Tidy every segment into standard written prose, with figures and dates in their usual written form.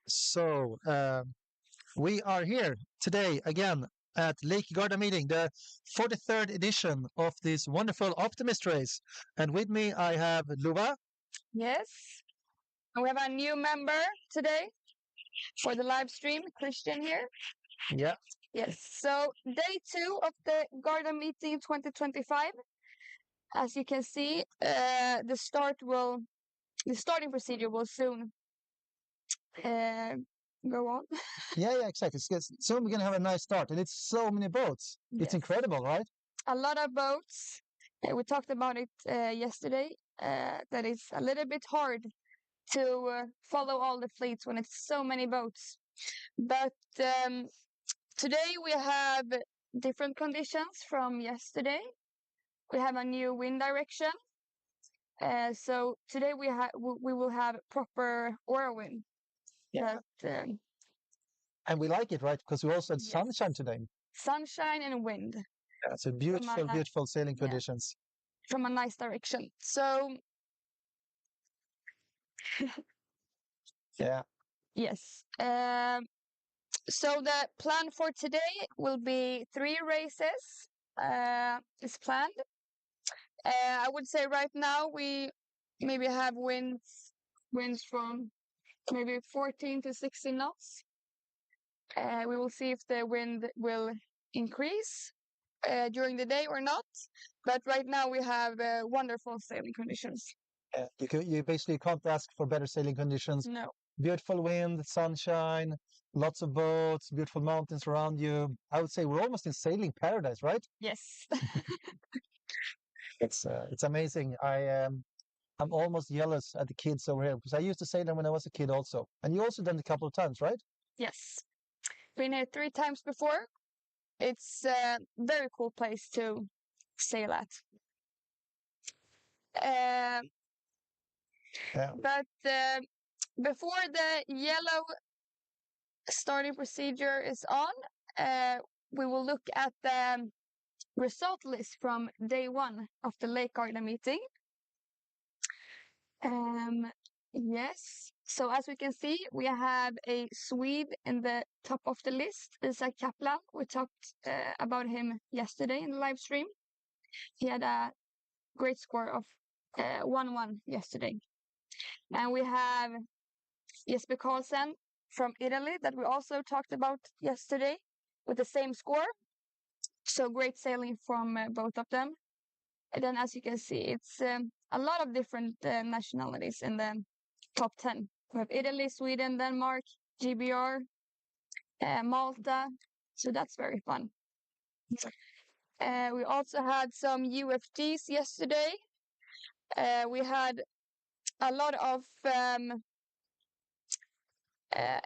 So we are here today again at Lake Garda meeting, the 43rd edition of this wonderful optimist race. And with me I have Luva. Yes. And we have a new member today for the live stream, Christian here. Yeah. Yes. So day 2 of the Garda meeting 2025. As you can see, the starting procedure will soon go on. Yeah, exactly. Soon we're gonna have a nice start, and it's so many boats. It's Yes. incredible, right? A lot of boats. We talked about it yesterday. That it's a little bit hard to follow all the fleets when it's so many boats. But today we have different conditions from yesterday. We have a new wind direction. So today we will have proper whirlwind. Yeah. That, And we like it, right? Because we also had Yes. sunshine today. sunshine and wind Yeah, so beautiful sailing yeah. conditions. from a nice direction. So Yeah. yes. So the plan for today will be 3 races. Is planned. I would say right now we maybe have winds from maybe 14 to 16 knots. We will see if the wind will increase during the day or not. But right now we have wonderful sailing conditions. Yeah. You basically can't ask for better sailing conditions. No. Beautiful wind, sunshine, lots of boats, beautiful mountains around you. I would say we're almost in sailing paradise, right? Yes. It's amazing. I'm almost jealous at the kids over here because I used to sail them when I was a kid also. And you also done it a couple of times, right? Yes. Been here 3 times before. It's a very cool place to sail at. Yeah. But before the yellow starting procedure is on, we will look at the result list from day 1 of the Lake Garda meeting. Yes. So as we can see, we have a Swede in the top of the list, Isak Kaplan. We talked about him yesterday in the live stream. He had a great score of 1-1 yesterday. And we have Jesper Karlsson from Italy that we also talked about yesterday with the same score. So great sailing from both of them. And then as you can see, it's a lot of different nationalities in the top 10. We have Italy, Sweden, Denmark, GBR, Malta. So that's very fun. We also had some UFGs yesterday. We had a lot of other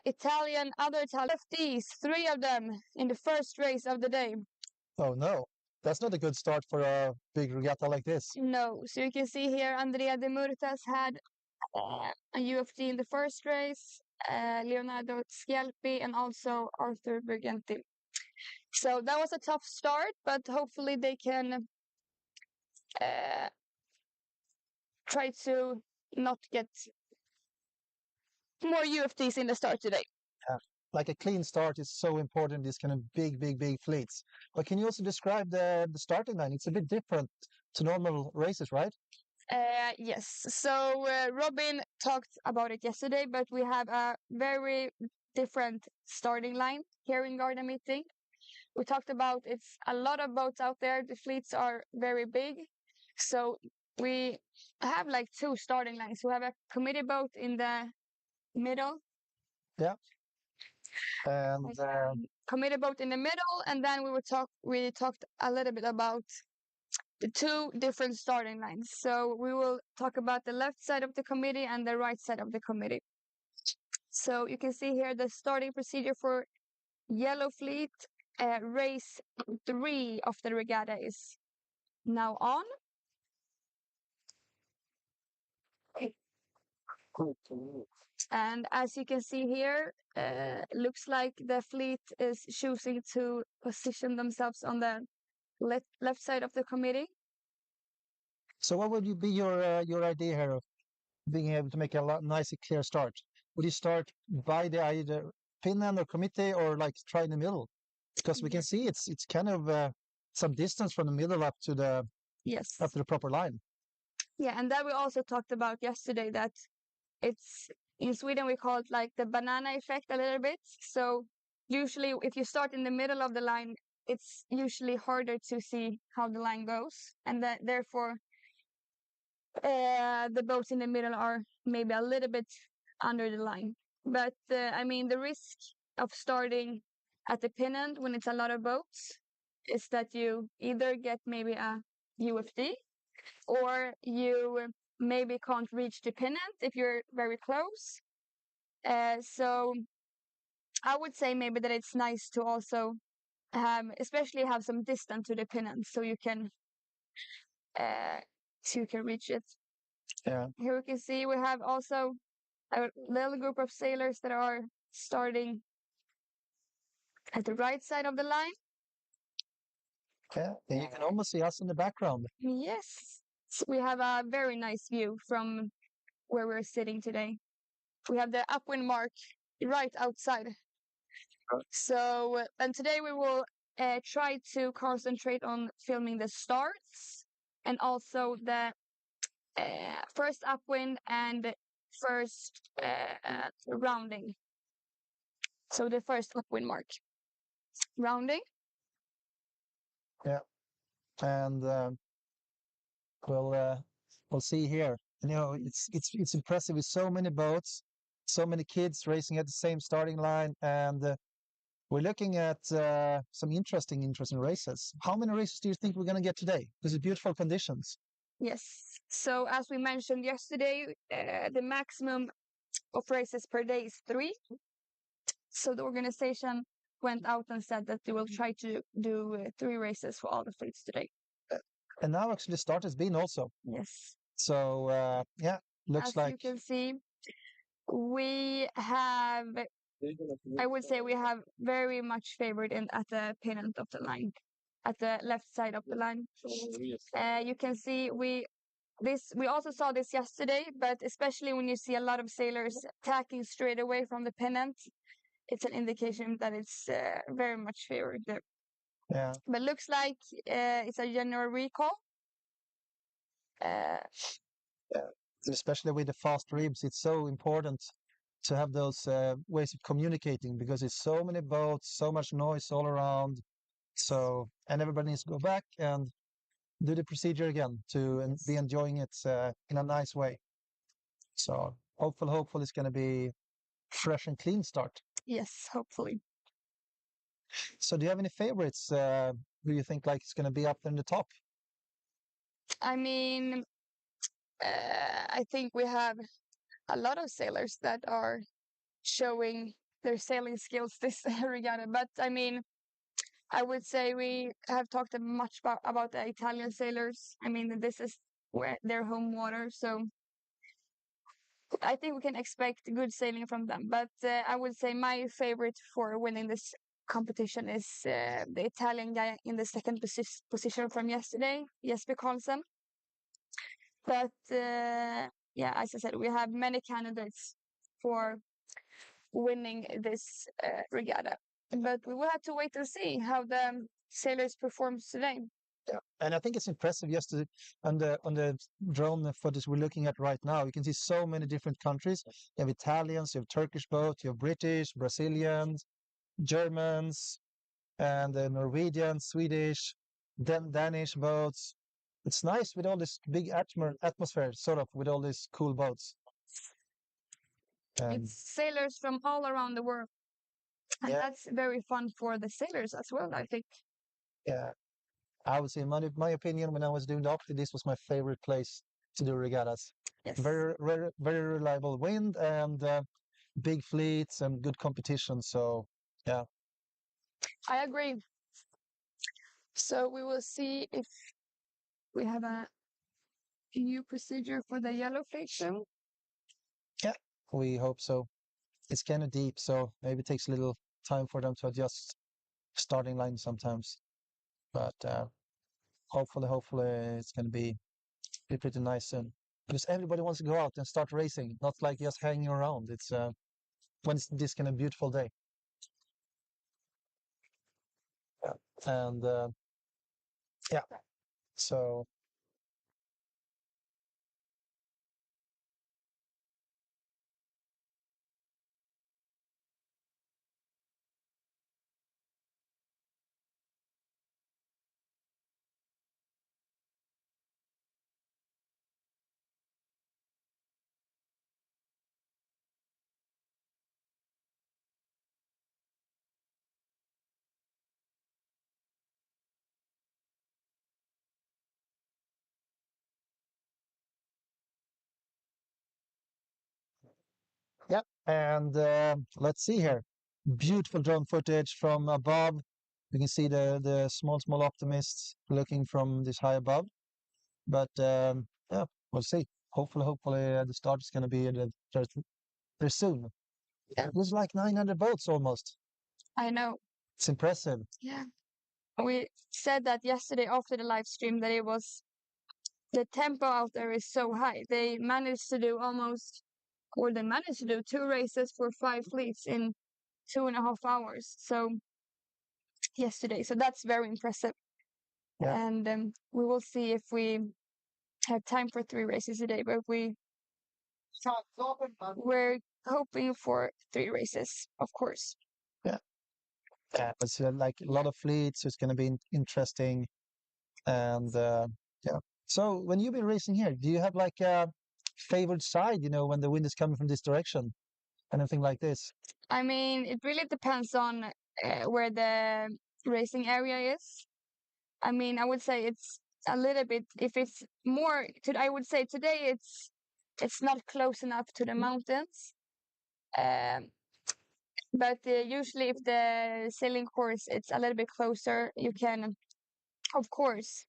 Italian UFGs, 3 of them in the first race of the day. Oh no, that's not a good start for a big regatta like this. No, so you can see here Andrea de Murtas had a UFG in the first race, Leonardo Schialpi and also Arthur Bergenti. So that was a tough start, but hopefully they can try to not get more UFTs in the start today. Yeah. Like a clean start is so important, these kind of big fleets. But can you also describe the starting line? It's a bit different to normal races, right? Yes. So Robin talked about it yesterday, but we have a very different starting line here in Garda meeting. We talked about it's a lot of boats out there. The fleets are very big. So we have like 2 starting lines. We have a committee boat in the middle. Yeah. And committee boat in the middle, and then we talked a little bit about the 2 different starting lines. So we will talk about the left side of the committee and the right side of the committee. So you can see here the starting procedure for Yellow Fleet. Race 3 of the regatta is now on. And as you can see here, looks like the fleet is choosing to position themselves on the left side of the committee. so what would be your idea here of being able to make a nice, clear start? would you start by the either pin end or committee or like try in the middle? Because we can Yes. see it's kind of some distance from the middle up Yes. to the proper line. Yeah, and that we also talked about yesterday that it's in Sweden we call it like the banana effect a little bit. So usually if you start in the middle of the line, it's usually harder to see how the line goes, and that therefore the boats in the middle are maybe a little bit under the line. But I mean, the risk of starting at the pin end when it's a lot of boats is that you either get maybe a UFD or you maybe can't reach the pin end if you're very close. So I would say maybe that it's nice to also especially have some distance to the pin end uh, so you can reach it. Yeah. Here we can see we have also a little group of sailors that are starting at the right side of the line. Yeah, and you can almost see us in the background. Yes, so we have a very nice view from where we're sitting today. We have the upwind mark right outside. So, and today we will try to concentrate on filming the starts and also the first upwind and first rounding. So the first upwind mark rounding. Yeah, and we'll uh, we'll see here. You know, it's impressive with so many boats, so many kids racing at the same starting line, and we're looking at some interesting races. How many races do you think we're going to get today? Because it's beautiful conditions. Yes. So as we mentioned yesterday, the maximum of races per day is 3. So the organization went out and said that they will try to do 3 races for all the fleets today. And now actually the start has been also. Yes. So yeah, looks As like you can see, we have, I would say we have very much favored in at the pin end of the line, at the left side of the line. You can see we also saw this yesterday, but especially when you see a lot of sailors attacking straight away from the pin end, it's an indication that it's very much favored there. yeah. But looks like it's a general recall. Yeah. Especially with the fast ribs, it's so important to have those ways of communicating because it's so many boats, so much noise all around. So, and everybody needs to go back and do the procedure again to and be enjoying it in a nice way. So, hopefully it's going to be fresh and clean start. Yes, hopefully. So, do you have any favorites? Who you think like is going to be up there in the top? I mean, I think we have a lot of sailors that are showing their sailing skills this regatta. But I mean, I would say we have talked much about the Italian sailors. I mean, this is where their home water, so I think we can expect good sailing from them. But I would say my favorite for winning this competition is the Italian guy in the second position from yesterday, Jesper Karlsson. But yeah, as I said, we have many candidates for winning this regatta. But we will have to wait and see how the sailors performs today. Yeah. And I think it's impressive just on the drone footage we're looking at right now. You can see so many different countries. You have Italians, you have Turkish boats, you have British, Brazilians, Germans, and Norwegian, Swedish, Danish boats. It's nice with all this big atmosphere, sort of, with all these cool boats. It's sailors from all around the world. And yeah, that's very fun for the sailors as well, I think. yeah. I would say, in my opinion, when I was doing the opti, this was my favorite place to do regattas. Yes. Very reliable wind and big fleets and good competition. So, yeah. I agree. So we will see if we have a new procedure for the yellow fleet soon. Yeah, we hope so. It's kind of deep, so maybe it takes a little time for them to adjust starting line sometimes. But hopefully it's going to be pretty nice soon. Because everybody wants to go out and start racing, not like just hanging around. It's when it's this kind of beautiful day. Yeah. And yeah, so yeah. And let's see here. Beautiful drone footage from above. You can see the small optimists looking from this high above. But yeah, we'll see. Hopefully the start is going to be very soon. Yeah. There's like 900 boats almost. I know. It's impressive. Yeah. We said that yesterday after the live stream that it was the tempo out there is so high. They managed to do two races for 5 fleets in 2.5 hours. So yesterday, so that's very impressive. Yeah. And we will see if we have time for 3 races a day, but we're hoping for 3 races, of course. Yeah. Yeah. It's like a lot of fleets. So it's going to be interesting. And yeah. So when you've been racing here, do you have like a favored side, when the wind is coming from this direction? Anything like this? I mean, it really depends on where the racing area is. I mean, I would say it's a little bit, if it's more, I would say today it's not close enough to the mountains. But usually if the sailing course it's a little bit closer, you can, of course,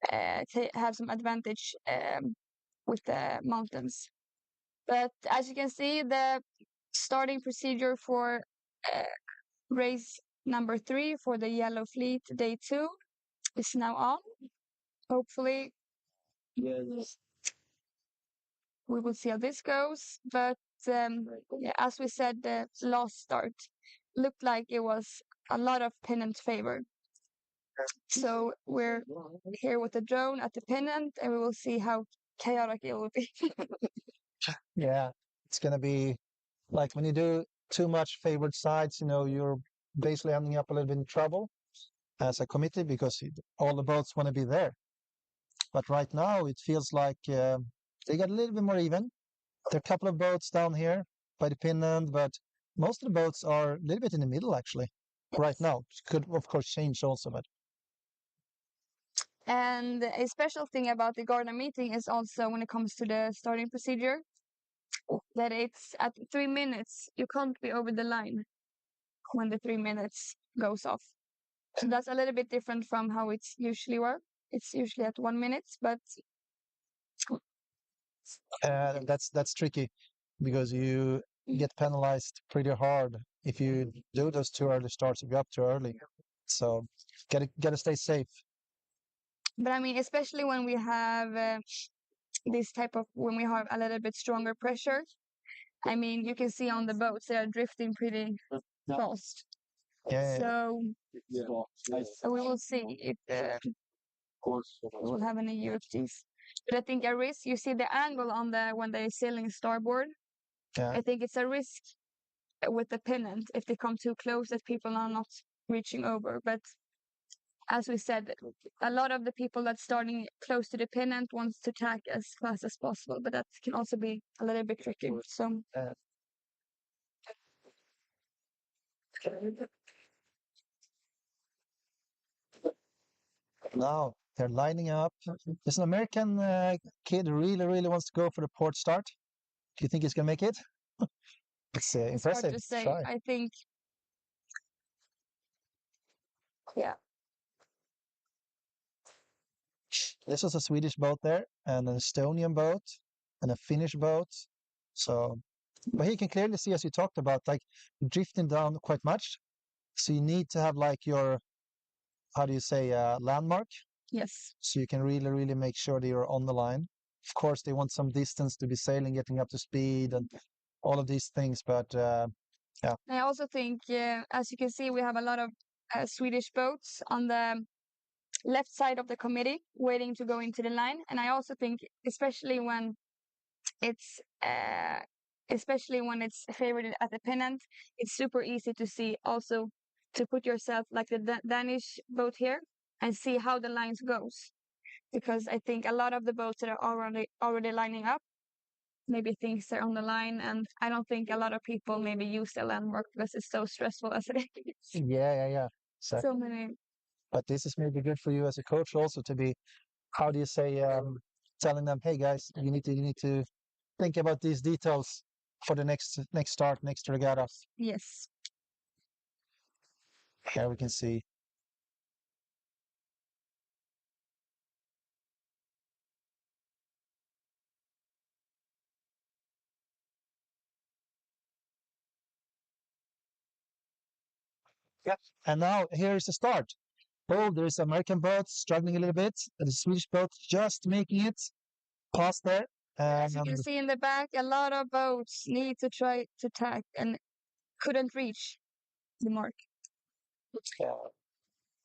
have some advantage with the mountains. But as you can see, the starting procedure for race number 3 for the Yellow Fleet Day 2 is now on. Hopefully, we will see how this goes. But yeah, as we said, the last start looked like it was a lot of pennant favor. So we're here with the drone at the pennant, and we will see how chaotic it will be. Yeah, it's going to be like when you do too much favored sides, you're basically ending up a little bit in trouble as a committee because all the boats want to be there. But right now, it feels like they got a little bit more even. There are a couple of boats down here by the pennant, but most of the boats are a little bit in the middle, actually, right now. Could, of course, change also, but And a special thing about the Garda meeting is also when it comes to the starting procedure, that it's at 3 minutes. You can't be over the line when the 3 minutes goes off. So that's a little bit different from how it's usually work. It's usually at 1 minute, but that's tricky because you get penalized pretty hard if you do those too early starts if you're up too early. So gotta stay safe. but I mean, especially when we have when we have a little bit stronger pressure. I mean, you can see on the boats they are drifting pretty fast. Yeah. So we will see if we will have any UFGs. But I think a risk. You see the angle on when they're sailing starboard. Yeah. I think it's a risk with the pennant if they come too close that people are not reaching over. But as we said, a lot of the people that's starting close to the pennant wants to tack as fast as possible, but that can also be a little bit tricky. So now they're lining up. There's an American kid who really wants to go for the port start. Do you think he's gonna make it? It's it's hard impressive. to say. Try. I think, yeah. This was a Swedish boat there, and an Estonian boat, and a Finnish boat. So, but he can clearly see, as you talked about, like drifting down quite much. So you need to have like your, how do you say, landmark. Yes. So you can really make sure that you're on the line. Of course, they want some distance to be sailing, getting up to speed, and all of these things. But Yeah. I also think, as you can see, we have a lot of Swedish boats on the left side of the committee waiting to go into the line. And I also think, especially when it's favored at the pennant, it's super easy to see also to put yourself like the Danish boat here and see how the lines goes. Because I think a lot of the boats that are already lining up maybe thinks they're on the line, and I don't think a lot of people maybe use the landmark because it's so stressful as it is. Yeah. Exactly. So many. But this is maybe good for you as a coach also to be, how do you say, telling them, hey guys, you need to think about these details for the next start, next regatta. Yes. Here we can see. Yeah. And now here is the start. Oh, there's American boat struggling a little bit, and the Swedish boat just making it past there. As you can see in the back, a lot of boats need to try to tack and couldn't reach the mark.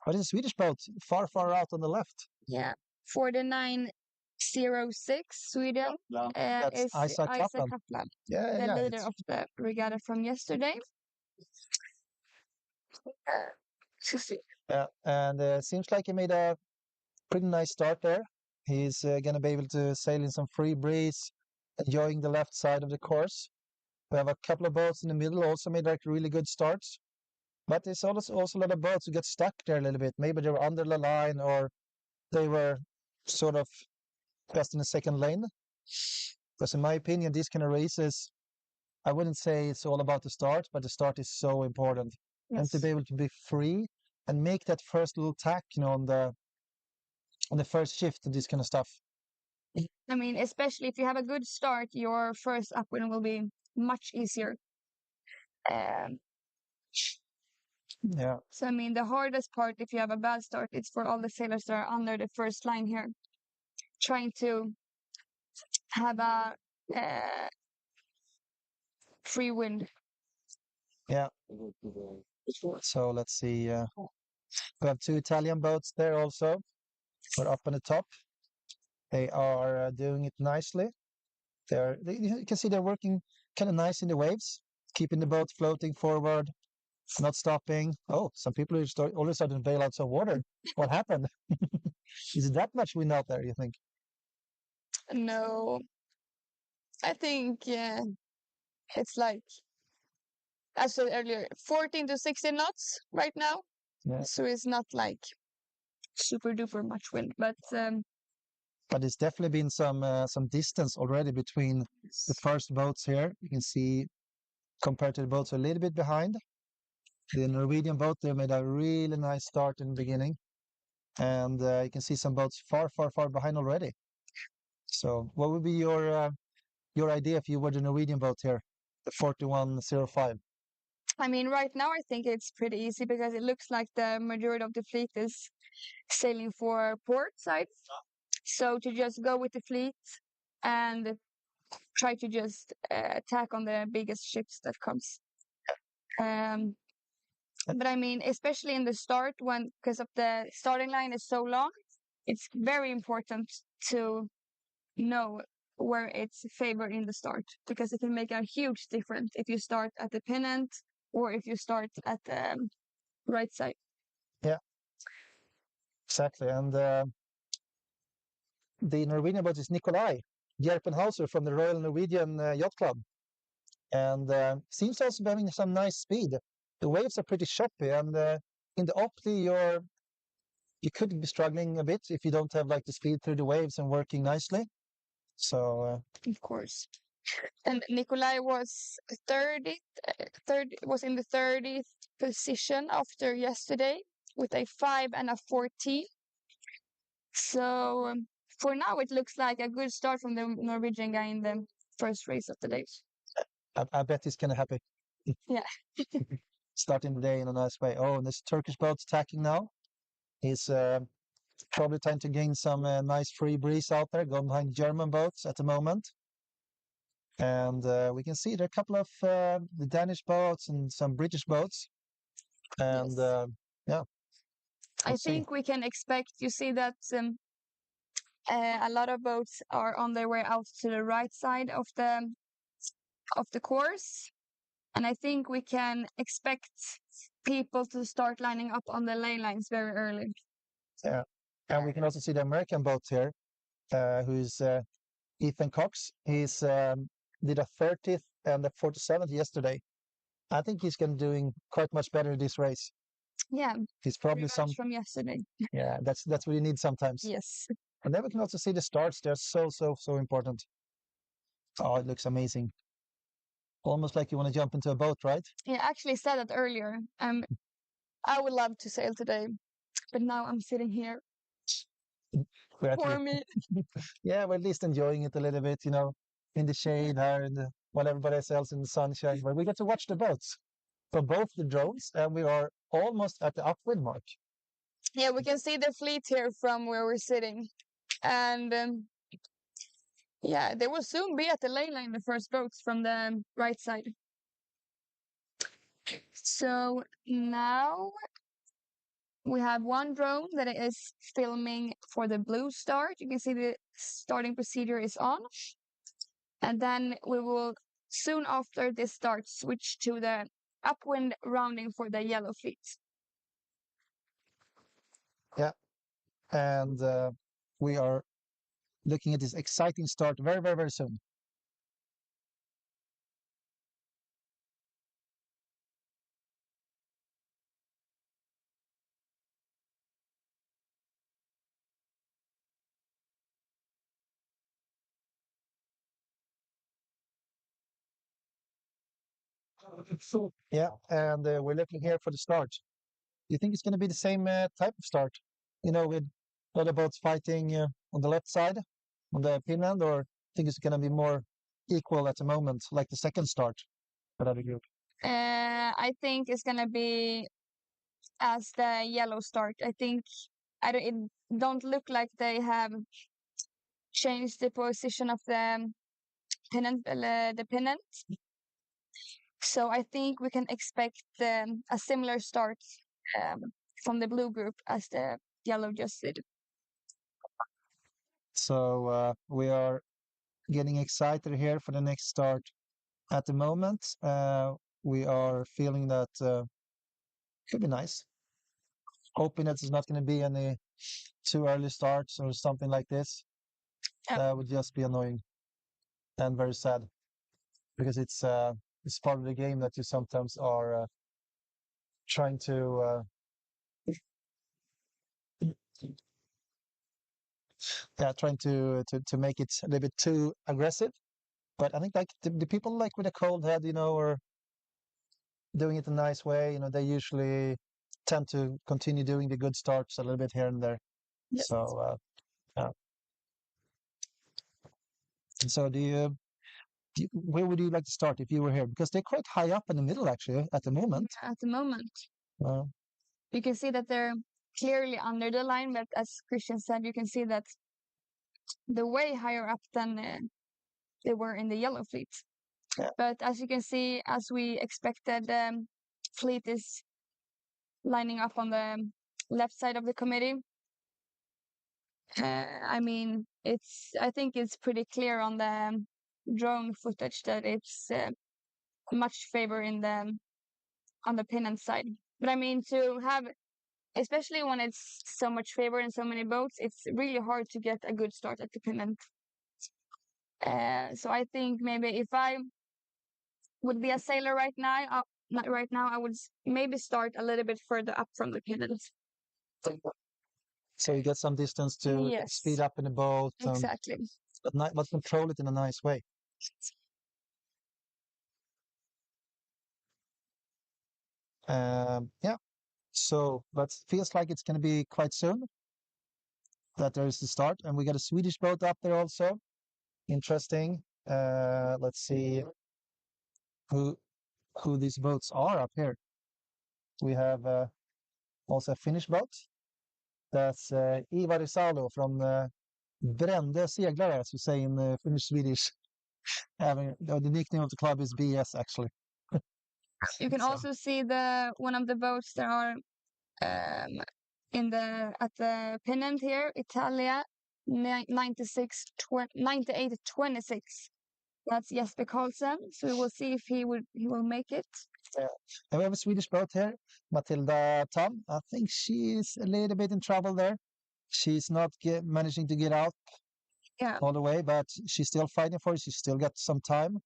But it's a Swedish boat, far out on the left. Yeah. 4906 Sweden That's is Isaac Isaac Kaplan. Kaplan, Yeah, the leader it's, of the regatta from yesterday. yeah, and seems like he made a pretty nice start there. He's going to be able to sail in some free breeze, enjoying the left side of the course. We have a couple of boats in the middle also made like really good starts. But there's also a lot of boats who get stuck there a little bit. Maybe they were under the line or they were sort of just in the second lane. Because in my opinion, these kind of races, I wouldn't say it's all about the start, but the start is so important. Yes. And to be able to be free and make that first little tack, on the first shift and this kind of stuff. I mean, especially if you have a good start, your first upwind will be much easier. Yeah. So, I mean, the hardest part, if you have a bad start, it's for all the sailors that are under the first line here, trying to have a free wind. Yeah. So let's see. We have two Italian boats there also. We're up on the top. They are doing it nicely. You can see they're working kind of nice in the waves, keeping the boat floating forward, not stopping. Oh, some people are all of a sudden bail out some water. What happened? Is it that much wind out there, you think? No, I think it's like, as I said earlier, 14 to 16 knots right now. Yeah. So it's not like super duper much wind, but But it's definitely been some distance already between the first boats here. You can see compared to the boats a little bit behind. The Norwegian boat, they made a really nice start in the beginning. And you can see some boats far behind already. So what would be your idea if you were the Norwegian boat here, the 4105? I mean, right now I think it's pretty easy because it looks like the majority of the fleet is sailing for port side. So to just go with the fleet and try to just attack on the biggest ships that comes. But I mean, especially in the start, because of the starting line is so long, it's very important to know where it's favored in the start because it can make a huge difference if you start at the pennant or if you start at the right side. Yeah, exactly. And the Norwegian boat is Nikolai Jerpenhauser from the Royal Norwegian Yacht Club. And seems also be having some nice speed. The waves are pretty choppy, and in the Opti, you could be struggling a bit if you don't have like the speed through the waves and working nicely. So of course. And Nikolai was 30th, was in the 30th position after yesterday with a 5 and a 14. So for now, it looks like a good start from the Norwegian guy in the first race of the day. I bet he's kind of happy. Yeah. Starting the day in a nice way. Oh, and this Turkish boat's attacking now. He's probably trying to gain some nice free breeze out there, going behind German boats at the moment. And we can see there are a couple of the Danish boats and some British boats. And Yes. yeah, I let's see. think we can expect, you see that a lot of boats are on their way out to the right side of the course. And I think we can expect people to start lining up on the ley lines very early. Yeah. And we can also see the American boat here, who is Ethan Cox. He's did a 30th and a 47th yesterday. I think he's going to doing quite much better this race. Yeah. He's probably Revenge from yesterday. Yeah, that's what you need sometimes. Yes. And then we can also see the starts. They're so important. Oh, it looks amazing. Almost like you want to jump into a boat, right? Yeah, I actually said that earlier. I would love to sail today, but now I'm sitting here. For me. Yeah, we're at least enjoying it a little bit, in the shade here, while everybody else in the sunshine. But we get to watch the boats from both the drones, and we are almost at the upwind mark. Yeah, we can see the fleet here from where we're sitting. And yeah, they will soon be at the ley line, the first boats from the right side. So now we have one drone that is filming for the blue start. You can see the starting procedure is on. And then we will soon after this start switch to the upwind rounding for the yellow fleet. Yeah. And we are looking at this exciting start very soon. Yeah, and we're looking here for the start. Do you think it's going to be the same type of start? With a lot of boats fighting on the left side, on the pin end, or think it's going to be more equal at the moment, like the second start for that group? I think it's gonna be as the yellow start. I think it don't look like they have changed the position of the pennant. So I think we can expect a similar start from the blue group as the yellow just did. So we are getting excited here for the next start. At the moment, we are feeling that could be nice. Hoping that it's not going to be any too early starts or something like this. That would just be annoying and very sad, because it's part of the game that you sometimes are trying to make it a little bit too aggressive. But I think like the people like with a cold head, or doing it a nice way, they usually tend to continue doing the good starts a little bit here and there. Yes. So yeah. So where would you like to start if you were here? Because they're quite high up in the middle actually at the moment. At the moment, Uh, you can see that they're clearly under the line, but as Christian said, you can see that they're way higher up than they were in the yellow fleet. Yeah. But as you can see, as we expected, the fleet is lining up on the left side of the committee. I mean, I think it's pretty clear on the drone footage that it's much favor on the pennant side. But I mean, to have, especially when it's so much favor in so many boats, it's really hard to get a good start at the pennant. So I think maybe if I would be a sailor right now, not right now, I would maybe start a little bit further up from the pennant. So you get some distance to Yes. speed up in the boat, Exactly. but control it in a nice way. Yeah. So, but feels like it's going to be quite soon that there is the start, and we got a Swedish boat up there also. Interesting. Let's see who these boats are up here. We have also a Finnish boat. That's Ivar Isalo from Brände Seglare, as we say in Finnish Swedish. Having the nickname of the club is BS actually. You can So, also see the one of the boats that are um, in the at the pennant here, Italia 98-26. That's Jesper Karlsson. So we will see if he will make it. yeah. And we have a Swedish boat here, Matilda Tam. I think she's a little bit in trouble there. She's not managing to get out Yeah, all the way, but she's still fighting for it. She's still got some time,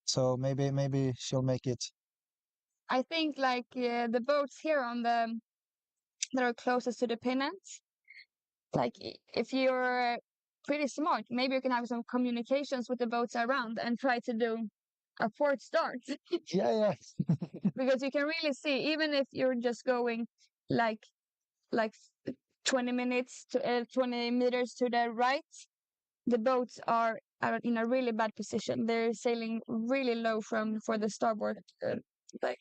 so maybe she'll make it. I think like the boats here on the that are closest to the pennant. Like if you're pretty smart, maybe you can have some communications with the boats around and try to do a port start. Yeah, Because you can really see, even if you're just going like like 20 minutes to 20 meters to the right, the boats are in a really bad position. They're sailing really low for the starboard. Like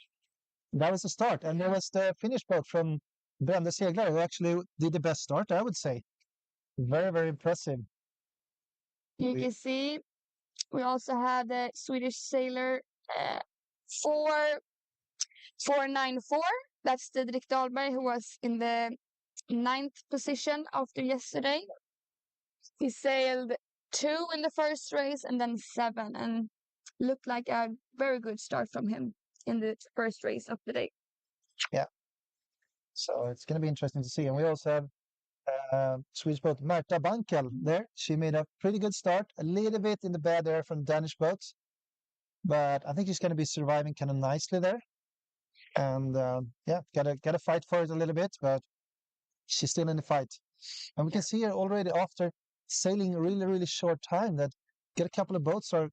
that was the start, and there was the Finnish boat from Brande Seglar who actually did the best start, I would say. Very impressive. you can see, we also have the Swedish sailor uh, 4494. That's Didrik Dahlberg, who was in the ninth position after yesterday. He sailed 2 in the first race and then 7, and looked like a very good start from him in the first race of the day. Yeah, so it's going to be interesting to see. And we also have Swedish boat Märta Bankel there. She made a pretty good start, a little bit in the bad air from Danish boats, but I think she's going to be surviving kind of nicely there. And yeah, gotta fight for it a little bit, but she's still in the fight. And we can see her already after sailing a really short time that get a couple of boats are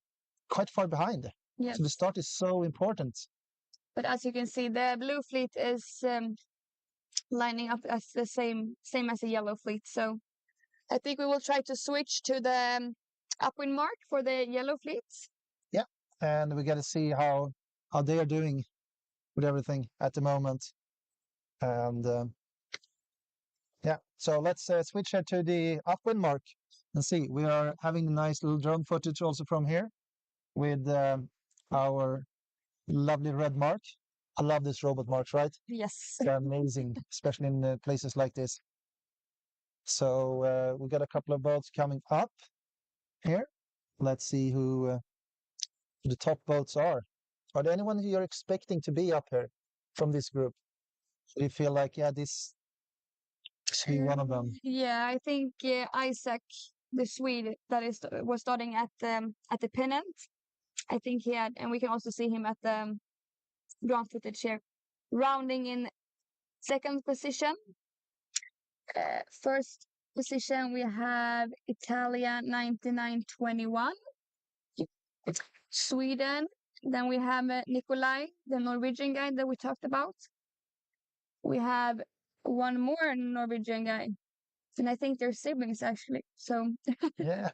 quite far behind. Yes. So the start is so important. But as you can see, the blue fleet is lining up as the same as the yellow fleet. So I think we will try to switch to the upwind mark for the yellow fleets. Yeah, and we got to see how they are doing with everything at the moment. And yeah, so let's switch here to the upwind mark and see. We are having a nice little drone footage also from here with our lovely red mark. I love this robot marks, right? Yes. They're amazing, especially in places like this. So we got a couple of boats coming up here. Let's see who the top boats are. Are there anyone you're expecting to be up here from this group? Do you feel like, yeah, this should be one of them? Yeah, I think Isaac, the Swede, was starting at the pennant. I think he had, and we can also see him at the ground footage here, rounding in second position. First position we have Italia 9921, Sweden. Then we have Nikolai, the Norwegian guy that we talked about. We have one more Norwegian guy, and I think they're siblings actually. So Yeah.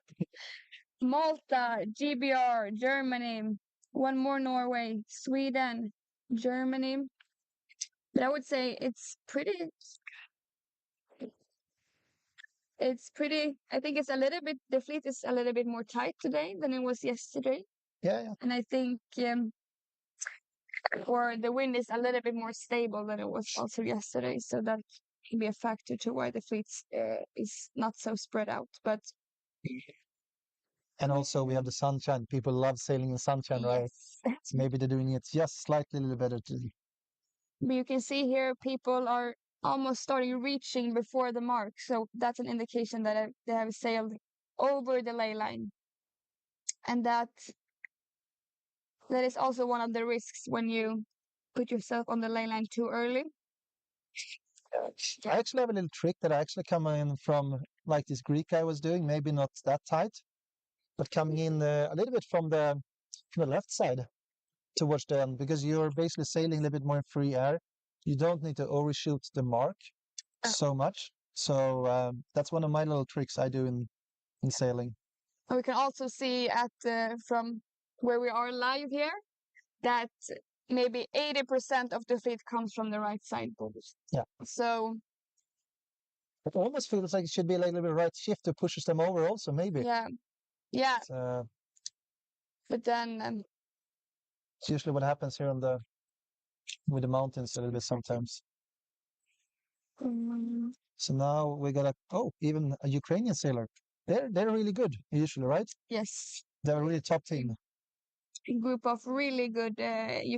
Malta, GBR, Germany, one more Norway, Sweden, Germany. But I would say it's pretty, I think it's a little bit, the fleet is a little bit more tight today than it was yesterday. Yeah. And I think, or the wind is a little bit more stable than it was also yesterday. So that can be a factor to why the fleet is not so spread out. But And also we have the sunshine. People love sailing in sunshine, right? yes, So maybe they're doing it just slightly a little better today. but you can see here people are almost starting reaching before the mark. So that's an indication that they have sailed over the ley line. And that is also one of the risks when you put yourself on the ley line too early. I actually have a little trick that I actually come in from like this Greek guy was doing, maybe not that tight, but coming in a little bit from the left side towards the end because you're basically sailing a little bit more in free air. You don't need to overshoot the mark so much. So that's one of my little tricks I do in sailing. And we can also see from where we are live here that maybe 80% of the fleet comes from the right side. Yeah. So it almost feels like it should be like a little bit right shift to pushes them over also, maybe. yeah. So, But then, It's usually what happens here on the with the mountains a little bit sometimes. mm, So now we got even a Ukrainian sailor. They're really good usually, right? yes, They're a really top team. a group of really good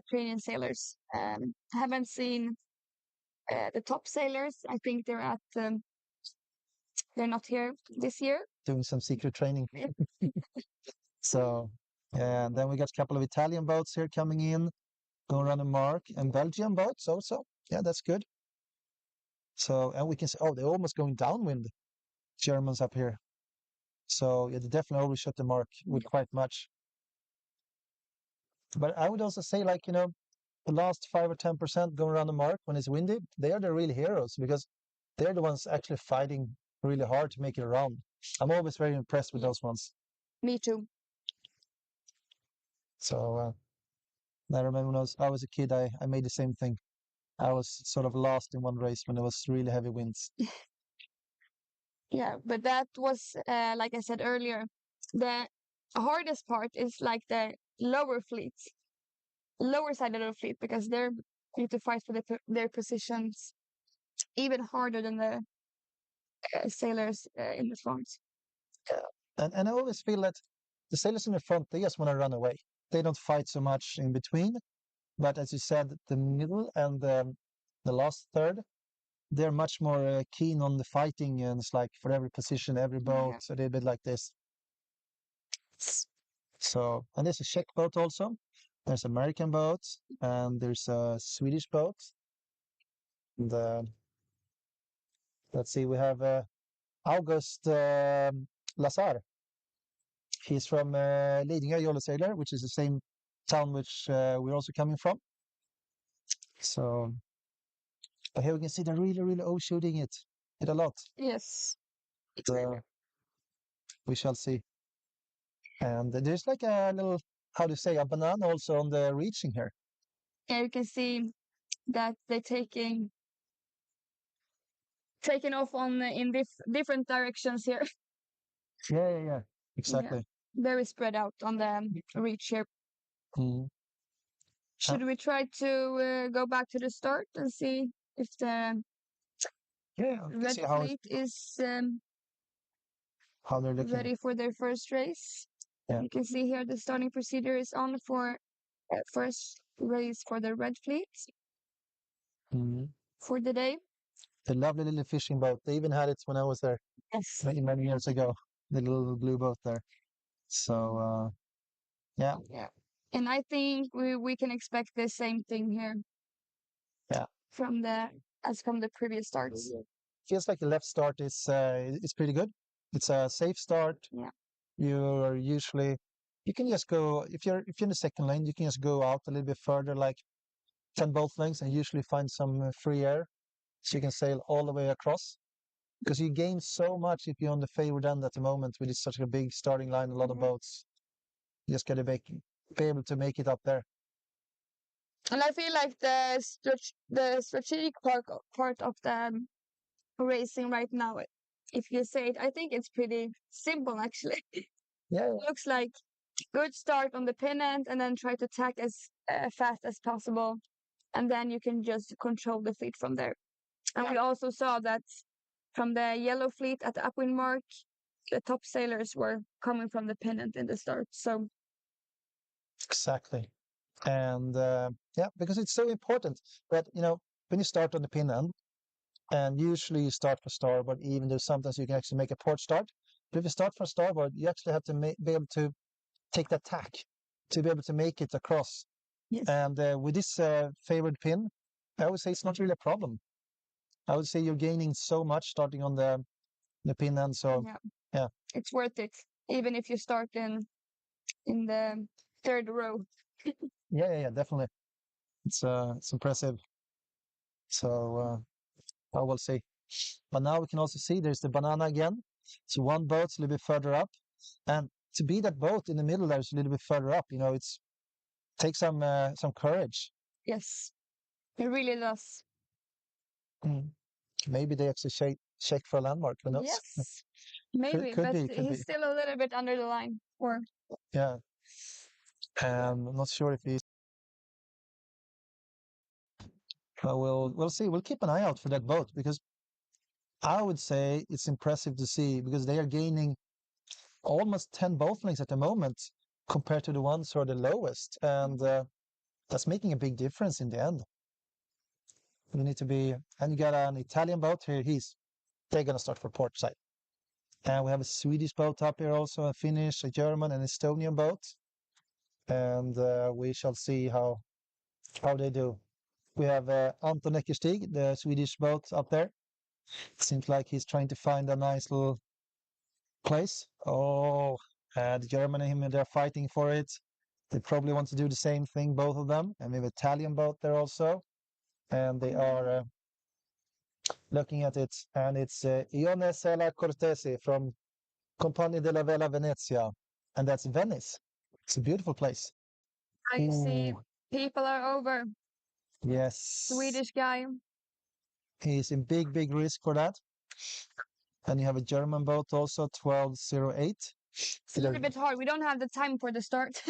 Ukrainian sailors. Haven't seen the top sailors. I think they're not here this year. Doing some secret training. So, and then we got a couple of Italian boats here coming in, going around the mark, and Belgian boats also. Yeah, that's good. So, and we can see, they're almost going downwind, Germans up here. So, yeah, they definitely overshot the mark with quite much. But I would also say, like, the last 5 or 10% going around the mark when it's windy, they are the real heroes because they're the ones actually fighting really hard to make it around. I'm always very impressed with those ones. Me too. So, I remember when I was a kid, I made the same thing. I was sort of lost in one race when there was really heavy winds. Yeah, but that was, like I said earlier, the hardest part is like the lower fleet, lower side of the fleet, because they're need to fight for their positions even harder than the sailors in the front. And I always feel that the sailors in the front, they just want to run away. They don't fight so much in between. But as you said, the middle and the last third, they're much more keen on the fighting. And it's like for every position, every boat, a little bit like this. So, and there's a Czech boat also. There's American boats and there's a Swedish boat. And let's see, we have August Lazar. He's from Lidingö Jollesailer, which is the same town which we're also coming from. So, but here we can see they're really, really overshooting it a lot. Yes. So, we shall see. And there's like a little, how to say, a banana also on the reaching here. Yeah, you can see that they're taking off on in different directions here. Yeah. Exactly. Yeah. Very spread out on the reach here. Mm. Should we try to go back to the start and see if the red fleet is how they're looking. ready for their first race? Yeah. You can see here the starting procedure is on for first race for the red fleet for the day. The lovely little fishing boat. They even had it when I was there Yes. many years ago. The little blue boat there. So, yeah. Yeah. And I think we can expect the same thing here. Yeah. From the previous starts. Feels like the left start is pretty good. It's a safe start. Yeah. You're usually you can just go if you're in the second lane, you can just go out a little bit further, like 10 both lanes, and usually find some free air, so you can sail all the way across. Because you gain so much if you're on the favored end at the moment with such a big starting line, a lot of boats. You just gotta be able to make it up there. And I feel like the strategic part of the racing right now, if you say it, I think it's pretty simple actually. Yeah. It looks like good start on the pin end and then try to tack as fast as possible, and then you can just control the fleet from there. And we also saw that from the yellow fleet at the upwind mark, the top sailors were coming from the pin end in the start. So exactly. And because it's so important that when you start on the pin end, and usually you start for starboard, even though sometimes you can actually make a port start. But if you start from starboard, you actually have to be able to take that tack to be able to make it across. yes. And with this favored pin, I would say it's not really a problem. I would say you're gaining so much starting on the pin end. So yeah, it's worth it, even if you start in the third row. yeah, definitely. It's impressive. So I will see. But now we can also see there's the banana again. So one boat's a little bit further up, and to be that boat in the middle there's a little bit further up. It's takes some courage. Yes, it really does. Maybe they actually check for a landmark. Who knows? Yes, maybe, could but be. he's still a little bit under the line. Or yeah. And I'm not sure if he's. We'll see. We'll keep an eye out for that boat because I would say it's impressive to see because they are gaining almost 10 boat lengths at the moment compared to the ones who are the lowest, and that's making a big difference in the end. You need to be, and you got an Italian boat here. They're gonna start for port side. And we have a Swedish boat up here also, a Finnish, a German, and Estonian boat. And we shall see how they do. We have Anton Eckerstig, the Swedish boat up there. Seems like he's trying to find a nice little place. Oh, the German and him, they're fighting for it. They probably want to do the same thing, both of them. And we have Italian boat there also. And they are looking at it. And it's Ione Sela Cortesi from Compagnia della Vela Venezia. And that's Venice. It's a beautiful place. I see Ooh, people are over. yes. Swedish guy. He's in big risk for that. And you have a German boat also, 1208. It's a little bit hard. We don't have the time for the start.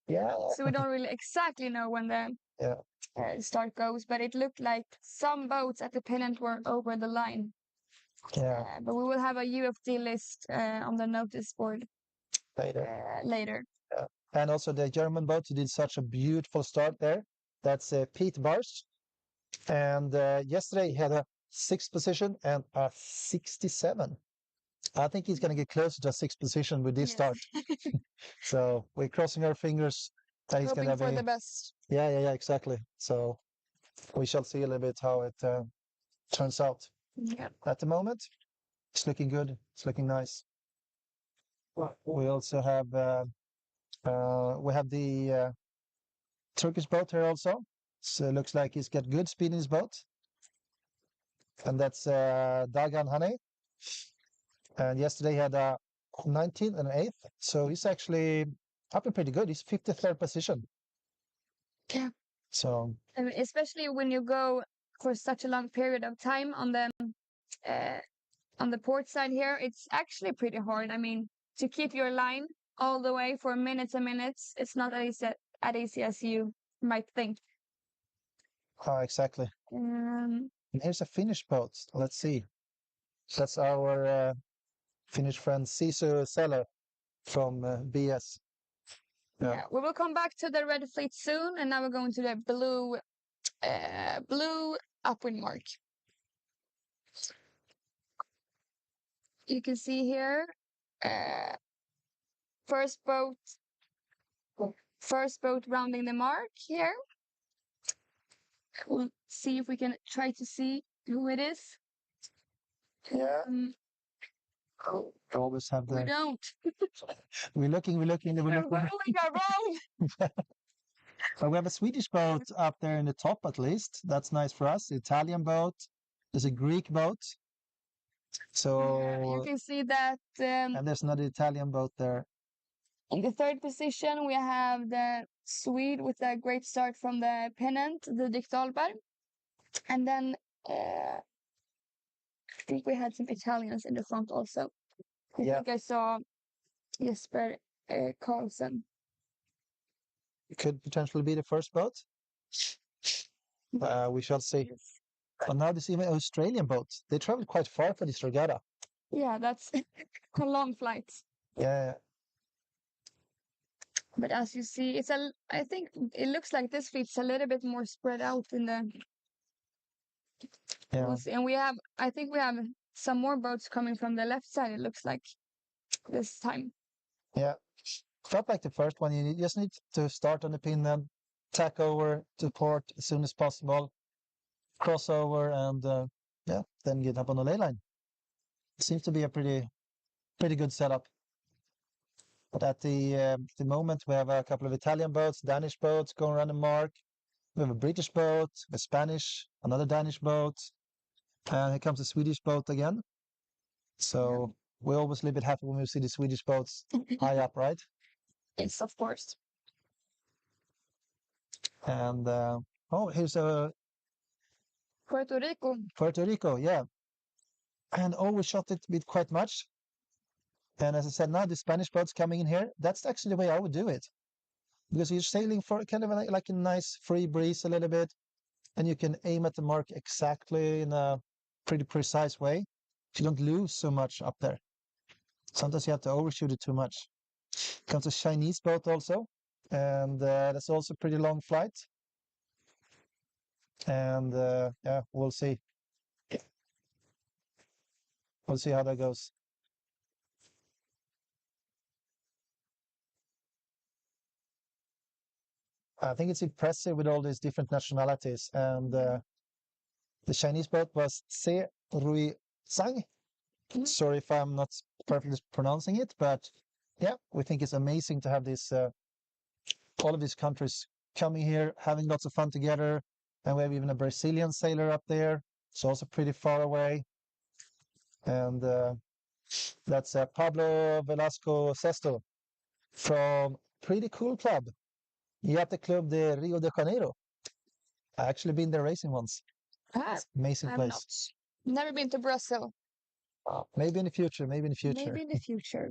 Yeah. So we don't really exactly know when the Yeah. start goes, but it looked like some boats at the pennant were over the line. Yeah. But we will have a UFD list on the notice board later. Yeah. And also the German boat who did such a beautiful start there. That's Pete Bars. And yesterday he had a 6th position and a 67. I think he's going to get closer to a 6th position with this Yes. start. So we're crossing our fingers that he's going to Hoping for be. the best. Yeah, exactly. So we shall see a little bit how it turns out. Yeah. At the moment, it's looking good. It's looking nice. We also have the Turkish boat here also. So it looks like he's got good speed in his boat. And that's Dagan Hane. And yesterday he had a 19th and an 8th. So he's actually up and pretty good. He's 53rd position. Yeah. So I mean, especially when you go for such a long period of time on the port side here, it's actually pretty hard. I mean, to keep your line all the way for minutes and minutes, it's not as easy as you might think. exactly. And here's a Finnish boat. Let's see. That's our Finnish friend Sisu Seller from BS. Yeah, we will come back to the red fleet soon, and now we're going to the blue upwind mark. You can see here, first boat rounding the mark here. We'll see if we can try to see who it is. Yeah. Always have We the. don't. We're looking. We got wrong. But we have a Swedish boat up there in the top at least. That's nice for us. Italian boat. There's a Greek boat. So You can see that and there's another Italian boat there. in the third position we have the Swede with a great start from the pennant, the Dick Dahlberg. And then I think we had some Italians in the front also. I think I saw Jesper Karlsson. It could potentially be the first boat. We shall see. But now there's even Australian boats. They travel quite far for this regatta. Yeah, that's a long flight. Yeah. But as you see, I think it looks like this fleet's a little bit more spread out in the. Yeah. We'll see. And I think we have some more boats coming from the left side, it looks like this time. Yeah. Felt like the first one. You just need to start on the pin and tack over to port as soon as possible, cross over, and then get up on the ley line. Seems to be a pretty good setup. But at the moment, we have a couple of Italian boats, Danish boats going around the mark. We have a British boat, a Spanish, another Danish boat, and here comes a Swedish boat again. So we're always a little bit happy when we see the Swedish boats high up, right? Yes, of course. And here's a Puerto Rico. Puerto Rico, yeah. And we shot it with quite much. And as I said, now the Spanish boats coming in here, that's actually the way I would do it. because you're sailing for kind of like a nice free breeze a little bit, and you can aim at the mark exactly in a pretty precise way. You don't lose so much up there. Sometimes you have to overshoot it too much. Comes a Chinese boat also, and that's also a pretty long flight. And yeah, we'll see. We'll see how that goes. I think it's impressive with all these different nationalities. And the Chinese boat was Ce Rui Zhang. Sorry if I'm not perfectly pronouncing it, but yeah, we think it's amazing to have this all of these countries coming here, having lots of fun together. And we have even a Brazilian sailor up there. It's also pretty far away. And that's Pablo Velasco Sesto from pretty cool club, Yacht Club de Rio de Janeiro. I actually been there racing once. Ah, Amazing I've place. not. Never been to Brazil. Maybe in the future, maybe in the future. Maybe in the future.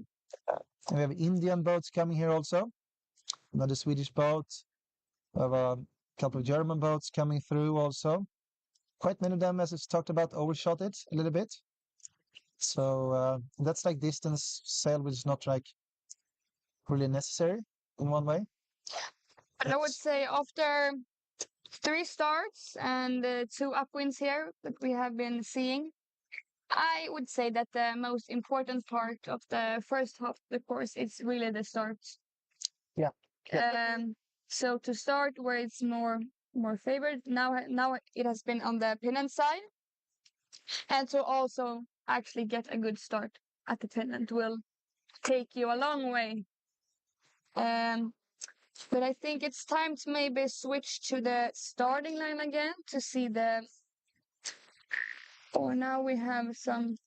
And we have Indian boats coming here also. Another Swedish boat. We have a couple of German boats coming through also. Quite many of them, as it's talked about, overshot it a little bit. So that's like distance sail, which is not like really necessary in one way. But I would say after 3 starts and 2 upwinds here that we have been seeing, I would say that the most important part of the first half of the course is really the start. Yeah. So to start where it's more favored, now it has been on the pennant side, and to also actually get a good start at the pennant will take you a long way. But I think it's time to maybe switch to the starting line again to see the. Or now we have some.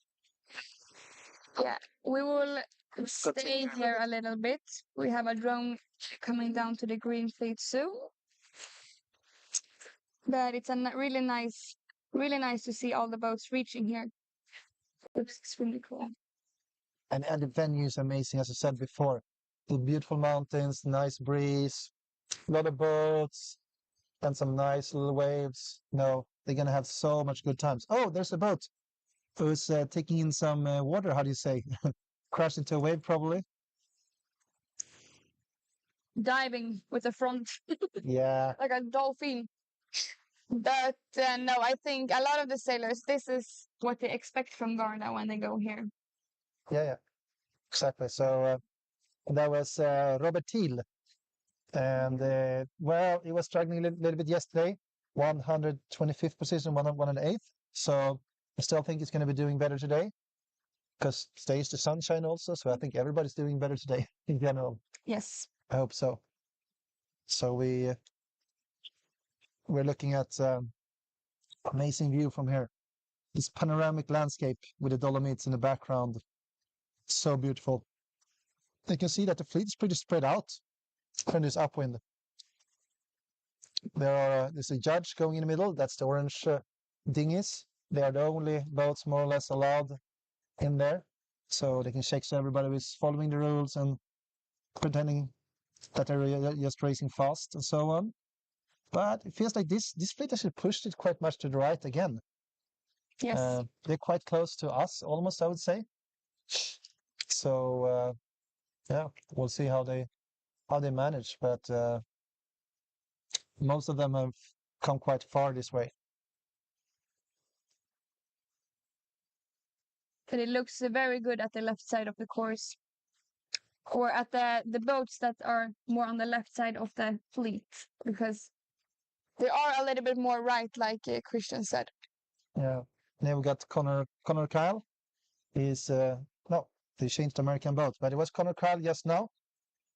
Yeah, we will stay here a little bit. We have a drone coming down to the green fleet soon. But it's a really nice to see all the boats reaching here. Looks extremely cool. And the venue is amazing, as I said before. The beautiful mountains, nice breeze, a lot of boats, and some nice little waves. No, they're gonna have so much good times. Oh, there's a boat who's taking in some water. How do you say? Crashed into a wave, probably. Diving with the front Yeah, like a dolphin. But no, I think a lot of the sailors, this is what they expect from Garda when they go here. yeah, exactly. So that was Robert Thiel, and well, he was struggling a little bit yesterday. 125th position, 108th. So I still think he's going to be doing better today because today's the sunshine also. So I think everybody's doing better today in general. Yes. I hope so. So we're looking at amazing view from here. This panoramic landscape with the Dolomites in the background. So beautiful. You can see that the fleet is pretty spread out from this upwind. There's a judge going in the middle. That's the orange dinghies. They are the only boats more or less allowed in there. So they can check so everybody is following the rules and pretending that they're just racing fast and so on. But it feels like this fleet actually pushed it quite much to the right again. Yes. They're quite close to us, almost, I would say. So yeah, we'll see how they manage. But most of them have come quite far this way. But it looks very good at the left side of the course. Or at the boats that are more on the left side of the fleet. Because they are a little bit more right, like Christian said. Yeah. Then we got Connor Kyle. He's no, they changed American boat, but it was Connor Kyle just now,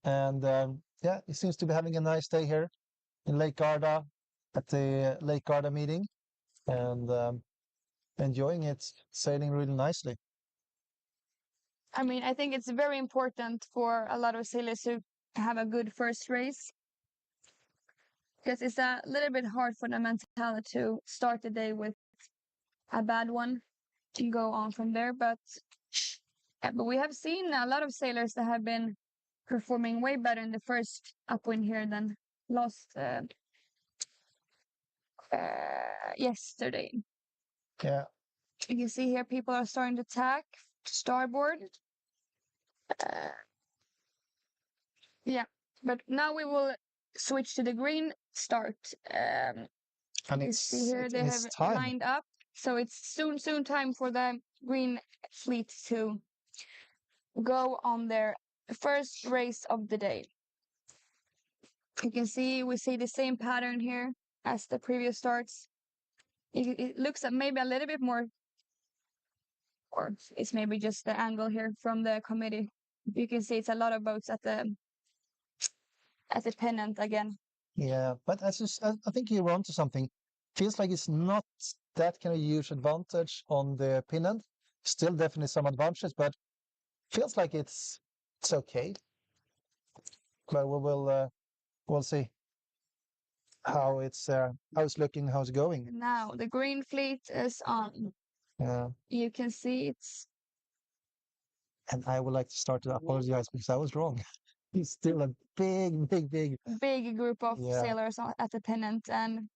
and yeah, he seems to be having a nice day here in Lake Garda at the Lake Garda meeting, and enjoying it, sailing really nicely. I mean, I think it's very important for a lot of sailors to have a good first race. Because it's a little bit hard for the mentality to start the day with a bad one and go on from there. But we have seen a lot of sailors that have been performing way better in the first upwind here than last yesterday. Yeah. You can see here people are starting to tack starboard. Yeah, but now we will switch to the green start. And You it's see here they it's have time. lined up, so it's soon time for the green fleet to go on their first race of the day. You can see we see the same pattern here as the previous starts. It looks maybe a little bit more, or it's maybe just the angle here from the committee. You can see it's a lot of boats at the pennant again. Yeah, but I think you're onto something. Feels like it's not that kind of huge advantage on the pennant. Still, definitely some advantages, but feels like it's okay. But we'll see how it's looking, how it's going. Now the green fleet is on. Yeah, You can see it's and I would like to start to apologize because I was wrong. It's still a big. big group of Yeah. sailors at the pennant, and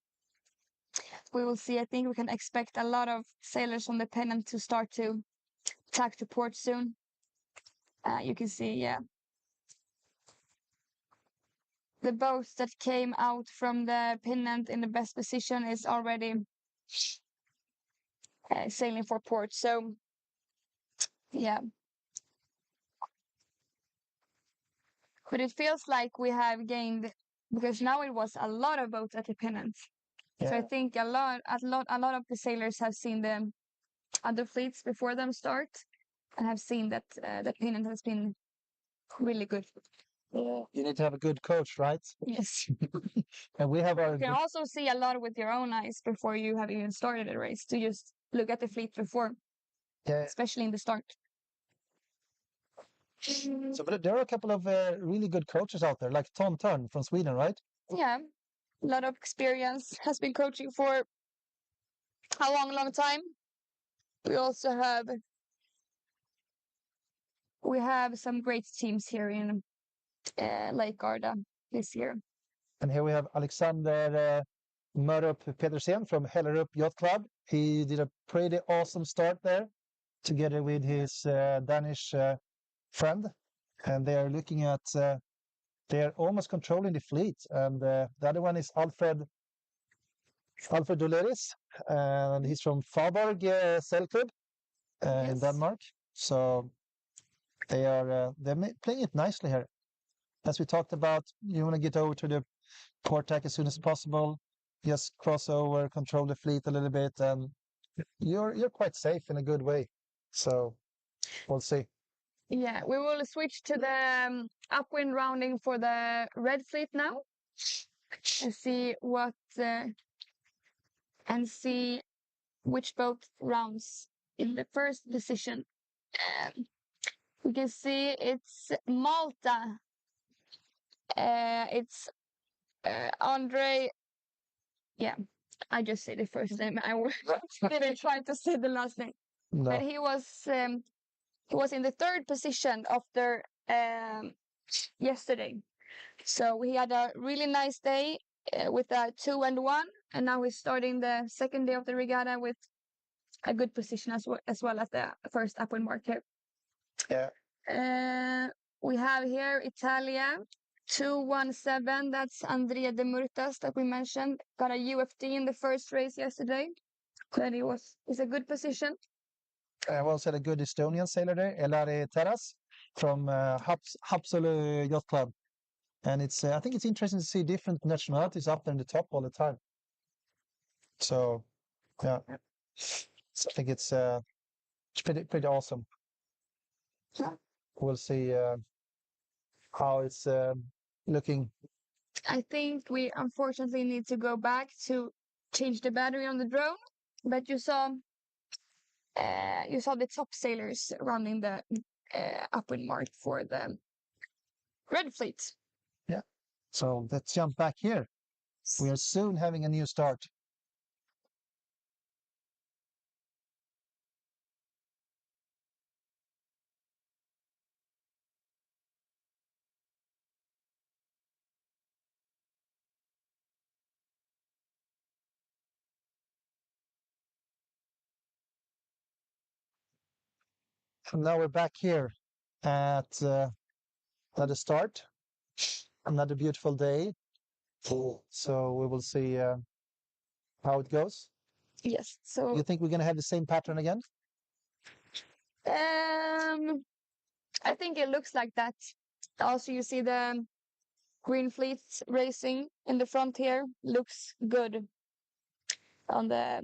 we will see. I think we can expect a lot of sailors on the pennant to start to tack to port soon. You can see, yeah, the boats that came out from the pennant in the best position is already sailing for port. So, yeah. But it feels like we have gained, because now it was a lot of boats at the pennant. So I Yeah. think a lot of the sailors have seen the other fleets before them start, and have seen that the pennant has been really good. You need to have a good coach, right? Yes. And we have our You can also see a lot with your own eyes before you have even started a race, to just look at the fleet before, yeah. especially in the start. So, but there are a couple of really good coaches out there, like Tom Turn from Sweden, right? Yeah, a lot of experience, has been coaching for a long time. We also have some great teams here in Lake Garda this year. And here we have Alexander Mörup Pedersen from Hellerup Yacht Club. He did a pretty awesome start there, together with his Danish friend, and they are looking at. They are almost controlling the fleet, and the other one is Alfred Doleris, and he's from Faaborg Sail Club in Yes. Denmark. So they're playing it nicely here. As we talked about, you want to get over to the port tack as soon as possible. Just cross over, control the fleet a little bit, and you're quite safe in a good way. So we'll see. Yeah, we will switch to the upwind rounding for the red fleet now, and see which boat rounds in the first position. We can see it's Malta. It's Andre. Yeah, I just say the first name. I didn't try to say the last name. No. But he was in the third position after yesterday. So we had a really nice day with a 2 and 1, and now we're starting the second day of the regatta with a good position as well as the first upwind mark here. Yeah. We have here Italia 217. That's Andrea De Murtas that we mentioned. Got a UFD in the first race yesterday. But it's a good position. I also had a good Estonian sailor there, Elari Teras from Haapsalu Yacht Club. And I think it's interesting to see different nationalities up there in the top all the time. So, yeah. So I think it's pretty awesome. Yeah. We'll see how it's looking. I think we unfortunately need to go back to change the battery on the drone. But you saw the top sailors running the upwind mark for the red fleet. Yeah. So let's jump back here. We are soon having a new start. And now we're back here at another start, another beautiful day. So we will see how it goes. Yes. You So think we're going to have the same pattern again? I think it looks like that. Also, you see the green fleet racing in the front here. Looks good on the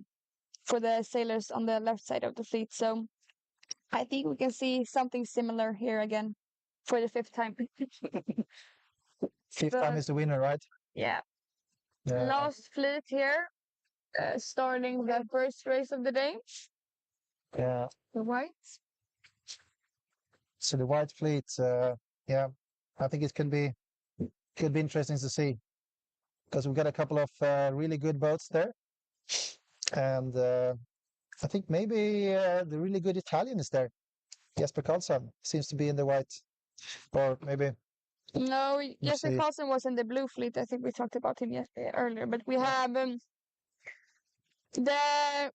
for the sailors on the left side of the fleet. So I think we can see something similar here again for the fifth time. Fifth But time is the winner, right? yeah, Yeah. last fleet here, starting the first race of the day. Yeah. The whites. So the white fleet, yeah, I think it could be interesting to see because we've got a couple of really good boats there, and I think maybe the really good Italian is there. Jesper Karlsson seems to be in the white, or maybe No, you Jesper see. Carlson was in the blue fleet. I think we talked about him yesterday earlier. But we have the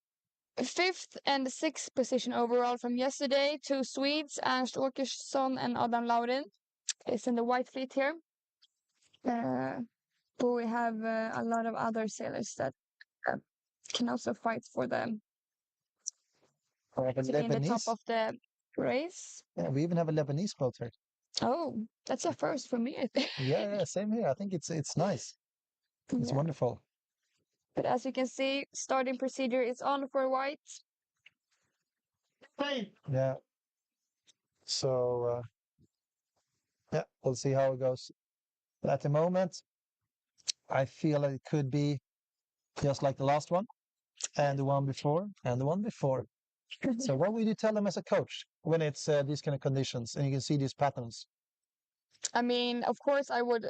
fifth and sixth position overall from yesterday. Two Swedes, Ernst Åkesson and Adam Laurin, is in the white fleet here. But we have a lot of other sailors that uh, can also fight for them to be in the top Lebanese. of the race. Yeah, we even have a Lebanese boat here. Oh, that's a first for me, I think. Yeah, same here. I think it's nice. It's Yeah. wonderful. But as you can see, starting procedure is on for white. Yeah. So yeah, we'll see how it goes. But at the moment, I feel that it could be just like the last one, and the one before, and the one before. So what would you tell them as a coach when it's these kind of conditions and you can see these patterns? I mean, of course, I would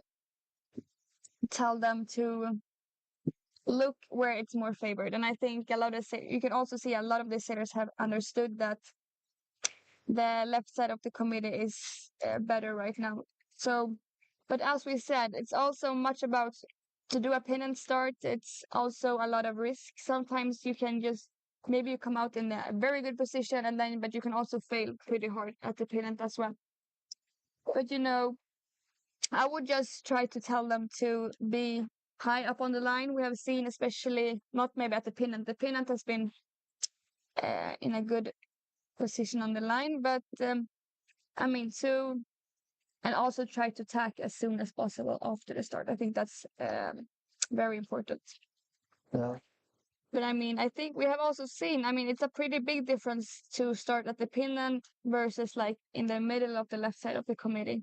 tell them to look where it's more favored. And I think a lot of you can also see a lot of the sailors have understood that the left side of the committee is better right now. So, but as we said, it's also much about to do a pin and start. It's also a lot of risk. Sometimes you can just maybe you come out in a very good position and then, but you can also fail pretty hard at the pennant as well. But I would just try to tell them to be high up on the line. We have seen, especially not maybe at the pennant. The pennant has been in a good position on the line, but I mean, and also try to tack as soon as possible after the start. I think that's very important. Yeah. But I mean, I think we have also seen, I mean, it's a pretty big difference to start at the pennant versus like in the middle of the left side of the committee.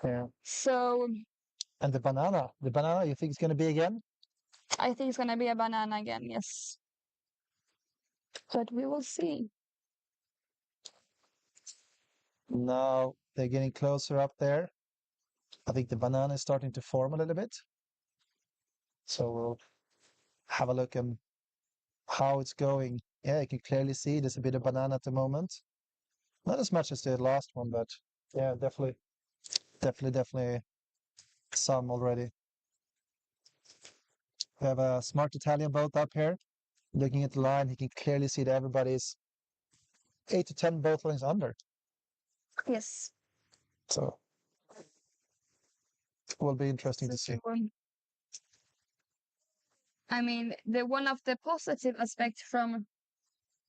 Yeah. So And the banana, you think it's going to be again? I think it's going to be a banana again, yes. But we will see. No, they're getting closer up there. I think the banana is starting to form a little bit. So we'll have a look at how it's going. Yeah, you can clearly see there's a bit of banana at the moment. Not as much as the last one, but yeah, definitely some already. We have a smart Italian boat up here. Looking at the line, he can clearly see that everybody's 8 to 10 boat lengths under. Yes. So it will be interesting to see. I mean, the one of the positive aspects from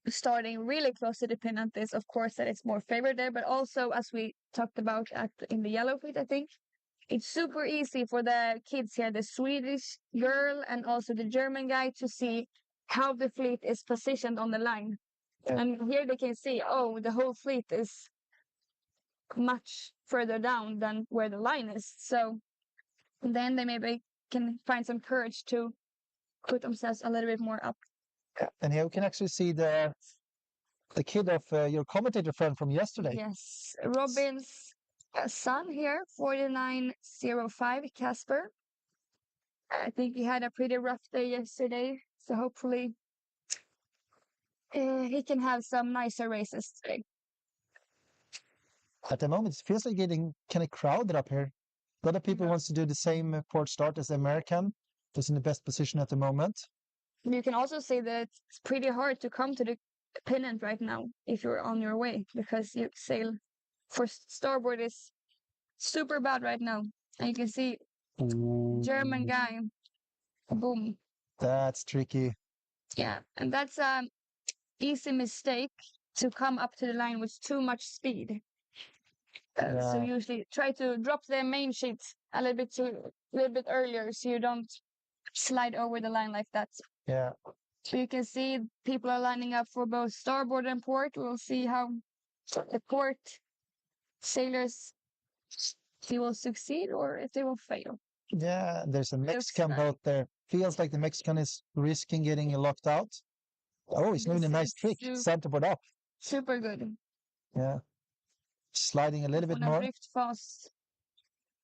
starting really close to the pennant is, of course, that it's more favored there. But also, as we talked about in the yellow fleet, I think it's super easy for the kids here, the Swedish girl and also the German guy, to see how the fleet is positioned on the line. Yeah. And here they can see, oh, the whole fleet is much further down than where the line is. So then they maybe can find some courage to put themselves a little bit more up. Yeah. And here we can actually see the kid of your commentator friend from yesterday. Yes, Robin's son here, 4905, Casper. I think he had a pretty rough day yesterday, so hopefully he can have some nicer races today. At the moment, it feels like getting kind of crowded up here. A lot of people wants to do the same port start as the American, who's in the best position at the moment. You can also see that it's pretty hard to come to the pennant right now if you're on your way, because you sail for starboard is super bad right now. And you can see German guy, boom. That's tricky. Yeah, and that's an easy mistake to come up to the line with too much speed. So Yeah. usually try to drop the main sheet a little bit earlier, so you don't slide over the line like that. Yeah. So you can see people are lining up for both starboard and port. We'll see how the port sailors, if they will succeed or if they will fail. Yeah, there's a Looks Mexican like boat there. Feels like the Mexican is risking getting locked out. Oh, he's doing a this nice is trick. Centerboard up. super good. Yeah. Sliding a little bit On a more. drift fast,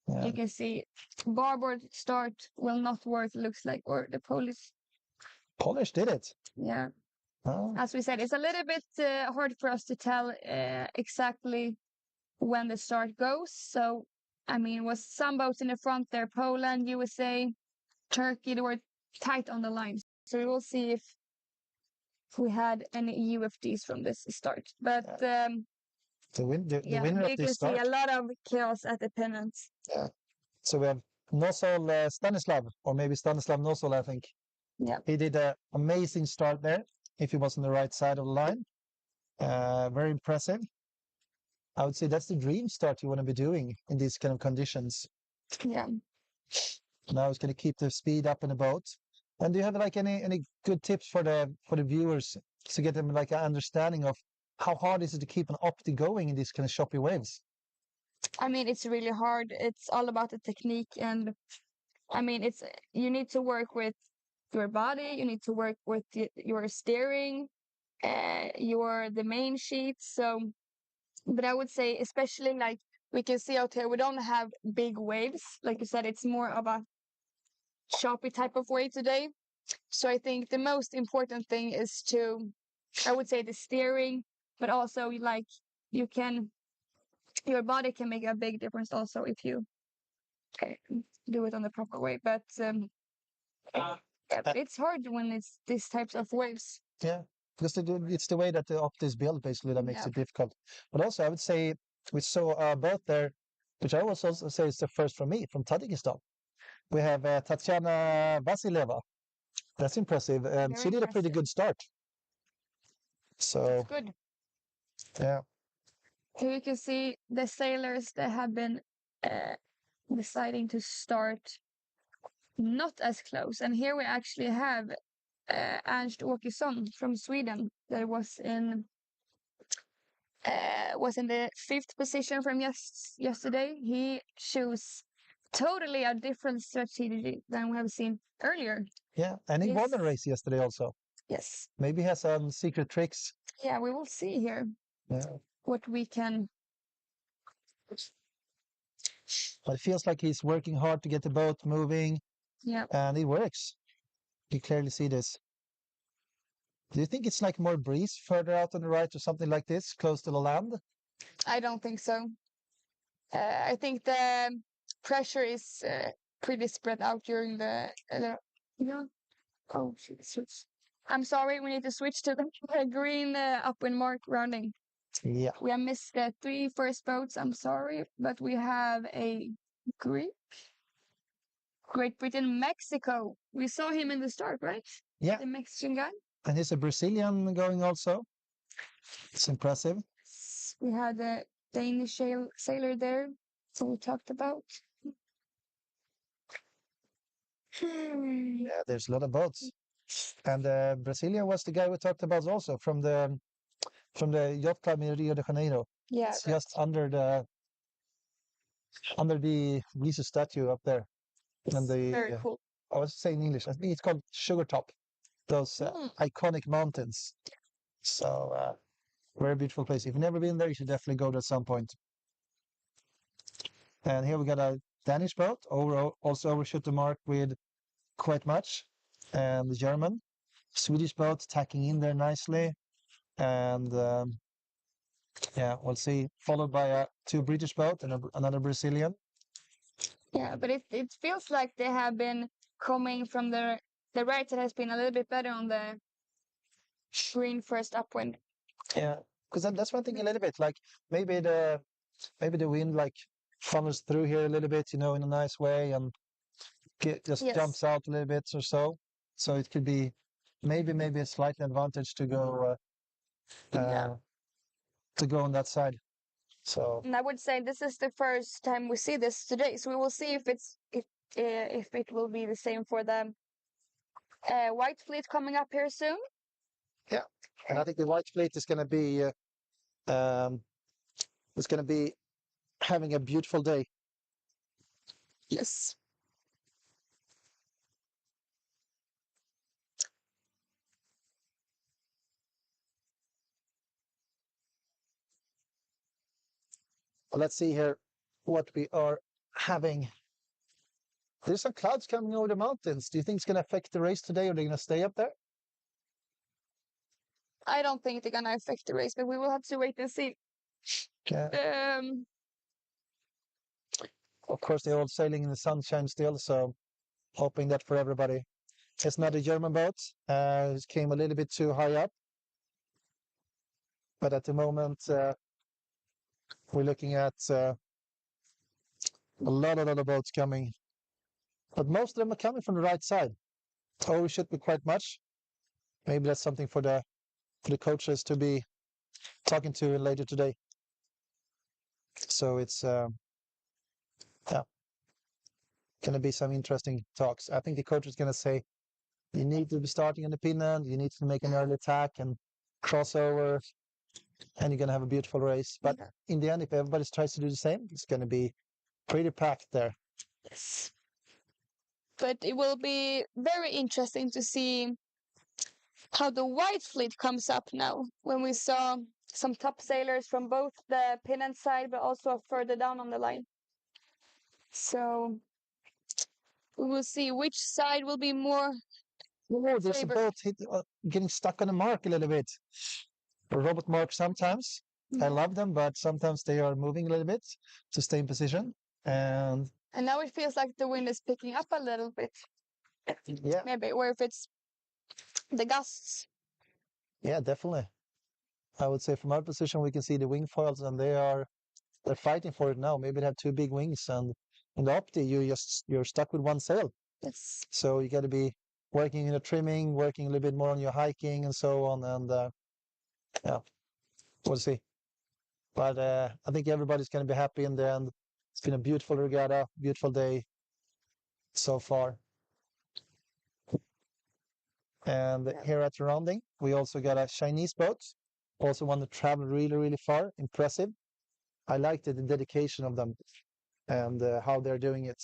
Yeah. you can see starboard start will not work, looks like, or the Polish. Polish did it. Yeah. Oh, As we said, it's a little bit hard for us to tell exactly when the start goes. So, I mean, was some boats in the front there, Poland, USA, Turkey, they were tight on the line. So we will see if we had any UFDs from this start. But the yeah, winner of you this can see start. a lot of chaos at the pennants. Yeah. So we have Nosol Stanislav, or maybe Stanislav Nosol, I think. Yeah. He did an amazing start there, if he was on the right side of the line. Very impressive. I would say that's the dream start you want to be doing in these kind of conditions. Yeah. Now it's going to keep the speed up in the boat. And do you have like any good tips for the viewers to get them like an understanding of how hard is it to keep an opti going in these kind of choppy waves? I mean, it's really hard. It's all about the technique. And I mean, you need to work with your body, you need to work with your steering, the main sheet. So, but I would say, especially like we can see out here, we don't have big waves. Like you said, it's more of a choppy type of wave today. So I think the most important thing is I would say the steering, but also like you can, your body can make a big difference also if you do it on the proper way. But yeah, but it's hard when it's these types of waves. Yeah, because it's the way that the opti is built basically that makes Yeah. it difficult. But also, I would say we saw a boat there, which I was also say is the first from me from Tajikistan. We have Tatiana Vasileva. That's impressive. And Very she did a pretty impressive. good start. That's So, good. yeah. Here you can see the sailors that have been uh, deciding to start not as close. And here we actually have Ernst Åkesson from Sweden that was in the 5th position from yesterday. He chose totally a different strategy than we have seen earlier. Yeah, and he won the race yesterday also. Yes. Maybe he has some secret tricks. Yeah, we will see here what we can. But it feels like he's working hard to get the boat moving. Yeah. And it works. You clearly see this. Do you think it's like more breeze further out on the right or something like this, close to the land? I don't think so. I think the pressure is pretty spread out during the. Oh, switch. I'm sorry, we need to switch to the green upwind mark rounding. Yeah. We have missed the 3 first boats. I'm sorry, but we have a Greek, Great Britain, Mexico. We saw him in the start, right? Yeah. The Mexican guy. And he's a Brazilian going also. It's impressive. We had a Danish sailor there, so we talked about. Yeah, there's a lot of boats. And Brazilian was the guy we talked about also from the yacht club in Rio de Janeiro. Yeah, it's just under the Jesus statue up there. And the very cool. I was saying in English. I think it's called Sugar Top. Those iconic mountains. So very beautiful place. If you've never been there, you should definitely go there at some point. And here we got a Danish boat, also overshoot the mark with quite much. And the German, Swedish boat tacking in there nicely. And yeah, we'll see. Followed by 2 British boats and another Brazilian. Yeah, but it feels like they have been coming from the right that has been a little bit better on the green first upwind. Yeah, because that's one thing a little bit. Like maybe the wind like funnels through here a little bit, in a nice way, and just Yes. jumps out a little bit or so. So it could be maybe a slight advantage Yeah. uh, to go on that side. So And I would say this is the first time we see this today, so we will see if it will be the same for the white fleet coming up here soon. yeah, and I think the white fleet um, is going to be having a beautiful day. Yes. Well, let's see here what we are having. There's some clouds coming over the mountains. Do you think it's going to affect the race today, or they're going to stay up there? I don't think they're gonna affect the race, but we will have to wait and see. Yeah. Um, Of course, they're all sailing in the sunshine still, so hoping that for everybody. It's not a German boat. It came a little bit too high up, but at the moment we're looking at a lot of boats coming, but most of them are coming from the right side. Oh, it should be quite much. Maybe that's something for the coaches to be talking to later today. So it's yeah, going to be some interesting talks. I think the coach is going to say you need to be starting on the pin end, you need to make an early attack and crossover, and you're going to have a beautiful race. But in the end, if everybody tries to do the same, it's going to be pretty packed there. yes. But it will be very interesting to see how the white fleet comes up now. When we saw some top sailors from both the pennant side, but also further down on the line. So we will see which side will be more Oh, there's a favored. boat getting stuck on the mark a little bit. A robot mark sometimes. I love them, but sometimes they are moving a little bit to stay in position. And And now it feels like the wind is picking up a little bit. yeah, Maybe, or if it's the gusts. yeah, definitely. I would say from our position, we can see the wing foils, and they're fighting for it now. Maybe they have two big wings, and in the opti, you're stuck with one sail. Yes. So you got to be working in the trimming, working a little bit more on your hiking and so on. And yeah, we'll see. But I think everybody's going to be happy in the end. It's been a beautiful regatta, beautiful day so far. And here at Rounding, we also got a Chinese boat. Also one that traveled really far. Impressive. I liked the dedication of them and how they're doing it.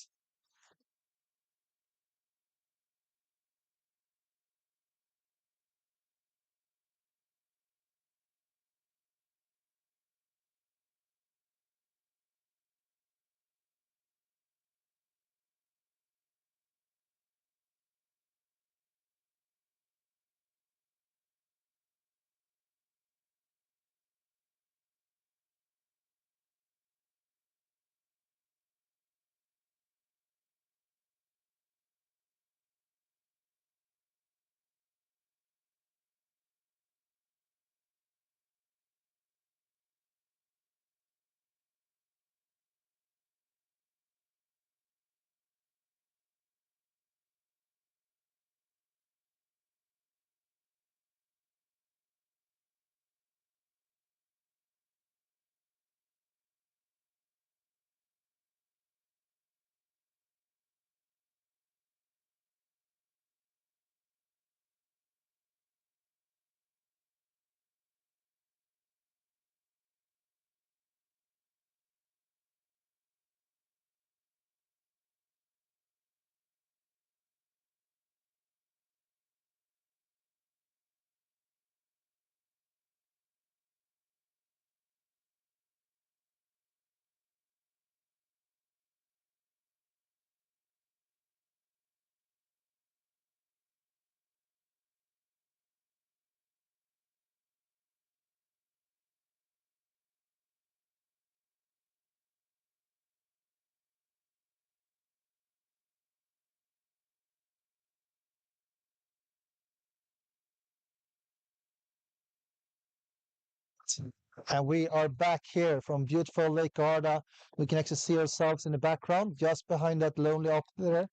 And we are back here from beautiful Lake Garda. We can actually see ourselves in the background, just behind that lonely up there.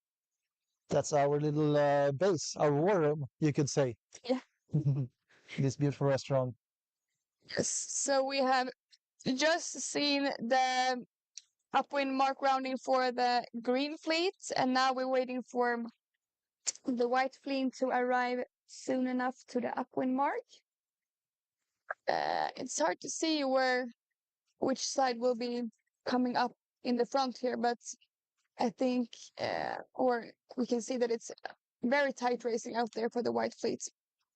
That's our little base, our war room, you could say. Yeah. This beautiful restaurant. Yes. So we have just seen the upwind mark rounding for the green fleet, and now we're waiting for the white fleet to arrive soon enough to the upwind mark. It's hard to see which side will be coming up in the front here, but I think, or we can see that it's very tight racing out there for the white fleet.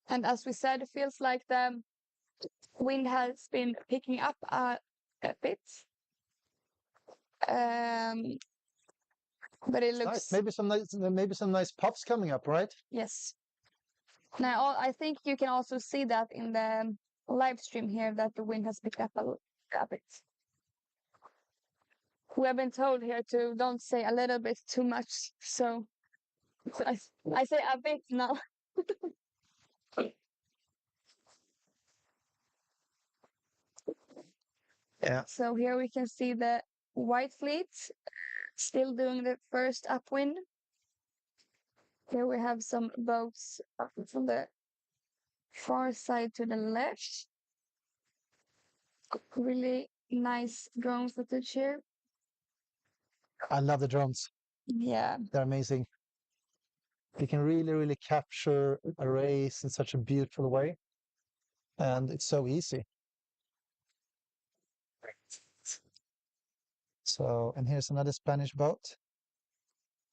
And as we said, it feels like the wind has been picking up a bit. But it looks nice. Maybe some nice puffs coming up, right? Yes. Now I think you can also see that in the live stream here that the wind has picked up a bit. We have been told here to don't say a little bit too much, so I say a bit now. Yeah. So here we can see the white fleet still doing the first upwind. Here we have some boats from the far side to the left. Really nice drone footage here. I love the drones. Yeah. They're amazing. You can really capture a race in such a beautiful way. And it's so easy. So, and here's another Spanish boat.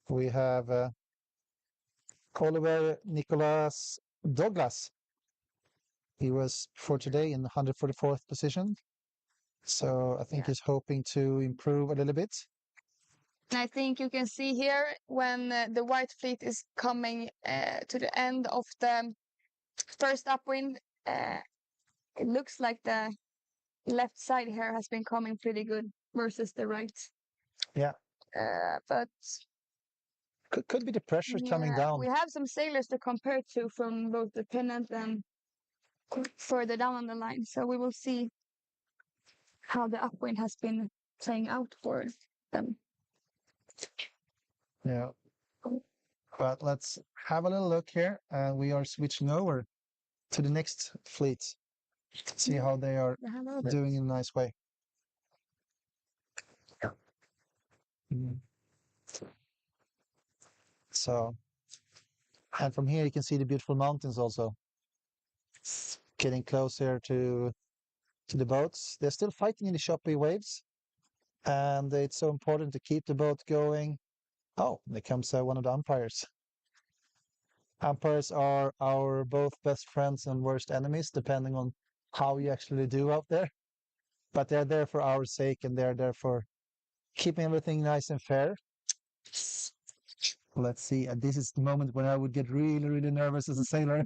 We have Oliver Nicolas Douglas. He was for today in 144th position. So I think he's hoping to improve a little bit. And I think you can see here when the white fleet is coming to the end of the first upwind, it looks like the left side here has been coming pretty good versus the right. Yeah. But could be the pressure coming down. We have some sailors to compare to from both the pennant and further down on the line. So we will see how the upwind has been playing out for them. Yeah. But let's have a little look here. And we are switching over to the next fleet. See how they are doing in a nice way. Mm. So, and from here you can see the beautiful mountains also. Getting closer to the boats. They're still fighting in the choppy waves. And it's so important to keep the boat going. Oh, there comes one of the umpires. Umpires are our both best friends and worst enemies, depending on how you actually do out there. But they're there for our sake, and they're there for keeping everything nice and fair. Let's see. And this is the moment when I would get really nervous as a sailor,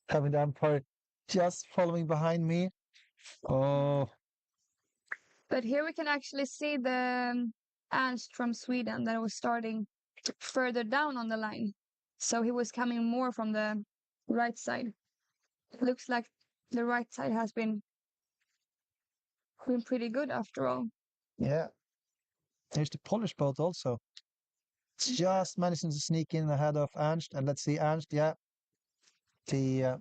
having the umpire just following behind me. Oh. But here we can actually see the Ernst from Sweden that was starting further down on the line. So he was coming more from the right side. It looks like the right side has been pretty good after all. Yeah. There's the Polish boat also. It's just managing to sneak in ahead of Ernst. And let's see, Ernst, yeah. The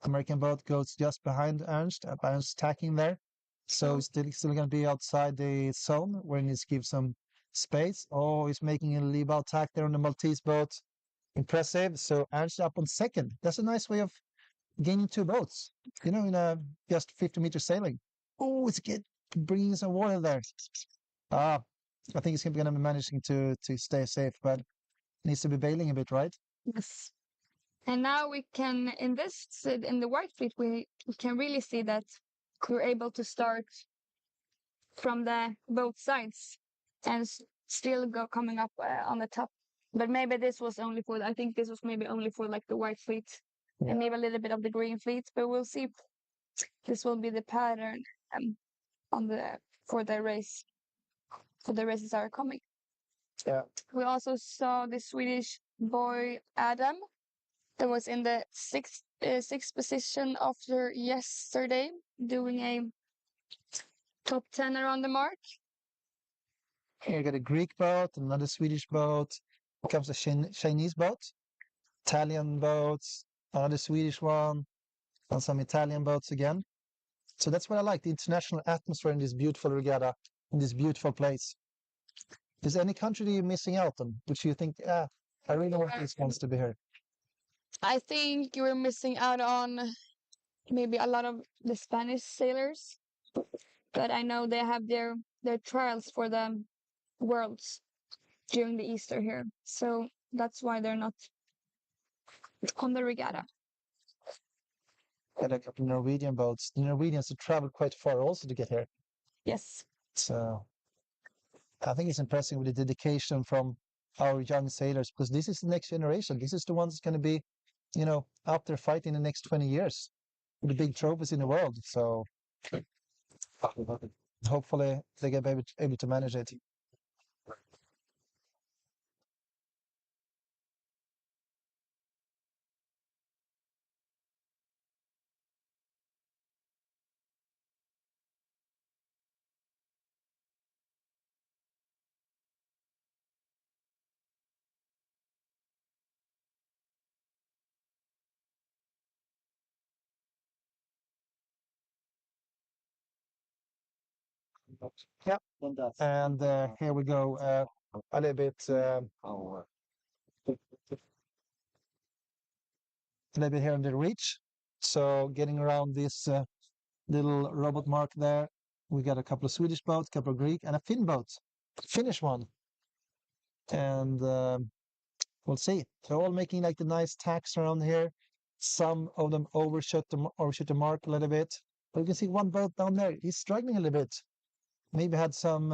American boat goes just behind Ernst. Ernst's tacking there. So he's still going to be outside the zone where he needs to give some space. Oh, he's making a leave out tack there on the Maltese boat. Impressive. So Ernst up on second. That's a nice way of gaining two boats, in a just 50-meter sailing. Oh, it's good. Bringing some water there. I think he's going to be managing to stay safe, but needs to be bailing a bit, right? Yes. And now we can, in the white fleet, we can really see that we're able to start from both sides and still coming up on the top. But maybe this was only I think this was maybe only for like the white fleet and maybe a little bit of the green fleet, but we'll see. This will be the pattern for the race. So the races are coming. Yeah. We also saw the Swedish boy Adam that was in the 6th sixth position after yesterday, doing a top 10 around the mark. Here you got a Greek boat, another Swedish boat. Comes a Chinese boat, Italian boats, another Swedish one, and some Italian boats again. So that's what I like, the international atmosphere in this beautiful regatta, in this beautiful place. Is any country that you're missing out on, which you think, I really want these ones to be here? I think you were missing out on maybe a lot of the Spanish sailors, but I know they have their trials for the worlds during the Easter here, so that's why they're not on the regatta. Got a couple of Norwegian boats. The Norwegians have traveled quite far also to get here. Yes. So I think it's impressive with the dedication from our young sailors because this is the next generation. This is the ones that's going to be, out there fighting the next 20 years with the big trophies in the world. So hopefully they get able to manage it. Yep. And here we go. A little bit, here on the reach. So getting around this little robot mark there. We got a couple of Swedish boats, a couple of Greek, and a Finn boat, Finnish one. And we'll see. They're all making like the nice tacks around here. Some of them overshoot the mark a little bit. But you can see one boat down there. He's struggling a little bit. Maybe had some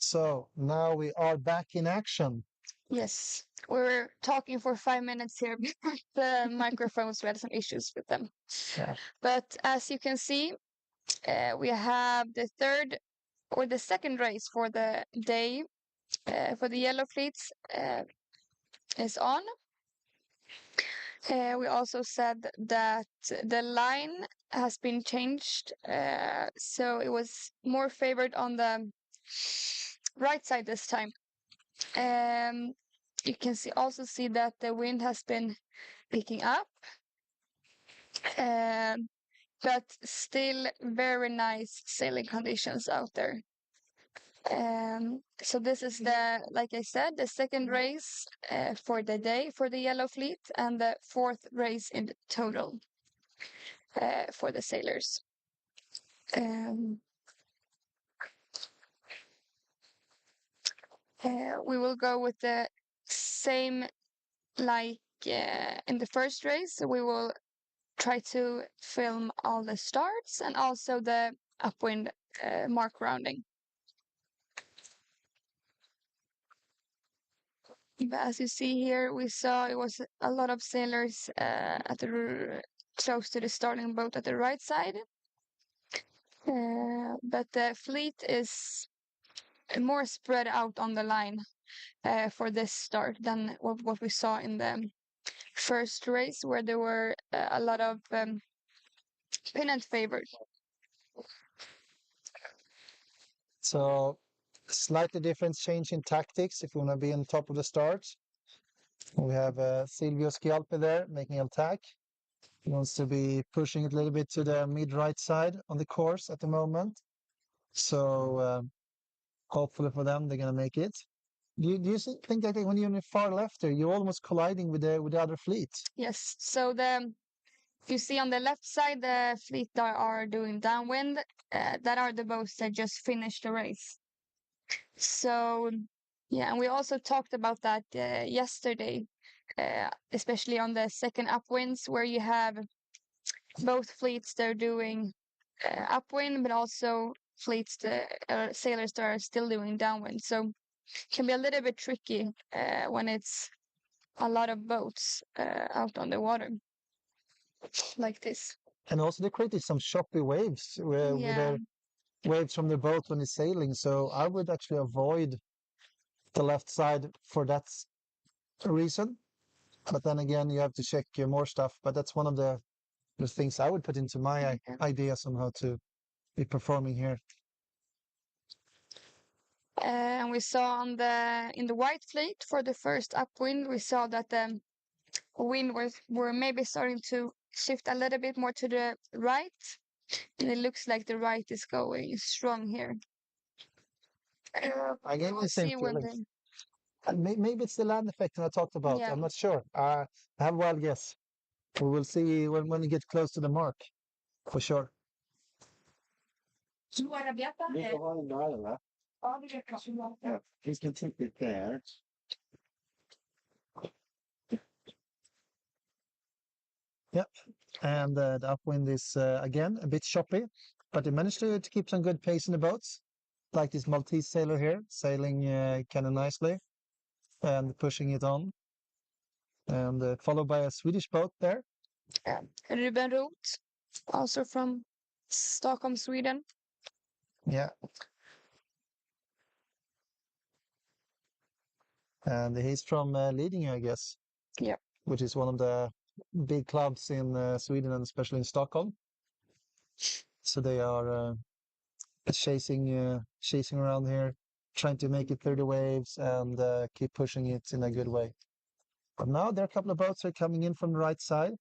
So now we are back in action. Yes, we were talking for 5 minutes here because the microphones, we had some issues with them. Yeah. But as you can see, we have the third or the second race for the day for the yellow fleets is on. We also said that the line has been changed, so it was more favored on the right side this time. You can also see that the wind has been picking up, but still very nice sailing conditions out there. So this is like I said, the second race for the day for the yellow fleet and the fourth race in total for the sailors. Um, we will go with the same like in the first race. So we will try to film all the starts and also the upwind mark rounding. But as you see here, we saw it was a lot of sailors at the close to the starting boat at the right side. But the fleet is more spread out on the line for this start than what we saw in the first race, where there were a lot of pennant favors. So slightly different change in tactics if you want to be on top of the start. We have Silvio Schialpi there making attack. He wants to be pushing it a little bit to the mid-right side on the course at the moment. So hopefully for them, they're going to make it. Do you think that when you're in the far left there, you're almost colliding with the other fleet? Yes. So you see on the left side, the fleet that are doing downwind, that are the boats that just finished the race. So yeah, and we also talked about that yesterday, especially on the second upwinds where you have both fleets they're doing upwind, but also fleets the sailors that are still doing downwind. So it can be a little bit tricky when it's a lot of boats out on the water like this. And also they created some choppy waves with Yeah. the waves from the boat when it's sailing. So I would actually avoid the left side for that reason. But then again, you have to check more stuff. But that's one of the things I would put into my ideas on how to be performing here. And we saw on in the white fleet for the first upwind, we saw that the wind were maybe starting to shift a little bit more to the right, and it looks like the right is going strong here. I gave the same feeling. Maybe it's the land effect that I talked about. Yeah. I'm not sure. I have a wild guess. We will see when we get close to the mark, for sure. Du arrabbiata? Vi får ha en där eller? Ja, det räcker så bra. Ja, vi ska titta där. And the upwind is again a bit choppy, but they managed to keep some good pace in the boats. Like this Maltese sailor here, sailing kind of nicely and pushing it on. And followed by a Swedish boat there. Ruben Roth, also from Stockholm, Sweden. Yeah. And he's from Lidingö, I guess. Yeah. Which is one of the big clubs in Sweden and especially in Stockholm. So they are chasing around here, trying to make it through the waves and keep pushing it in a good way. But now there are a couple of boats that are coming in from the right side.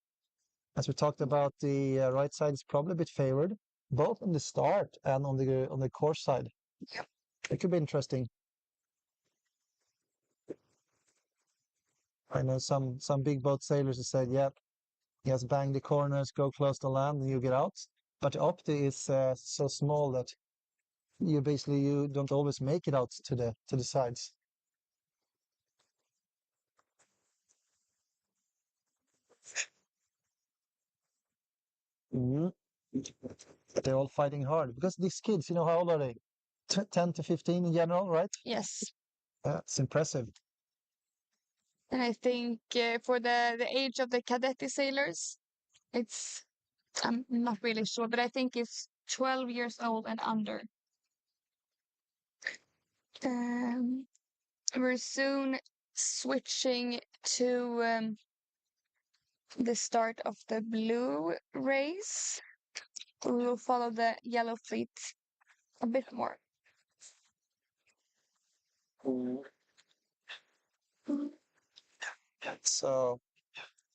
As we talked about, the right side is probably a bit favored, both on the start and on the course side. Yeah. It could be interesting. I know some big boat sailors have said, "Yeah, yes, bang the corners, go close to land, and you get out." But the Opti is so small that you don't always make it out to the sides. Mhm. They're all fighting hard because these kids, how old are they? 10 to 15 in general, right? Yes. It's impressive. And I think for the age of the cadet sailors, it's, I'm not really sure, but I think it's 12 years old and under. We're soon switching to the start of the blue race. We will follow the yellow fleet a bit more. So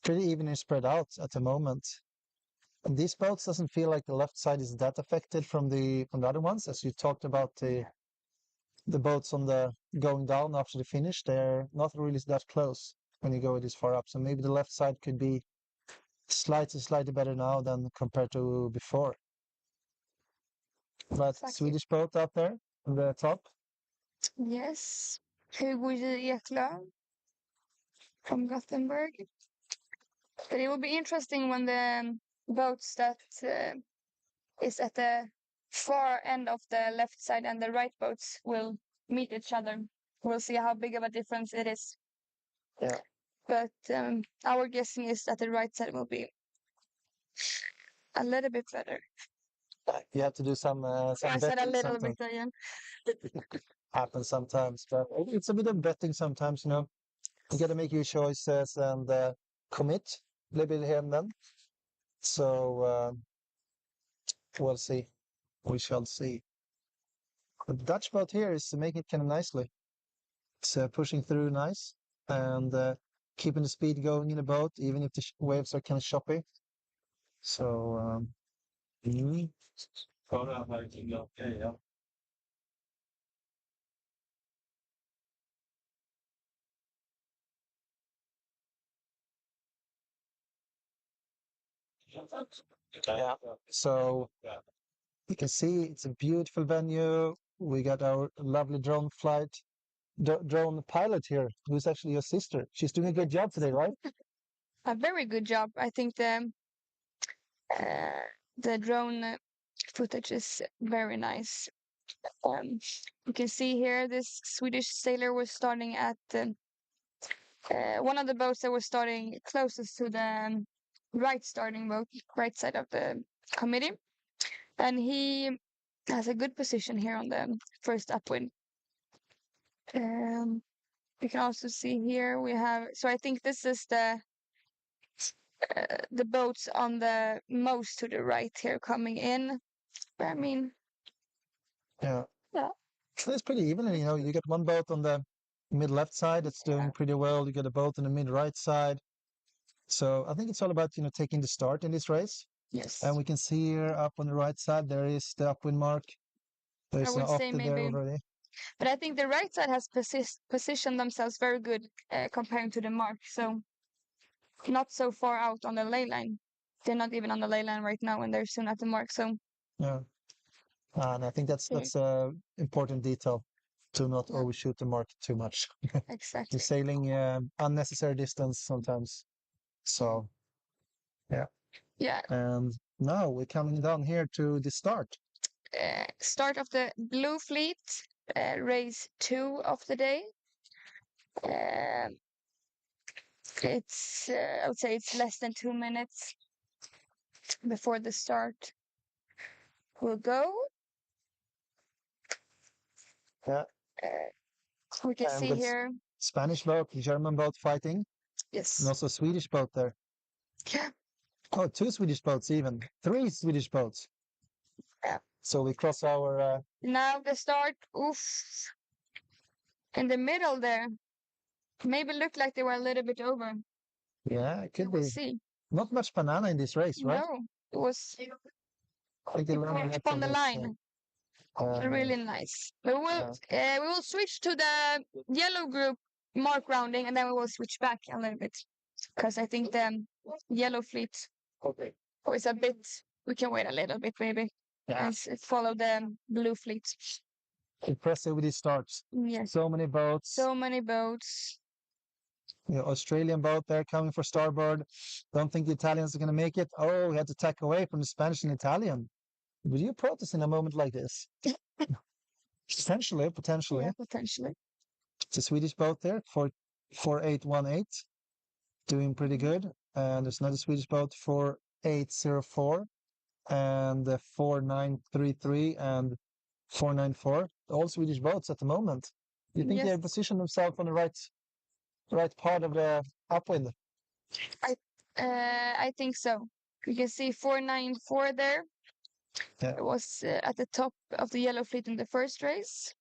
pretty evenly spread out at the moment. And these boats doesn't feel like the left side is that affected from the other ones, as you talked about the boats on the going down after the finish. They're not really that close when you go this far up. So maybe the left side could be slightly better now than compared to before. But Exactly. Swedish boat up there on the top. Yes. Hugo J. Eklöf from Gothenburg. But it will be interesting when the boats that is at the far end of the left side and the right boats will meet each other. We'll see how big of a difference it is. Yeah. But our guessing is that the right side will be a little bit better. You have to do some I said a betting little sometimes. bit again. Happens sometimes, but it's a bit of betting sometimes. You got to make your choices and commit a little bit here and then. So we'll see. We shall see. The Dutch boat here is making it kind of nicely. It's pushing through nice and keeping the speed going in the boat, even if the waves are kind of choppy. So, mm, yeah. So you can see it's a beautiful venue. We got our lovely drone flight, drone pilot here, who's actually your sister. She's doing a good job today, right? A very good job. I think the drone footage is very nice. You can see here this Swedish sailor was starting at one of the boats that was starting closest to the right starting boat, right side of the committee. And he has a good position here on the first upwind. You can also see here we have, so I think this is the boats on the most to the right here coming in. I mean, Yeah. yeah. So it's pretty even. And, you get one boat on the mid left side that's doing pretty well. You get a boat on the mid right side. So I think it's all about, taking the start in this race. Yes. And we can see here up on the right side, there is the upwind mark. I There's an would say after there maybe, already. but I think the right side has positioned themselves very good comparing to the mark. So not so far out on the ley line. They're not even on the ley line right now, and they're soon at the mark. So Yeah. And I think that's Okay. a important detail to not Yeah. overshoot the mark too much. exactly. You're sailing unnecessary distance sometimes. So, yeah. Yeah. And now we're coming down here to the start. Start of the Blue Fleet, race 2 of the day. It's I would say it's less than 2 minutes before the start will go. Yeah. We can And see with here. Spanish boat, German boat fighting, and Yes. also Swedish boat there. Yeah. Oh, 2 Swedish boats even. 3 Swedish boats. Yeah. So we cross our Now the start. Oof. In the middle there. Maybe looked like they were a little bit over. yeah, it could We'll be. see. Not much banana in this race, right? No, it was I think they learned a lot up on from the this, line. Really nice. We will switch to the yellow group mark rounding, and then we will switch back a little bit because I think the yellow fleet Okay. is a bit. We can wait a little bit, maybe, Yeah. and follow the blue fleet. Impressive with these starts. Yes. So many boats. So many boats. Australian boat there coming for starboard. Don't think the Italians are going to make it. Oh, we had to tack away from the Spanish and Italian. Would you protest in a moment like this? Potentially. Yeah, potentially. It's a Swedish boat there for 4818, doing pretty Mm. good. And there's another Swedish boat for 804 and 4933 and 494. All Swedish boats at the moment. Do you think they Yes, have positioned themselves on the right part of the upwind? I think so. You can see 494 there. Yeah. It was at the top of the yellow fleet in the first race.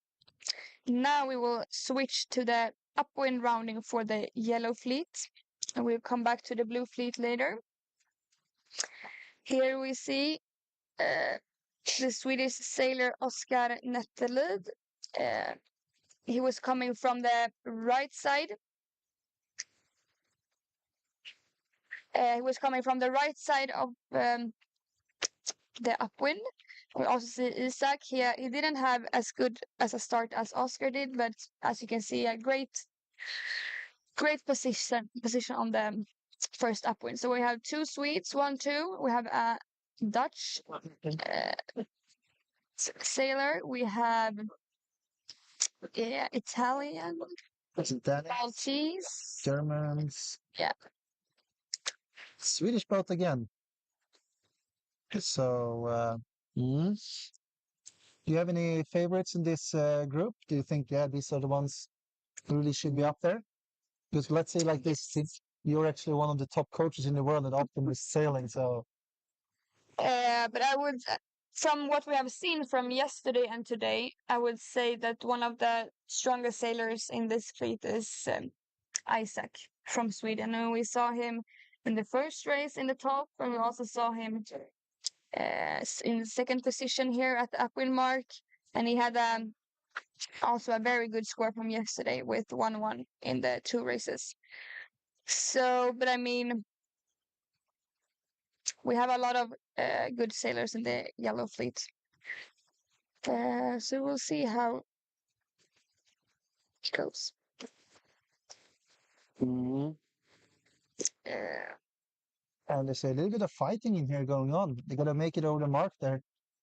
Now we will switch to the upwind rounding for the yellow fleet, and we'll come back to the blue fleet later. Here we see the Swedish sailor Oskar Nettelid. He was coming from the right side. He was coming from the right side of the upwind. We also see Isak here. He didn't have as good as a start as Oscar did, but as you can see, a great position on the first upwind. So we have two Swedes, 1-2. We have a Dutch sailor. We have Italian, Danish, Maltese. Germans, Yeah. Swedish boat again. So, do you have any favorites in this group? Do you think, yeah, these are the ones who really should be up there? Because let's say like this, since you're actually one of the top coaches in the world and often with sailing, so But I would, from what we have seen from yesterday and today, I would say that one of the strongest sailors in this fleet is Isaac from Sweden. And we saw him in the first race in the top, and we also saw him in the second position here at the upwind mark. And he had also a very good score from yesterday with 1-1 in the two races. So, but I mean, we have a lot of good sailors in the yellow fleet. So we'll see how it goes. and there's a little bit of fighting in here going on. They got to make it over the mark there.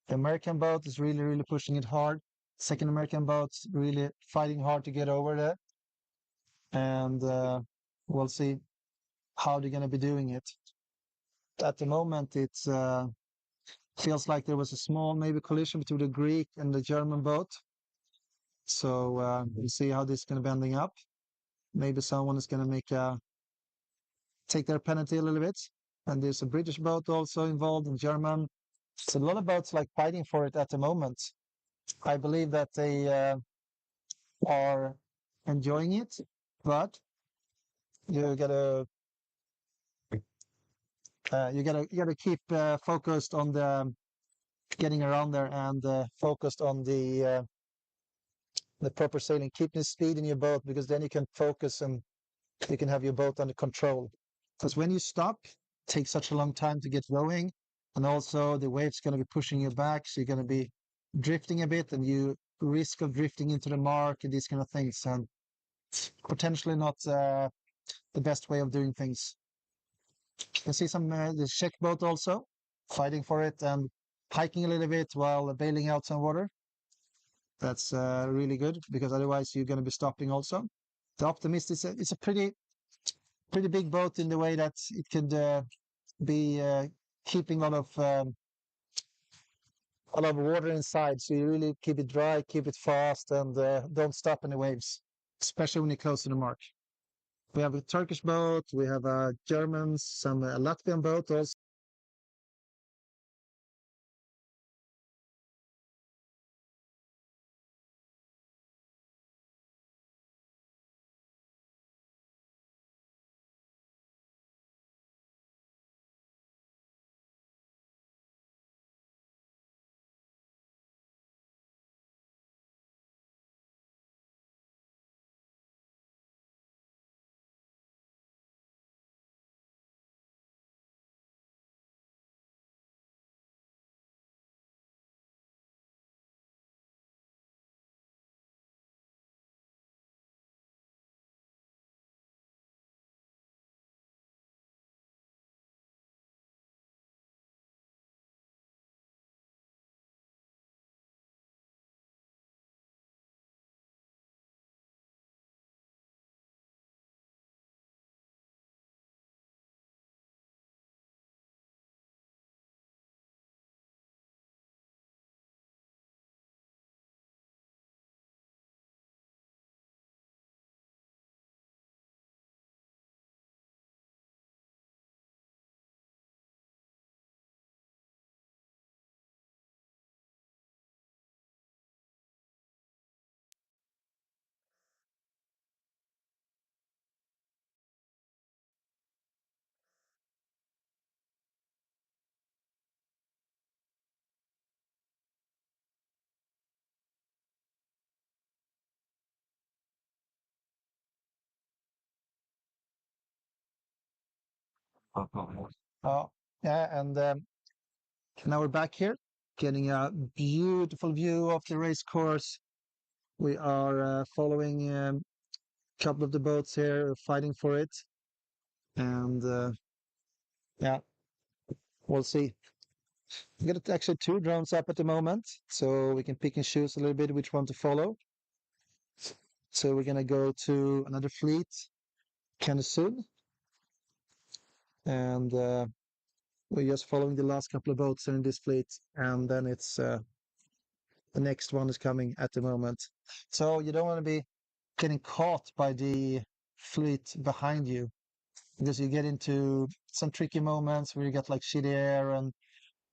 The American boat is really, really pushing it hard. Second American boat's really fighting hard to get over there. And we'll see how they're going to be doing it. At the moment, it feels like there was a small maybe collision between the Greek and the German boat. So we'll see how this is going to be ending up. Maybe someone is going to take their penalty a little bit. And there's a British boat also involved in German. So a lot of boats like fighting for it at the moment. I believe that they are enjoying it, but you gotta you gotta keep focused on the getting around there and focused on the proper sailing. Keep the speed in your boat because then you can focus and you can have your boat under control. Because when you stop, it takes such a long time to get going, and also the wave's going to be pushing you back, so you're going to be drifting a bit, and you risk of drifting into the mark and these kind of things, and potentially not the best way of doing things. You can see some the Czech boat also fighting for it and hiking a little bit while bailing out some water. That's really good because otherwise you're going to be stopping also. The Optimist is it's a pretty big boat in the way that it could be keeping a lot of water inside. So you really keep it dry, keep it fast, and don't stop in the waves, especially when you're close to the mark. We have a Turkish boat, we have a German, some Latvian boat also. Oh, yeah, and now we're back here, getting a beautiful view of the race course. We are following a couple of the boats here, fighting for it, and yeah, we'll see. We got actually two drones up at the moment, so we can pick and choose a little bit which one to follow. So we're gonna go to another fleet kind of soon, and we're just following the last couple of boats in this fleet, and then it's the next one is coming at the moment. So you don't want to be getting caught by the fleet behind you because you get into some tricky moments where you get like shitty air and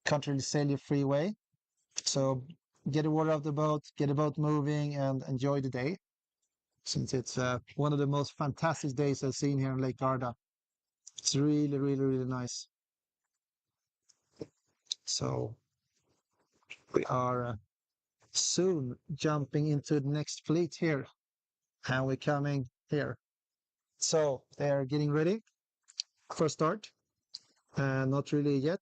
can't really sail your freeway. So get the water off the boat, get the boat moving, and enjoy the day. Since it's one of the most fantastic days I've seen here in Lake Garda. It's really, really, really nice. So we are soon jumping into the next fleet here, and we're coming here. So they're getting ready for a start. Not really yet.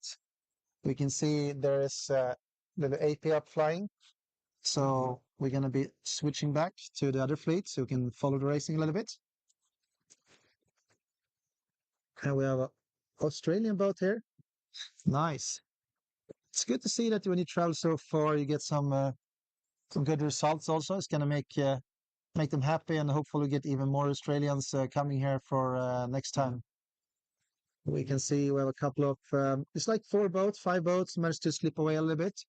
We can see there is the AP up flying. So we're going to be switching back to the other fleet so we can follow the racing a little bit. And we have an Australian boat here. Nice. It's good to see that when you travel so far, you get some good results also. It's going to make them happy and hopefully get even more Australians coming here for next time. We can see we have a couple of, it's like 4 boats, 5 boats managed to slip away a little bit.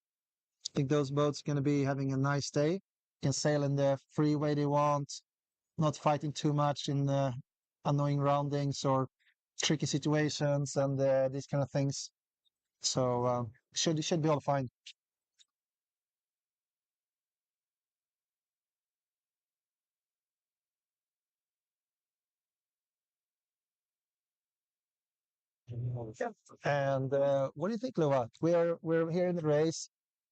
I think those boats are going to be having a nice day. Can sail in the freeway they want, not fighting too much in annoying roundings or tricky situations and these kind of things. So should be all fine. Yeah. And what do you think, Lova? We're here in the race.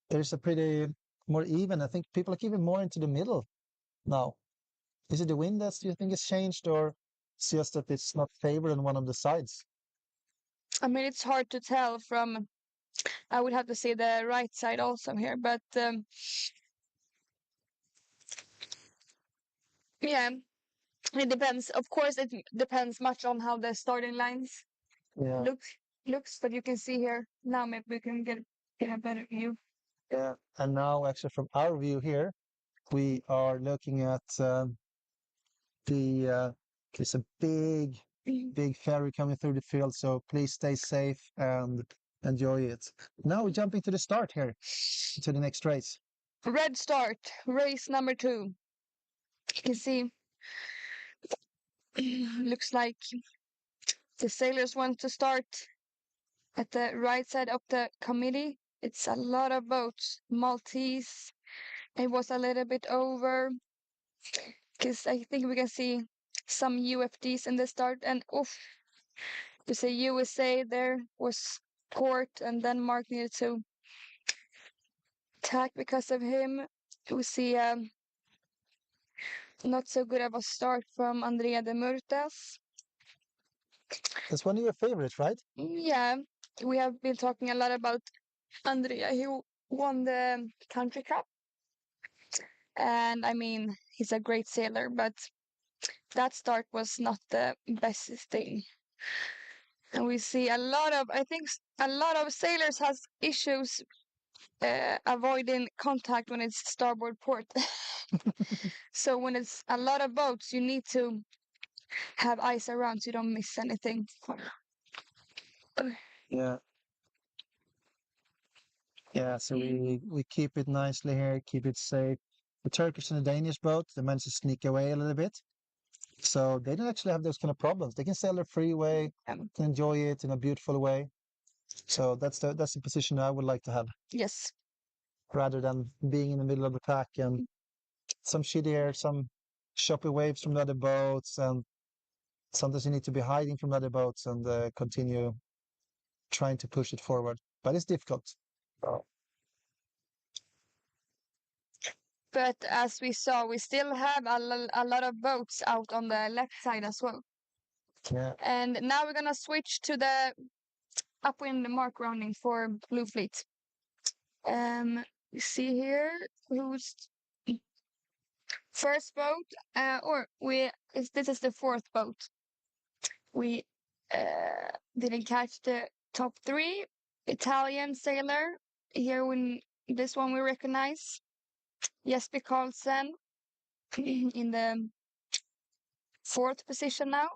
There's a pretty more even. I think people are even more into the middle now. Is it the wind that you think has changed, or it's just that it's not favored on one of the sides? I mean, it's hard to tell from, I would have to say the right side also here, but yeah, it depends. Of course, it depends much on how the starting lines Yeah, look looks, but you can see here now. Maybe we can get a better view. yeah. And now, actually, from our view here, we are looking at the. There's a big ferry coming through the field, so please stay safe and enjoy it. Now we're jumping to the start here, to the next race. Red start, race number 2. You can see, looks like the sailors want to start at the right side of the committee. It's a lot of boats. Maltese, it was a little bit over, because I think we can see some UFDs in the start, and oof, to say USA there was court, and Denmark needed to attack because of him. We see not so good of a start from Andrea de Murtas. That's one of your favorites, right? Yeah, we have been talking a lot about Andrea. He won the country cup, and I mean, he's a great sailor, but that start was not the best thing. And we see a lot of, I think a lot of sailors has issues avoiding contact when it's starboard port. So when it's a lot of boats, you need to have eyes around so you don't miss anything. Yeah. Yeah, so we keep it nicely here, keep it safe. The Turkish and the Danish boat, they managed to sneak away a little bit. So they don't actually have those kind of problems. They can sail their freeway, can enjoy it in a beautiful way. So that's the position I would like to have, Yes. rather than being in the middle of the pack and some shitty air, some choppy waves from the other boats, and sometimes you need to be hiding from other boats and continue trying to push it forward. But it's difficult. But as we saw, we still have a lot of boats out on the left side as well. Yeah. And now we're gonna switch to the upwind mark rounding for Blue Fleet. You see here who's first boat, this is the fourth boat. We didn't catch the top three. Italian sailor here. When this one we recognize Jesper Karlsson in the fourth position now.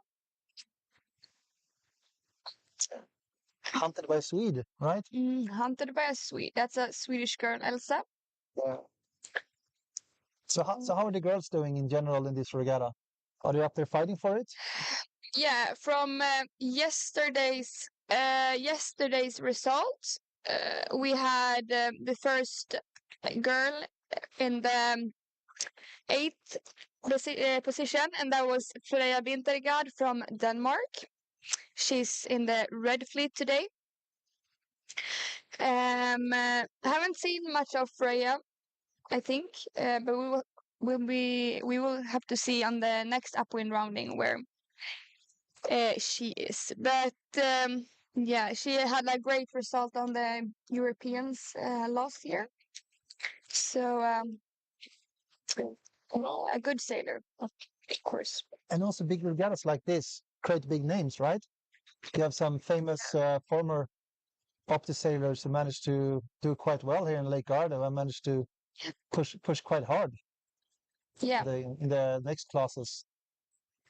Hunted by a Swede, right? Hunted by a Swede. That's a Swedish girl, Elsa. Yeah. So how are the girls doing in general in this regatta? Are they up there fighting for it? Yeah, from yesterday's results, we had the first girl in the eighth position, and that was Freya Vintergard from Denmark. She's in the red fleet today. Haven't seen much of Freya, I think, but we will have to see on the next upwind rounding where she is. But yeah, she had a great result on the Europeans last year. So a good sailor, of course. And also big regattas like this create big names, right? You have some famous former Opti sailors who managed to do quite well here in Lake Garda and managed to push quite hard Yeah. in the next classes.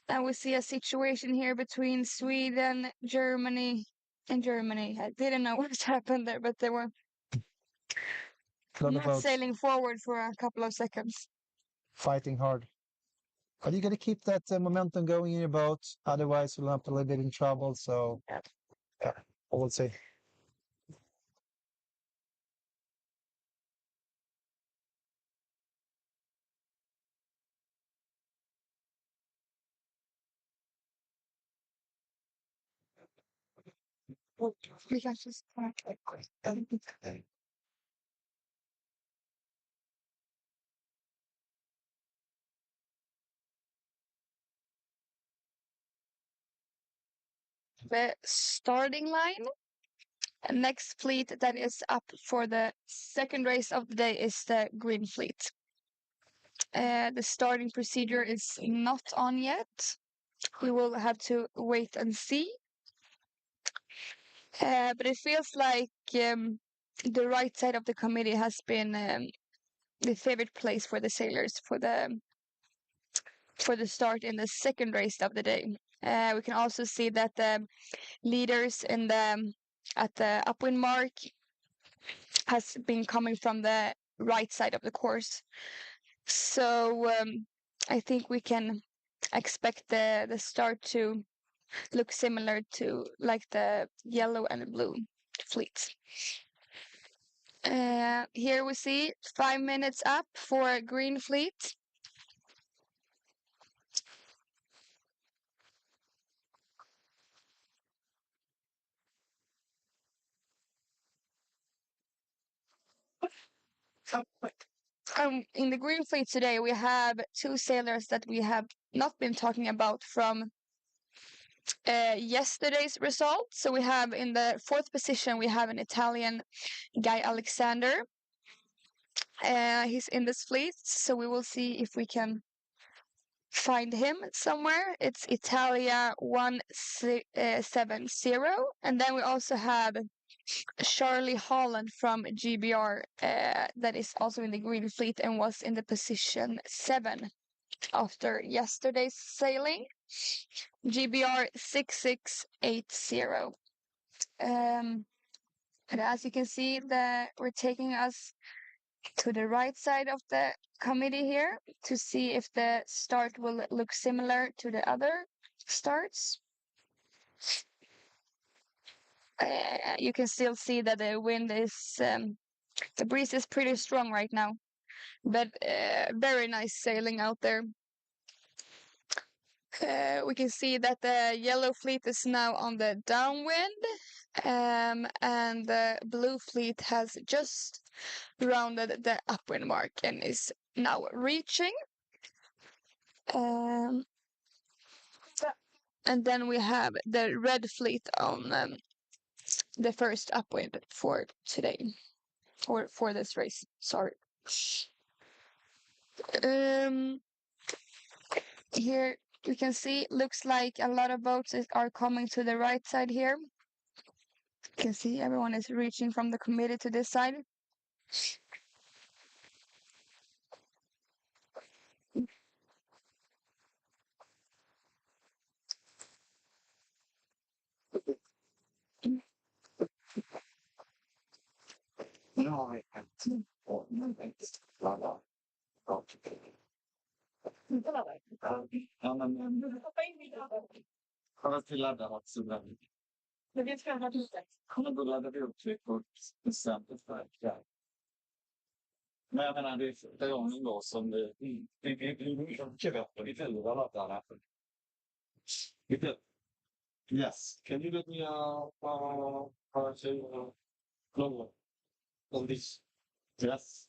And we see a situation here between Sweden, Germany, and Germany. I didn't know what happened there, but they were not sailing forward for a couple of seconds. Fighting hard. But you got to keep that momentum going in your boat. Otherwise, you'll have a little bit in trouble. So, yeah, I would say. We can just the starting line. Next fleet that is up for the second race of the day is the Green Fleet. The starting procedure is not on yet. We will have to wait and see. But it feels like the right side of the committee has been the favorite place for the sailors for the start in the second race of the day. We can also see that the leaders at the upwind mark has been coming from the right side of the course. So I think we can expect the start to look similar to like the yellow and blue fleets. Here we see 5 minutes up for Green Fleet. In the Green Fleet today, we have two sailors that we have not been talking about from yesterday's result. So we have in the fourth position, we have an Italian guy, Alexander. He's in this fleet, so we will see if we can find him somewhere. It's Italia 170. And then we also have Charlie Holland from GBR that is also in the Green Fleet and was in the position 7 after yesterday's sailing. GBR 6680. And as you can see, we're taking us to the right side of the committee here to see if the start will look similar to the other starts. You can still see that the wind is, the breeze is pretty strong right now, but very nice sailing out there. We can see that the yellow fleet is now on the downwind, and the blue fleet has just rounded the upwind mark and is now reaching. And then we have the red fleet on the first upwind for today, or for this race. Sorry. Here you can see, looks like a lot of boats are coming to the right side here. You can see everyone is reaching from the committee to this side. No, I can't. Oh, no, thanks. Blah. Okay. Ja, men kolla till ladda också. Kommer då ladda upp tryck på bestämt för det. Men jag menar, det är ordning då som det är väldigt laddare. Yes. Can you let me logo on this? Yes.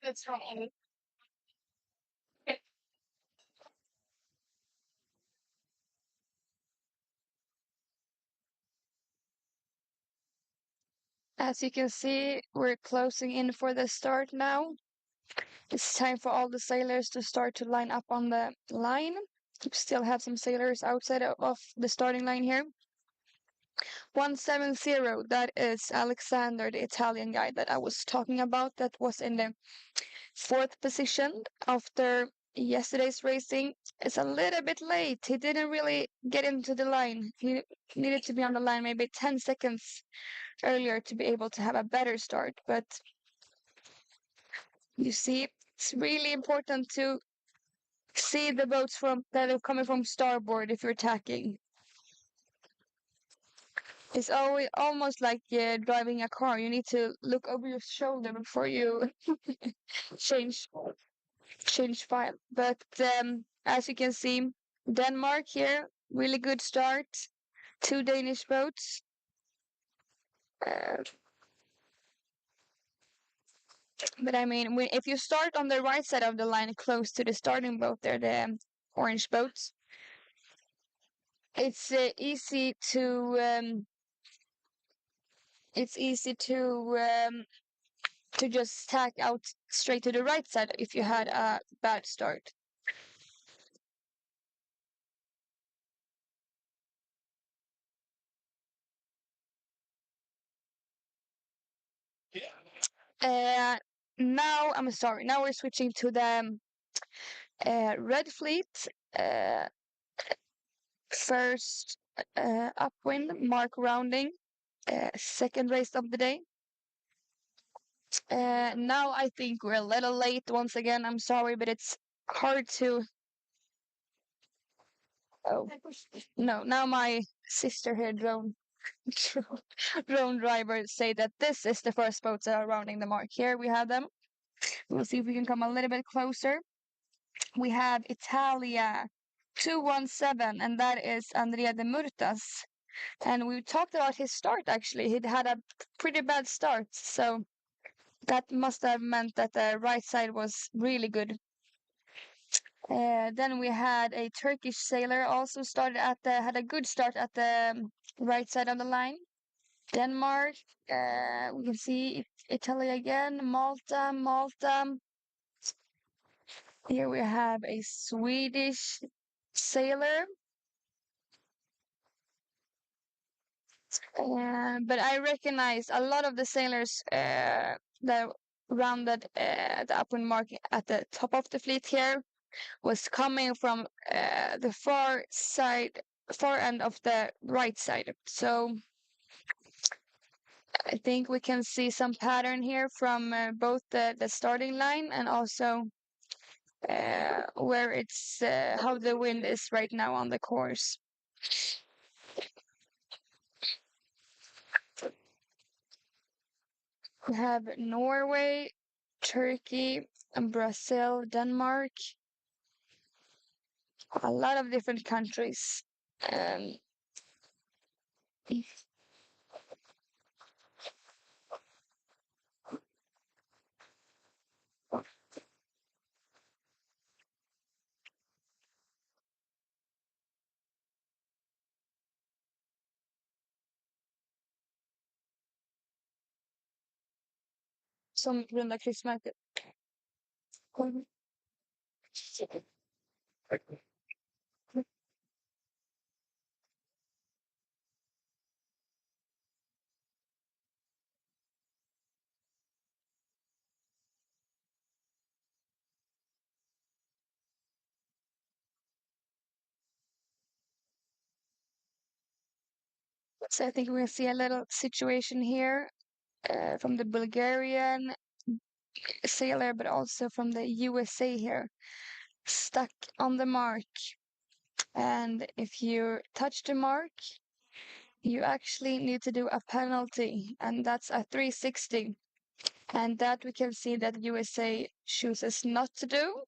That's right. As you can see, we're closing in for the start now. It's time for all the sailors to start to line up on the line. We still have some sailors outside of the starting line here. 170, that is Alexander, the Italian guy that I was talking about, that was in the 4th position after yesterday's racing. It's a little bit late. He didn't really get into the line. He needed to be on the line maybe 10 seconds earlier to be able to have a better start. But you see, it's really important to see the boats that are coming from starboard if you're attacking. It's always almost like driving a car. You need to look over your shoulder before you change file. But as you can see, Denmark here, really good start. 2 Danish boats. But I mean, if you start on the right side of the line, close to the starting boat there, the orange boats, it's easy to just tack out straight to the right side if you had a bad start. Now I'm sorry. Now we're switching to the red fleet. First upwind, Mark Rounding, second race of the day. Now I think we're a little late once again. I'm sorry, but it's hard to. Oh no! Now my sister here drone drone drivers say that this is the first boats that are rounding the mark. Here we have them. We'll see if we can come a little bit closer. We have Italia 217, and that is Andrea de Murtas. And we talked about his start actually. He'd had a pretty bad start, so that must have meant that the right side was really good. Then we had a Turkish sailor also had a good start at the right side of the line. Denmark, we can see Italy again, Malta. Here we have a Swedish sailor. But I recognize a lot of the sailors that rounded the upwind mark at the top of the fleet here was coming from the far end of the right side. So I think we can see some pattern here from both the starting line and also where it's how the wind is right now on the course. We have Norway, Turkey, and Brazil, Denmark. A lot of different countries. Som runda kryssmärket. So I think we see a little situation here from the Bulgarian sailor, but also from the USA here, stuck on the mark. And if you touch the mark, you actually need to do a penalty, and that's a 360. And that we can see that USA chooses not to do.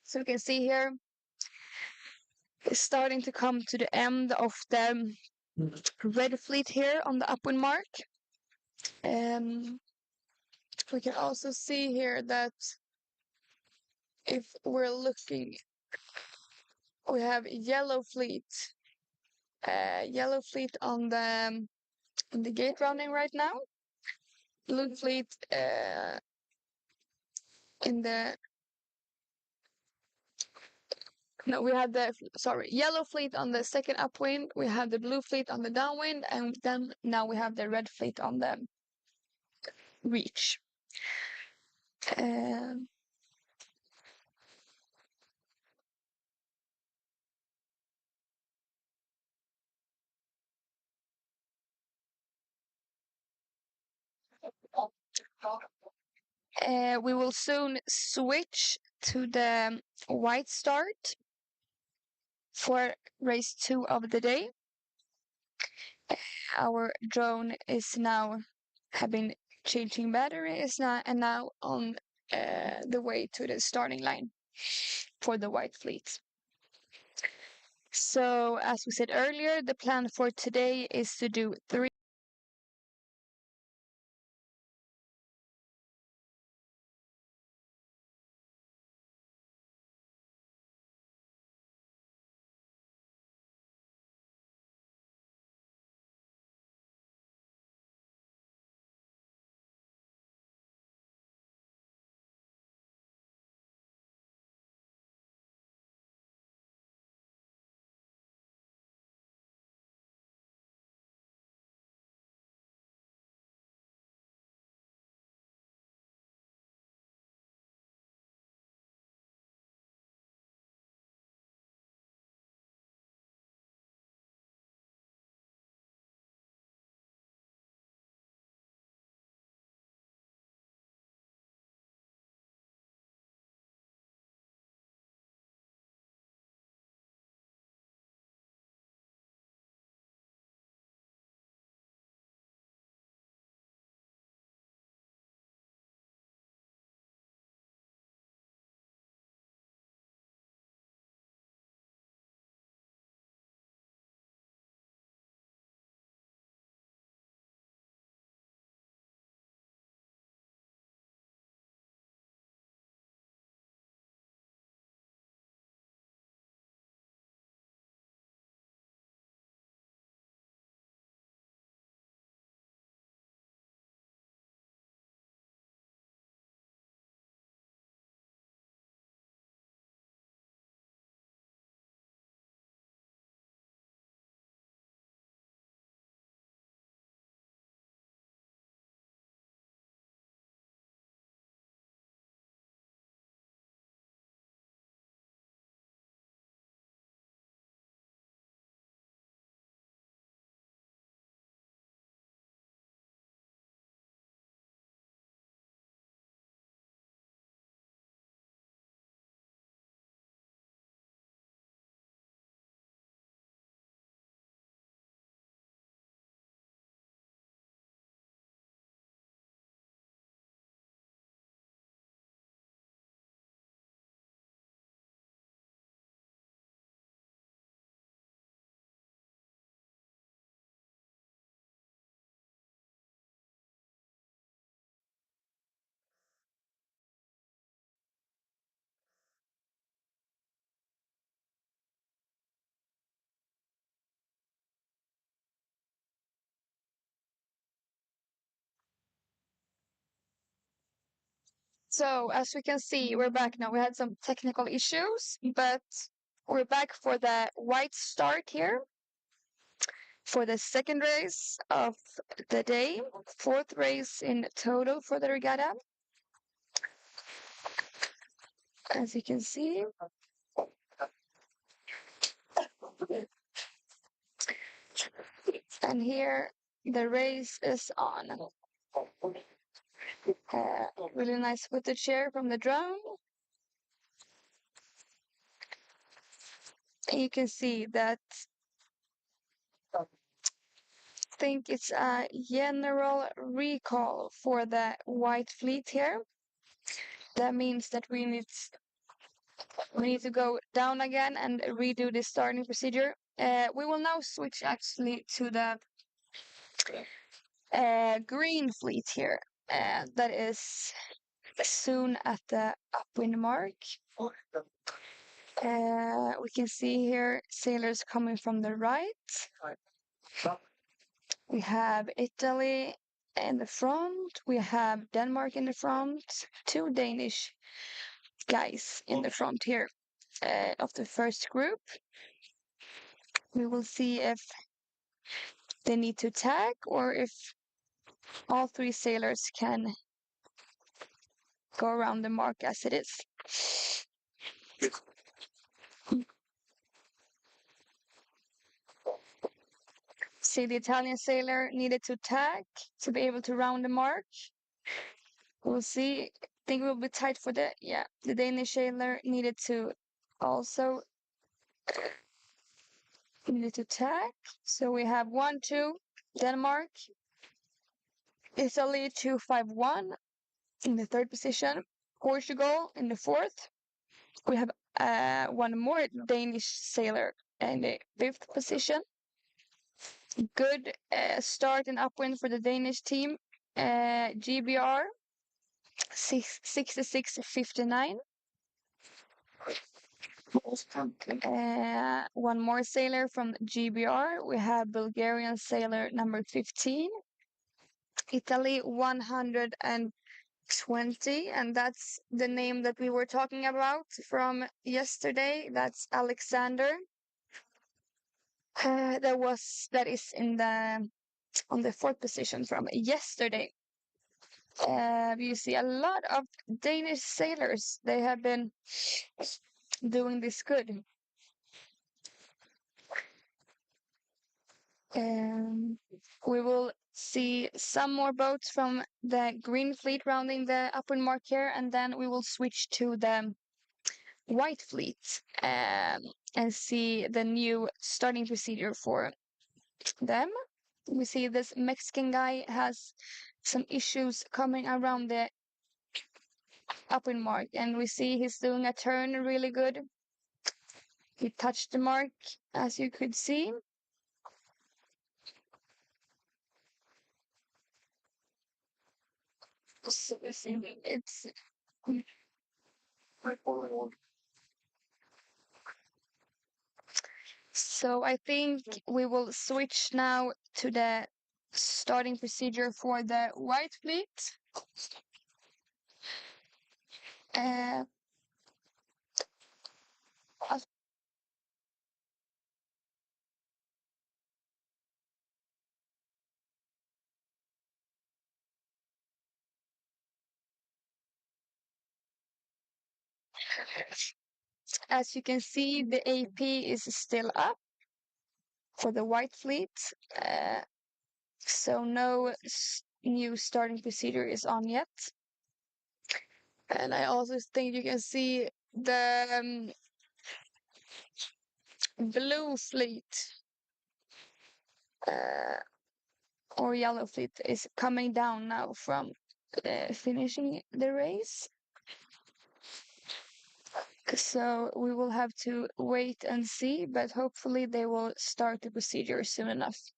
So we can see here, it's starting to come to the end of the red fleet here on the upwind mark. We can also see here that if we're looking, we have yellow fleet on the gate rounding right now. Blue fleet yellow fleet on the second upwind. We have the blue fleet on the downwind, and then now we have the red fleet on the reach. We will soon switch to the white start for race 2 of the day. Our drone is now having changing battery and now on the way to the starting line for the white fleet. So as we said earlier, the plan for today is to do 3 So as we can see, we're back now. We had some technical issues, but we're back for the white start here for the second race of the day, fourth race in total for the regatta. As you can see, and here the race is on. Really nice footage here from the drone. You can see that I think it's a general recall for the white fleet here. That means that we need to go down again and redo the starting procedure. We will now switch actually to the green fleet here. That is soon at the upwind mark. We can see here sailors coming from the right. We have Italy in the front. We have Denmark in the front. Two Danish guys in the front here of the first group. We will see if they need to tag or if all three sailors can go around the mark as it is. See, the Italian sailor needed to tag to be able to round the mark. We'll see. I think it will be tight for the Danish sailor needed to also tag. So we have 1-2 Denmark, Italy 2-5-1 in the third position, Portugal in the fourth. We have one more Danish sailor in the fifth position. Good start and upwind for the Danish team. GBR 66.59. One more sailor from GBR. We have Bulgarian sailor number 15. Italy 120, and that's the name that we were talking about from yesterday. That's Alexander. That is in on the fourth position from yesterday. You see a lot of Danish sailors. They have been doing this good. We will see some more boats from the green fleet rounding the upwind mark here, and then we will switch to the white fleet and see the new starting procedure for them. We see this Mexican guy has some issues coming around the upwind mark, and we see he's doing a turn really good. He touched the mark, as you could see. It's so I think we will switch now to the starting procedure for the white fleet. As you can see, the AP is still up for the white fleet. So no new starting procedure is on yet. And I also think you can see the blue fleet or yellow fleet is coming down now from finishing the race. So we will have to wait and see, but hopefully they will start the procedure soon enough.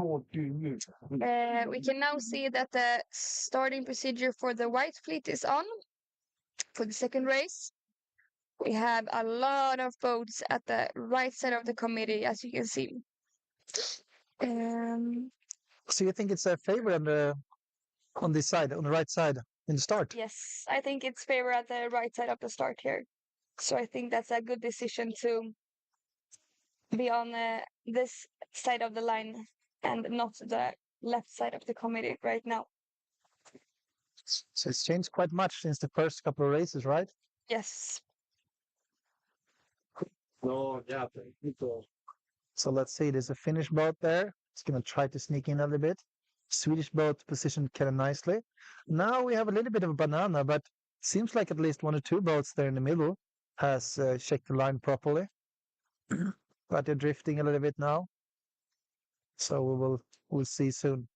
We can now see that the starting procedure for the white fleet is on for the second race. We have a lot of boats at the right side of the committee, as you can see. So you think it's a favor on this side, on the right side in the start? Yes, I think it's favor at the right side of the start here. So I think that's a good decision to be on this side of the line and not the left side of the committee right now. So it's changed quite much since the first couple of races, right? Yes. So let's see, there's a Finnish boat there. It's going to try to sneak in a little bit. Swedish boat positioned kind of nicely. Now we have a little bit of a banana, but seems like at least one or two boats there in the middle has checked the line properly. But they're drifting a little bit now. So we'll see soon.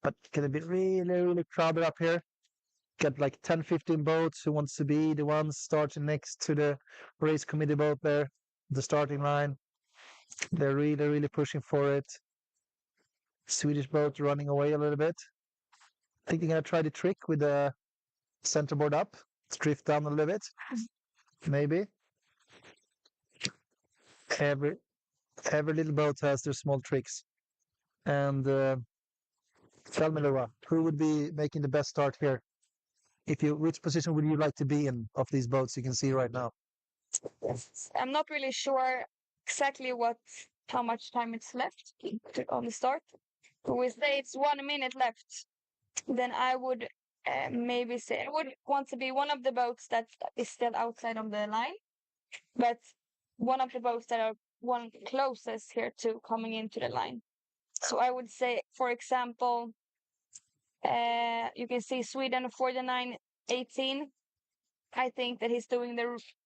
But gonna be really, really crowded up here. Got like 10, 15 boats who wants to be the ones starting next to the race committee boat there, the starting line. They're really, really pushing for it. Swedish boat running away a little bit. I think they're gonna try the trick with the centerboard up. Let's drift down a little bit. Maybe. Every little boat has their small tricks. And tell me, Laura, who would be making the best start here? Which position would you like to be in of these boats you can see right now? I'm not really sure exactly how much time it's left on the start. But we say it's 1 minute left. Then I would maybe say I would want to be one of the boats that is still outside of the line, but one of the boats that are one closest here to coming into the line. So I would say, for example, you can see Sweden 49.18. I think that he's doing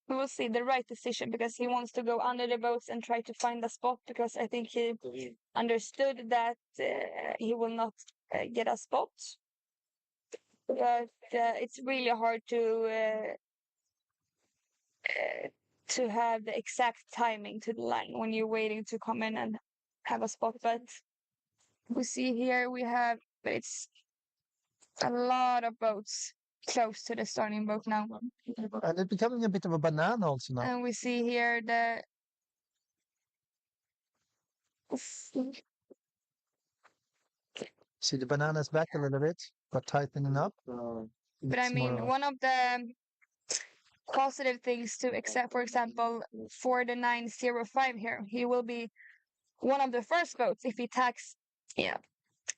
we will see the right decision because he wants to go under the boats and try to find a spot because I think he understood that he will not get a spot. But it's really hard to have the exact timing to the line when you're waiting to come in and have a spot. But we see here it's a lot of boats close to the starting boat now. And it's becoming a bit of a banana also now. And we see here See the bananas back a little bit, but tightening up. But I mean, one of the positive things to accept, for example, for the 905 here, he will be one of the first boats if he tacks. Yeah,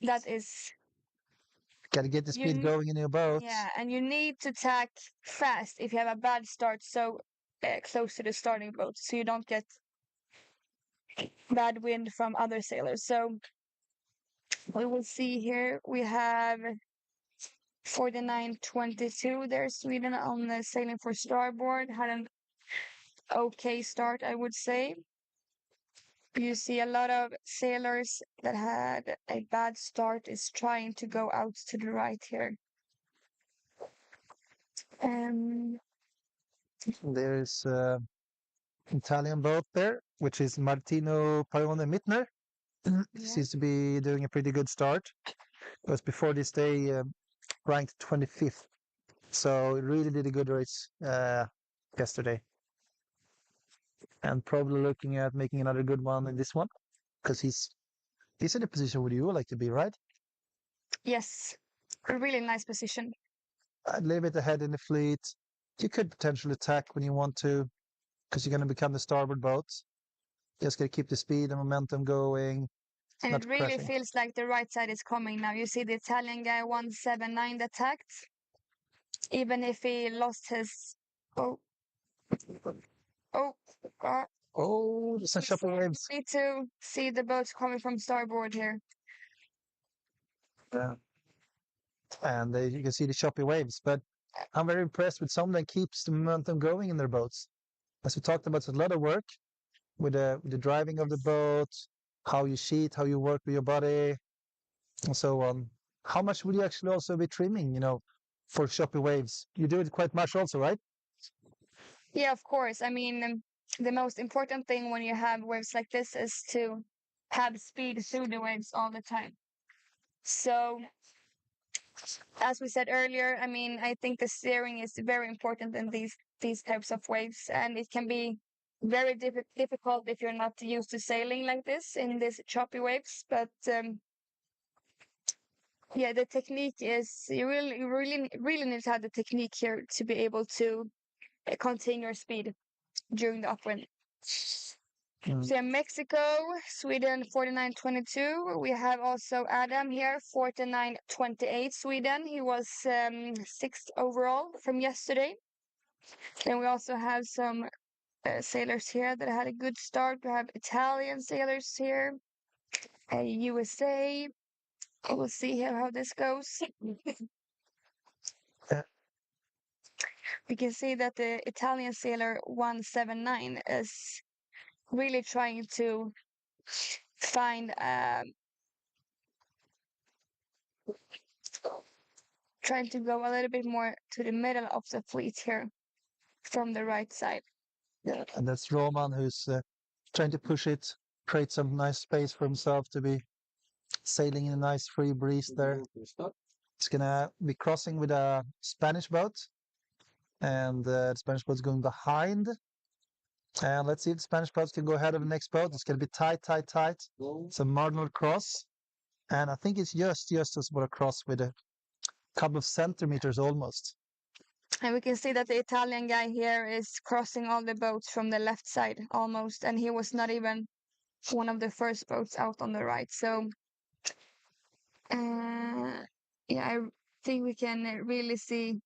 that is. Got to get the speed going in your boat. Yeah, and you need to tack fast if you have a bad start, so close to the starting boat, so you don't get bad wind from other sailors. So we will see here we have 49.22 there, Sweden on the sailing for starboard. Had an okay start, I would say. You see a lot of sailors that had a bad start is trying to go out to the right here. There's Italian boat there, which is Martino Paione Mittner. Seems to be doing a pretty good start. Because before this day, ranked 25th. So really did a good race yesterday. And probably looking at making another good one in this one. Because he's in a position where you would like to be, right? Yes, a really nice position. A little bit ahead in the fleet. You could potentially attack when you want to, because you're going to become the starboard boat. Just got to keep the speed and momentum going. And it really feels like the right side is coming now. You see the Italian guy 179 attacked. Even if he lost his... There's some choppy waves. You need to see the boats coming from starboard here. Yeah. And you can see the choppy waves. But I'm very impressed with someone that keeps the momentum going in their boats. As we talked about, it's a lot of work with the driving of the boat, how you sheet, how you work with your body, and so on. How much would you actually also be trimming, for choppy waves? You do it quite much also, right? Yeah, of course. I mean, the most important thing when you have waves like this is to have speed through the waves all the time. So, as we said earlier, I mean, I think the steering is very important in these types of waves, and it can be very difficult if you're not used to sailing like this in these choppy waves. But yeah, the technique is you really need to have the technique here to be able to contain your speed during the upwind. So Mexico, Sweden 49.22. We have also Adam here 49.28 Sweden. He was sixth overall from yesterday. Then we also have some sailors here that had a good start. We have Italian sailors here, USA. We'll see here how this goes. We can see that the Italian sailor 179 is really trying to find trying to go a little bit more to the middle of the fleet here from the right side. Yeah, and that's Roman who's trying to push it, create some nice space for himself to be sailing in a nice free breeze there. It's gonna be crossing with a Spanish boat, and the Spanish boat's going behind. And let's see if the Spanish boats can go ahead of the next boat. It's gonna be tight, tight, tight. It's a marginal cross, and I think it's just as well a cross with a couple of centimeters almost. And we can see that the Italian guy here is crossing all the boats from the left side almost, and he was not even one of the first boats out on the right. So, yeah, I think we can really see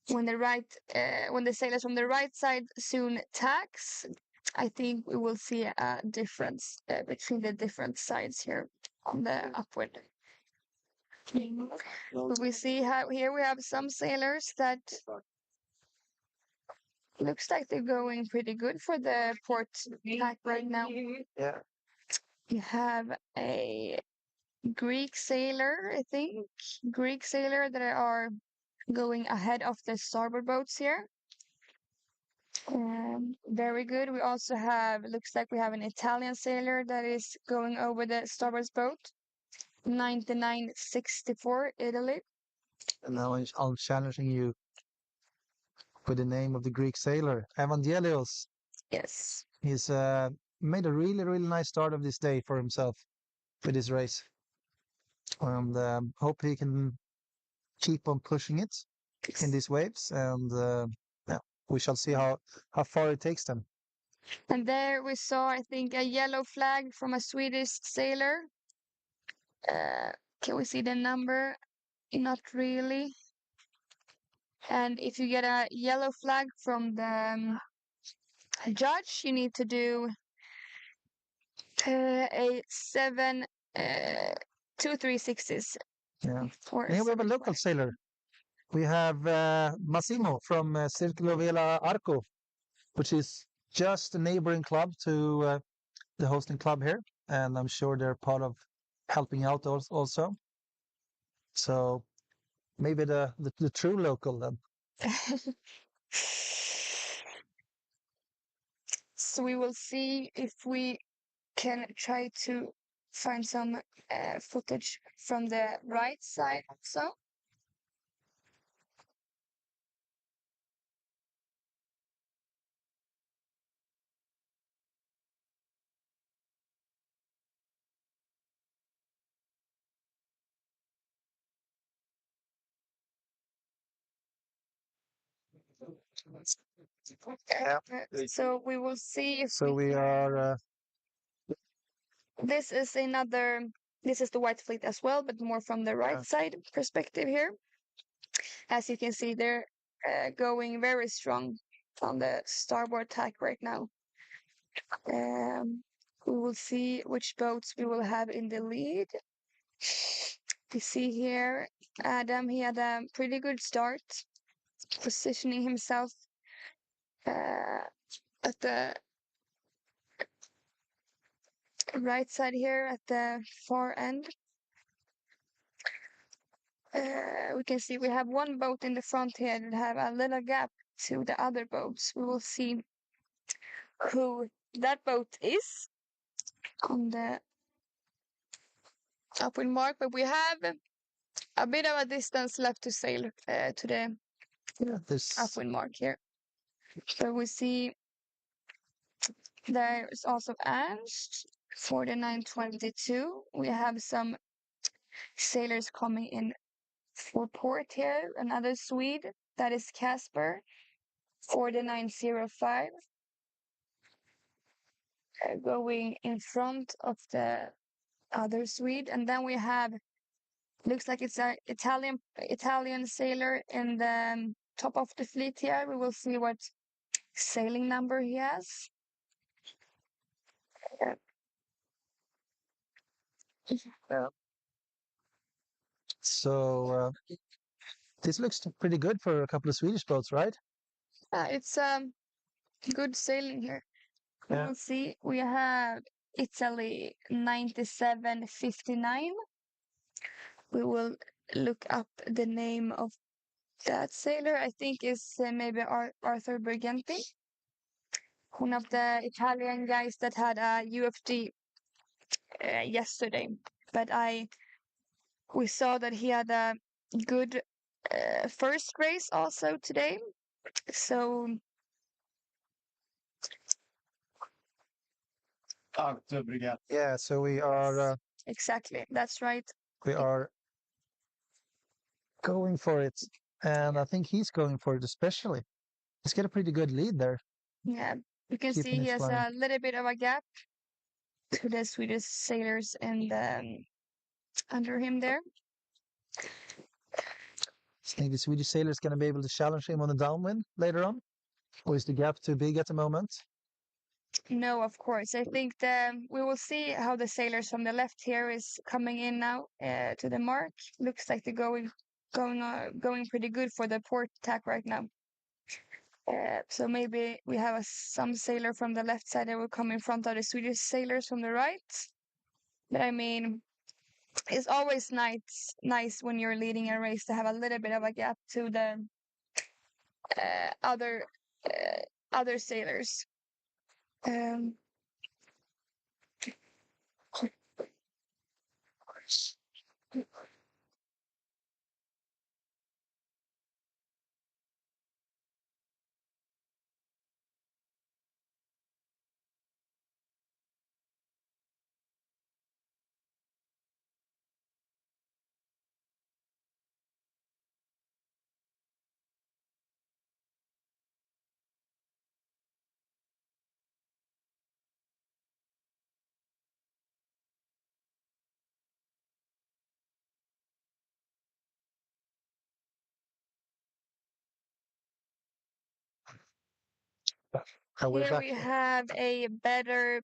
when the sailors from the right side soon tacks. I think we will see a difference between the different sides here on the upwind. We see how here we have some sailors that looks like they're going pretty good for the port tack right now. Yeah. You have a Greek sailor, I think, Greek sailor that are going ahead of the starboard boats here. Very good. We also have, looks like we have an Italian sailor that is going over the starboard boat. 99.64 Italy. And now I'm challenging you with the name of the Greek sailor, Evangelios. Yes. He's made a really, really nice start of this day for himself with this race. And hope he can keep on pushing it in these waves. And yeah, we shall see how far it takes them. And there we saw, I think, a yellow flag from a Swedish sailor. Can we see the number? Not really. And if you get a yellow flag from the judge, you need to do a 2 3/6. Yeah. And here we have a local sailor. We have Massimo from Circolo Vela Arco, which is just a neighboring club to the hosting club here. And I'm sure they're part of helping out also. So maybe the true local then. So we will see if we can try to find some footage from the right side also. So we will see if So we are. this is the White Fleet as well, but more from the right side perspective here. As you can see, they're going very strong on the starboard tack right now. We will see which boats we will have in the lead. You see here, Adam, he had a pretty good start, positioning himself at the right side here at the far end. We can see we have one boat in the front here that have a little gap to the other boats. We will see who that boat is. on the upwind mark, but we have a bit of a distance left to sail to the This upwind mark here. So we see there is also Ernst, 49.22. We have some sailors coming in for port here. Another Swede, that is Casper, 49.05. Going in front of the other Swede. And then we have, looks like it's an Italian sailor in the top of the fleet here. We will see what sailing number he has. so this looks pretty good for a couple of Swedish boats, right? It's good sailing here. Yeah. We'll see. We have Italy 97.59. We will look up the name of that sailor. I think is maybe Arthur Briganti, one of the Italian guys that had a UFD yesterday. But we saw that he had a good first race also today. So Yeah, so we are exactly, that's right. going for it, and I think he's going for it especially. He's got a pretty good lead there. Yeah, you can Keeping see he it has flying. a little bit of a gap to the Swedish sailors and under him there. Think the Swedish sailor's going to be able to challenge him on the downwind later on? Or is the gap too big at the moment? No, of course. I think we will see how the sailors from the left here is coming in now to the mark. Looks like they're going pretty good for the port attack right now. So maybe we have some sailor from the left side that will come in front of the Swedish sailors from the right. But I mean, it's always nice when you're leading a race to have a little bit of a gap to the other sailors. Here we have a better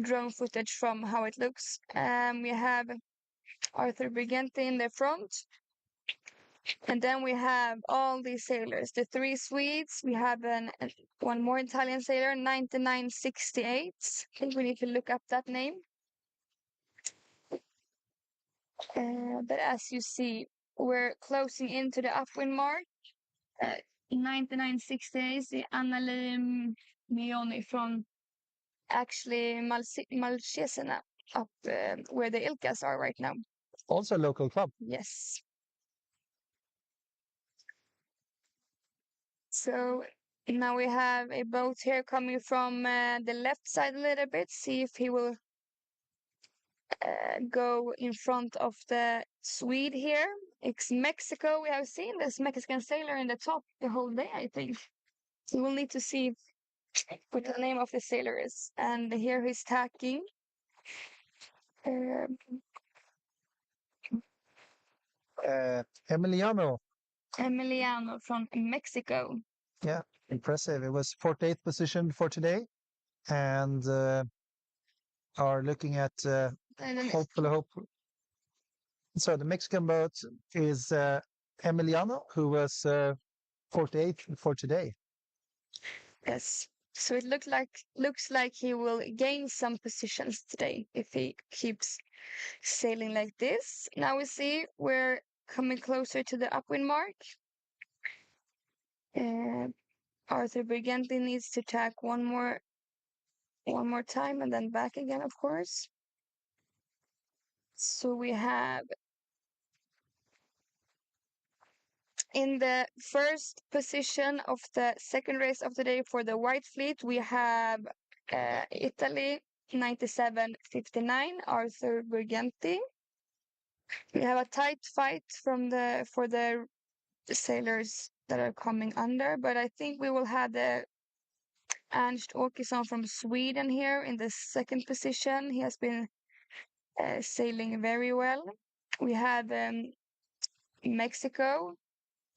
drone footage from how it looks. We have Arthur Briganti in the front. And then we have all these sailors, the three Swedes. We have one more Italian sailor, 9968. I think we need to look up that name. But as you see, we're closing into the upwind mark. 9968 is the Anneli Mioni from actually Malcesena, up where the Ilkas are right now. Also a local club. Yes. So now we have a boat here coming from the left side a little bit. See if he will go in front of the Swede here. It's Mexico. We have seen this Mexican sailor in the top the whole day, I think. We will need to see what the name of the sailor is. And here he's tacking. Emiliano. Emiliano from Mexico. Yeah, impressive. It was 48th position for today, and are looking at hopefully. So the Mexican boat is Emiliano, who was 48th for today. Yes. So it looks like he will gain some positions today if he keeps sailing like this. Now we see we're coming closer to the upwind mark. Arthur Briganti needs to tack one more one more time and then back again, of course. So we have in the first position of the second race of the day for the white fleet, we have Italy 97.59, Arthur Burganti. We have a tight fight for the sailors that are coming under, but I think we will have the Ernst Åkesson from Sweden here in the second position. He has been sailing very well. We have Mexico,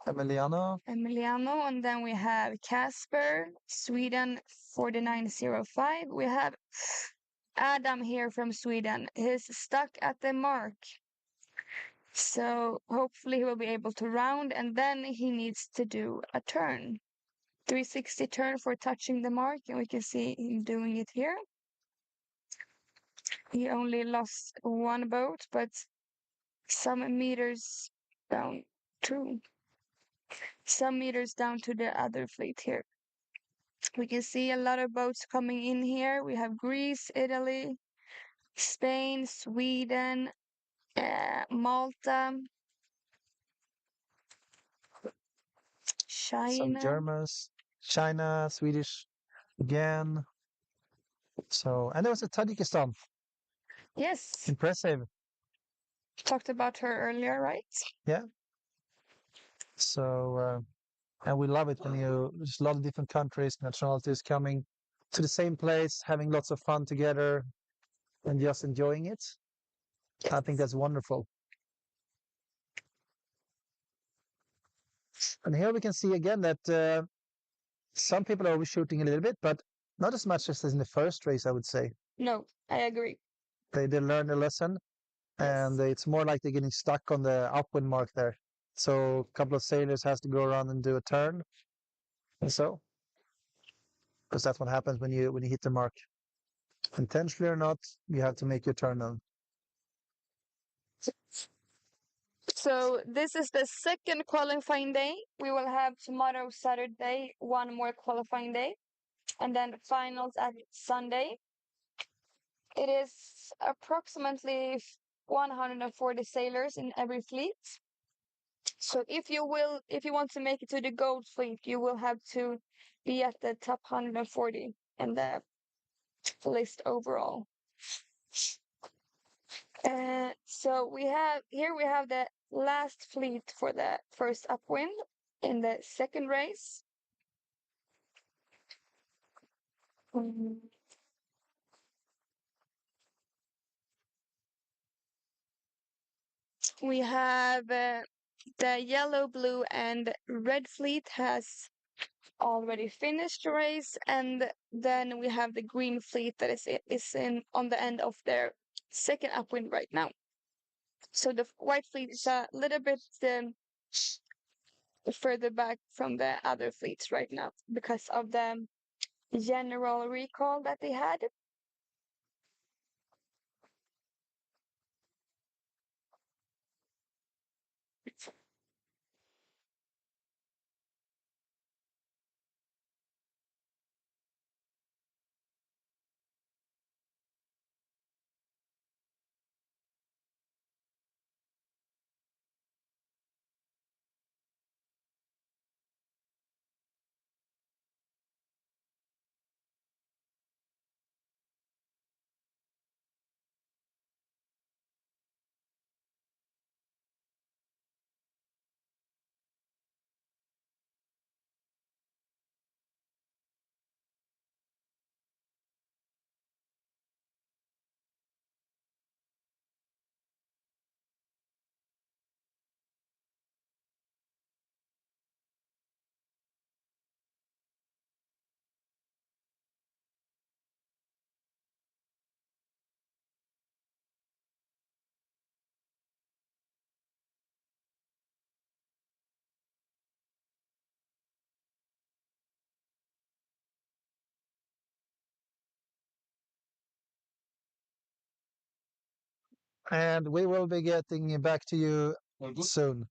Emiliano. and then we have Casper, Sweden 49.05. We have Adam here from Sweden. He's stuck at the mark. So hopefully he will be able to round, and then he needs to do a turn. 360 turn for touching the mark, and we can see him doing it here. He only lost one boat, but some meters down to the other fleet here. We can see a lot of boats coming in here. We have Greece, Italy, Spain, Sweden, Malta, Some China. Germans, China, Swedish again. So, and there was a Tajikistan. Yes, Impressive. talked about her earlier, right? Yeah. So, and we love it when there's a lot of different countries, nationalities coming to the same place, having lots of fun together and just enjoying it. I think that's wonderful. And here we can see again that some people are overshooting a little bit, but not as much as in the first race, I would say. No, I agree. They learned a lesson, and it's more like they're getting stuck on the upwind mark there. So a couple of sailors has to go around and do a turn, and so because that's what happens when you hit the mark, intentionally or not, you have to make your turn on. So this is the second qualifying day. We will have tomorrow, Saturday, one more qualifying day, and then the finals at Sunday. It is approximately 140 sailors in every fleet. So if you want to make it to the gold fleet, you will have to be at the top 140 in the list overall. So we have the last fleet for the first upwind in the second race. We have the yellow, blue, and red fleet has already finished the race, and then we have the green fleet that is in on the end of their second upwind right now. So the white fleet is a little bit further back from the other fleets right now because of the general recall that they had. And we will be getting back to you soon.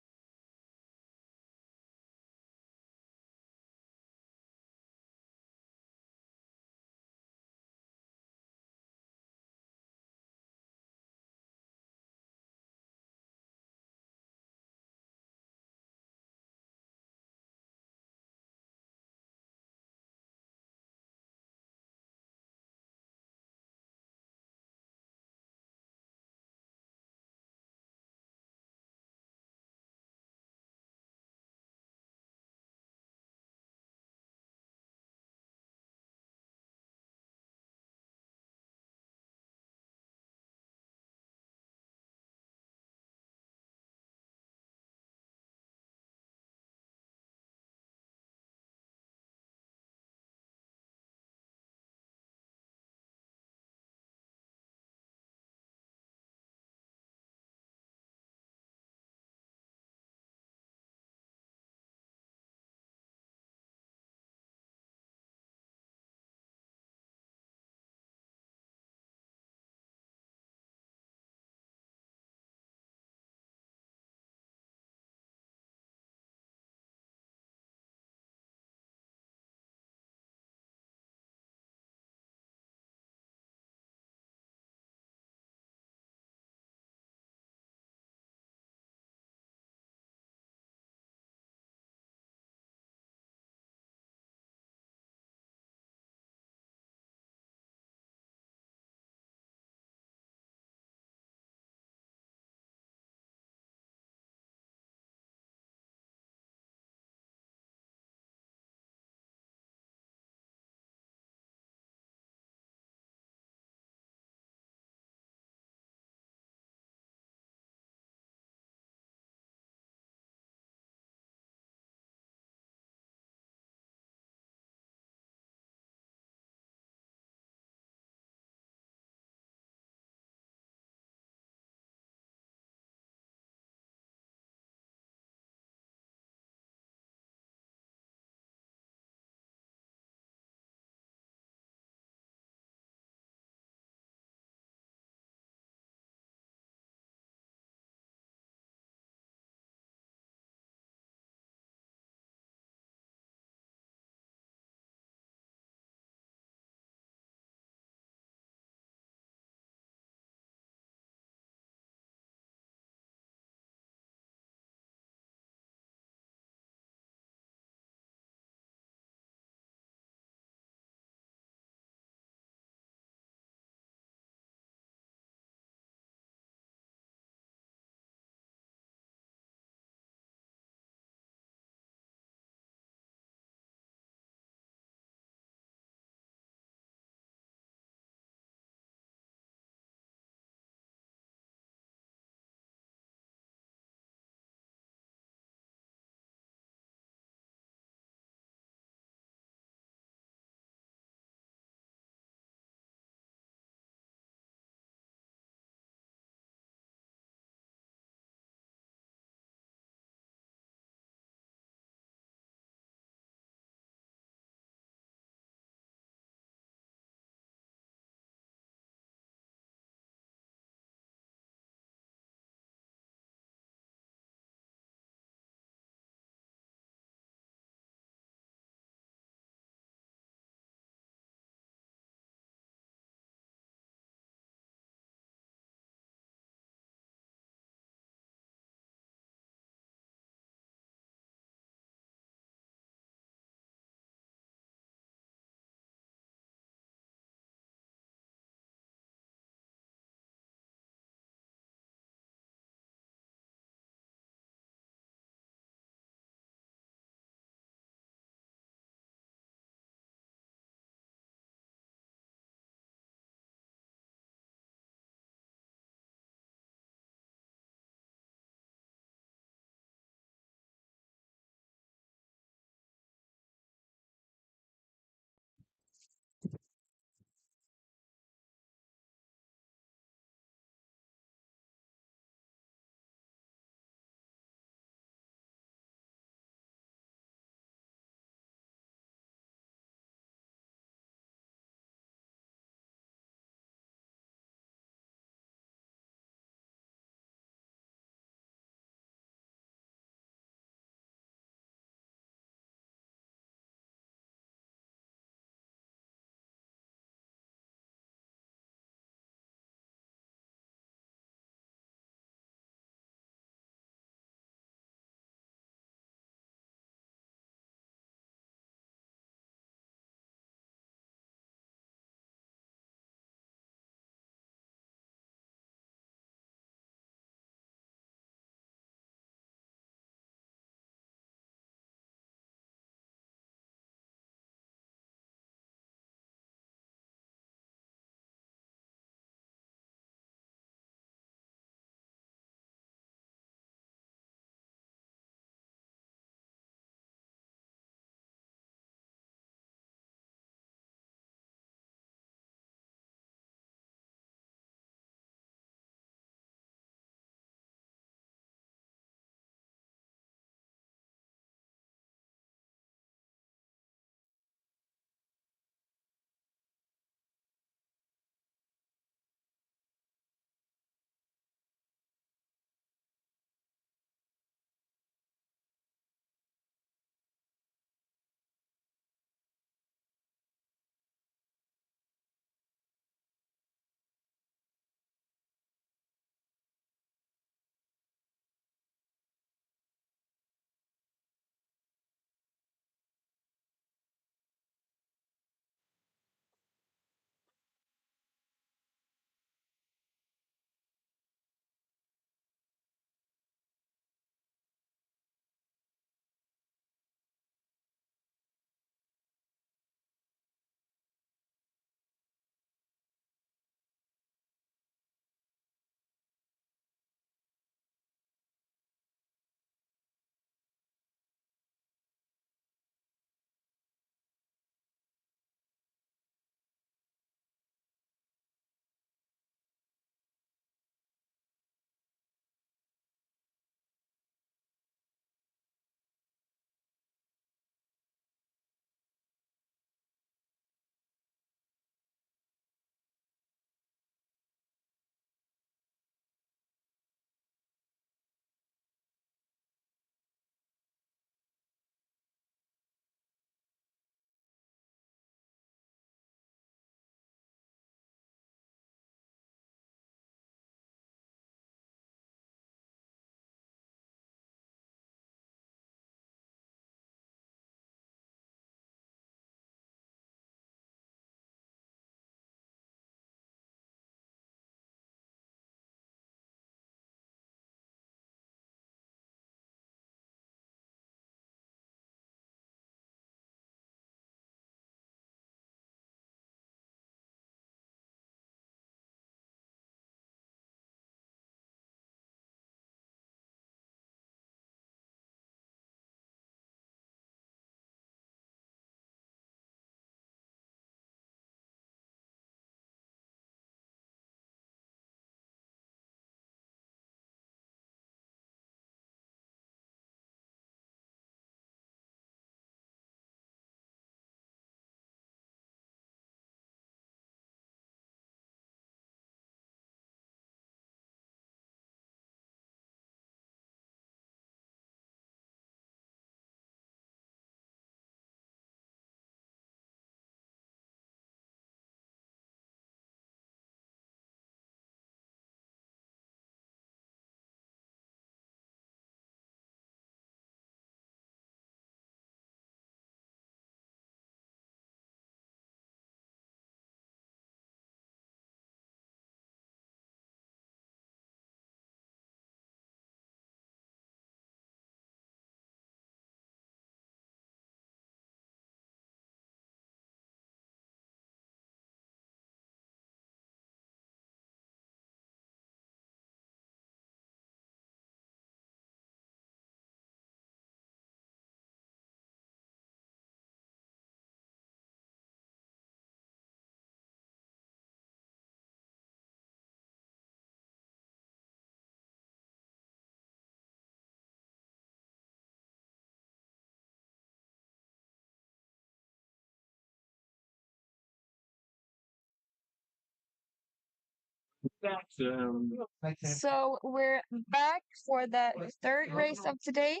So we're back for the third race of today.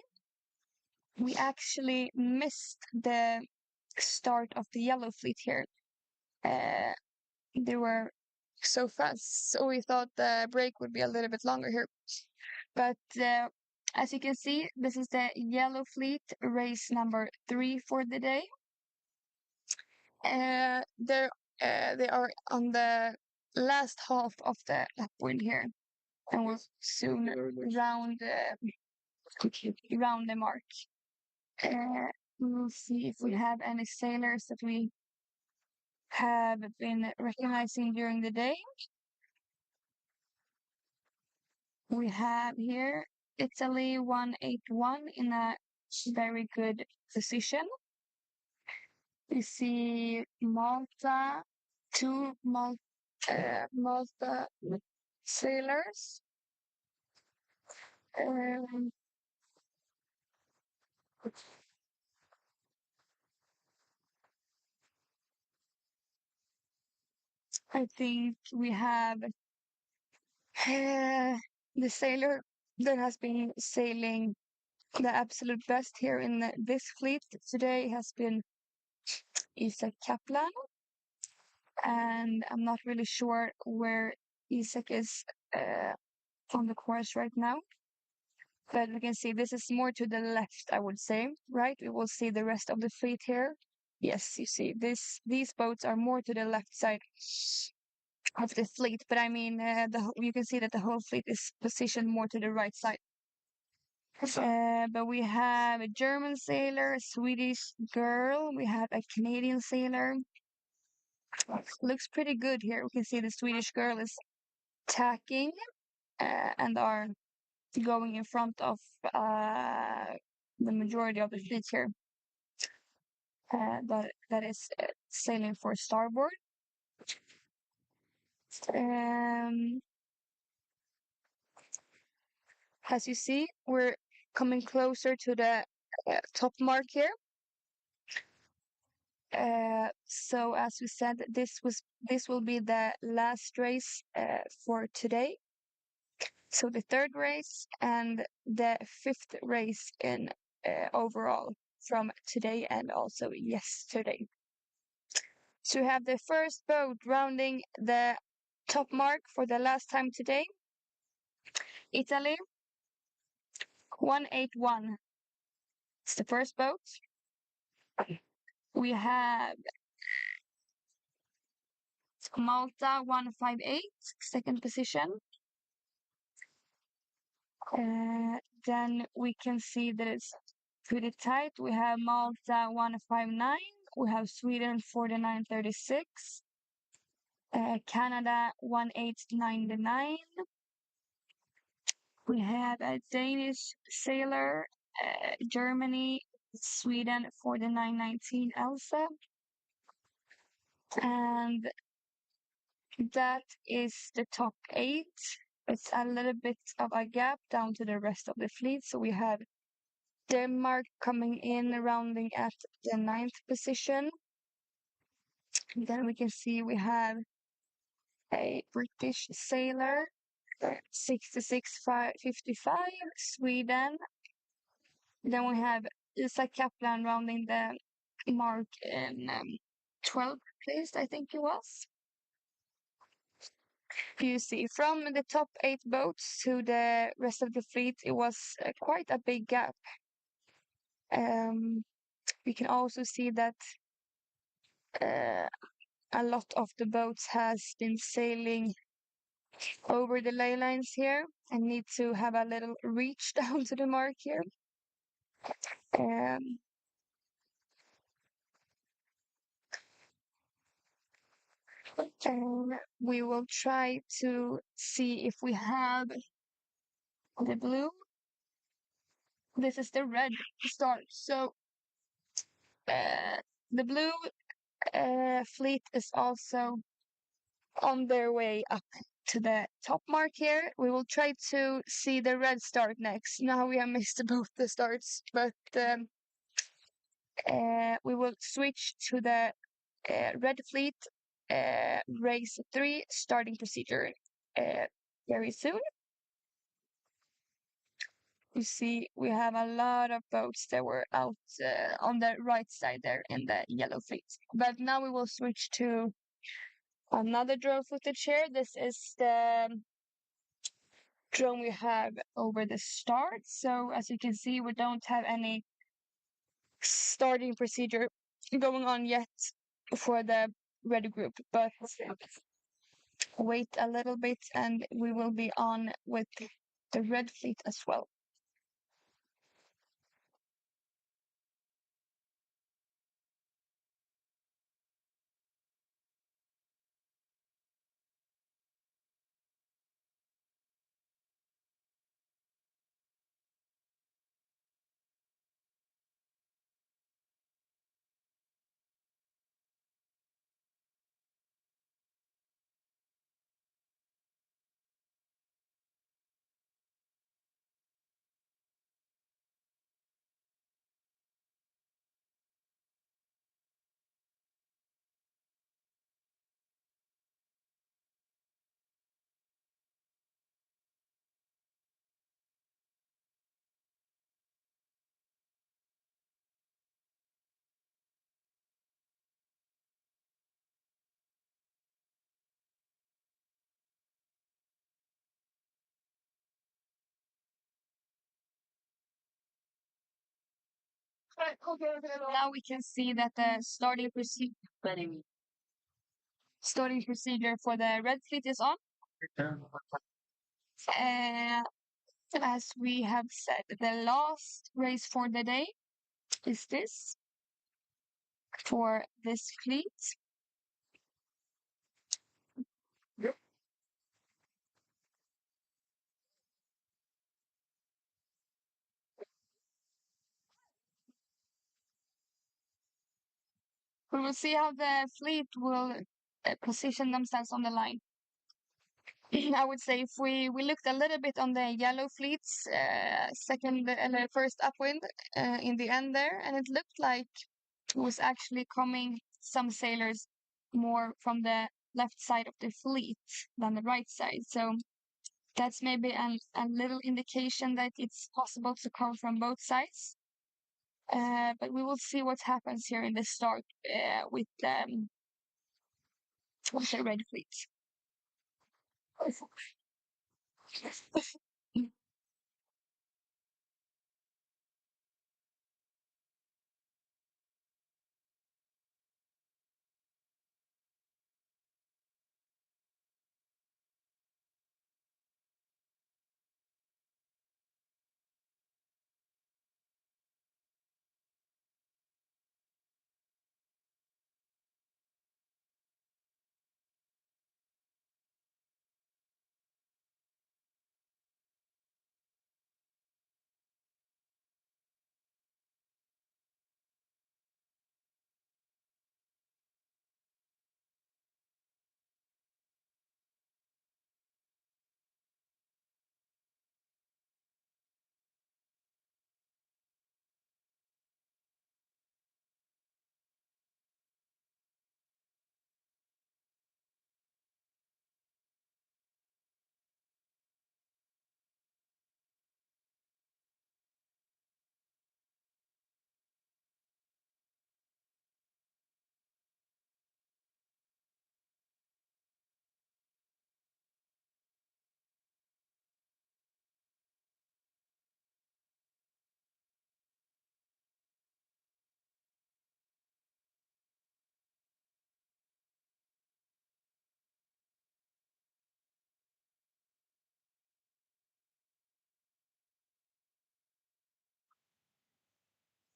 We actually missed the start of the yellow fleet here. They were so fast, so we thought the break would be a little bit longer here. But as you can see, this is the yellow fleet race number 3 for the day. They are on the last half of the upwind here, and we'll soon round the mark. We'll see if we have any sailors that we have been recognizing during the day. We have here Italy 181 in a very good position. We see Malta, two Malta sailors. Um, I think we have the sailor that has been sailing the absolute best here in this fleet today has been Isaac Kaplan, and I'm not really sure where Isaac is on the course right now. But we can see this is more to the left, I would say, right? We will see the rest of the fleet here. Yes, you see, these boats are more to the left side of the fleet, but I mean, you can see that the whole fleet is positioned more to the right side. But we have a German sailor, a Swedish girl, we have a Canadian sailor. Looks pretty good here. We can see the Swedish girl is tacking and are going in front of the majority of the fleet here. That is sailing for starboard. As you see, we're coming closer to the top mark here. So as we said, this will be the last race for today. So the third race and the fifth race in overall from today and also yesterday. So we have the first boat rounding the top mark for the last time today. Italy 181. It's the first boat. We have Malta 158, second position. Then we can see that it's pretty tight. We have Malta 159. We have Sweden 4936. Canada 1899. We have a Danish sailor, Germany, Sweden 4919 Elsa. And that is the top 8. It's a little bit of a gap down to the rest of the fleet. So we have Denmark coming in, rounding at the 9th position. Then we can see we have a British sailor, 6655, Sweden. Then we have Isaac Kaplan rounding the mark in 12th place, I think it was. You see, from the top 8 boats to the rest of the fleet, it was quite a big gap. We can also see that a lot of the boats has been sailing over the ley lines here and need to have a little reach down to the mark here. And we will try to see if we have the blue. This is the red start. So the blue fleet is also on their way up to the top mark here. We will try to see the red start next. Now we have missed both the starts, but we will switch to the red fleet race 3 starting procedure. very soon. You see, we have a lot of boats that were out on the right side there in the yellow fleet. But now we will switch to another drone footage here. This is the drone we have over the start. So as you can see, we don't have any starting procedure going on yet for the red group, but wait a little bit and we will be on with the red fleet as well. Now we can see that the starting procedure for the red fleet is on. Uh, as we have said, the last race for the day is this for this fleet. We will see how the fleet will position themselves on the line. I would say if we looked a little bit on the yellow fleet's first upwind in the end there, and it looked like it was actually coming some sailors more from the left side of the fleet than the right side. So that's maybe a little indication that it's possible to come from both sides. But we will see what happens here in the start with the red fleet.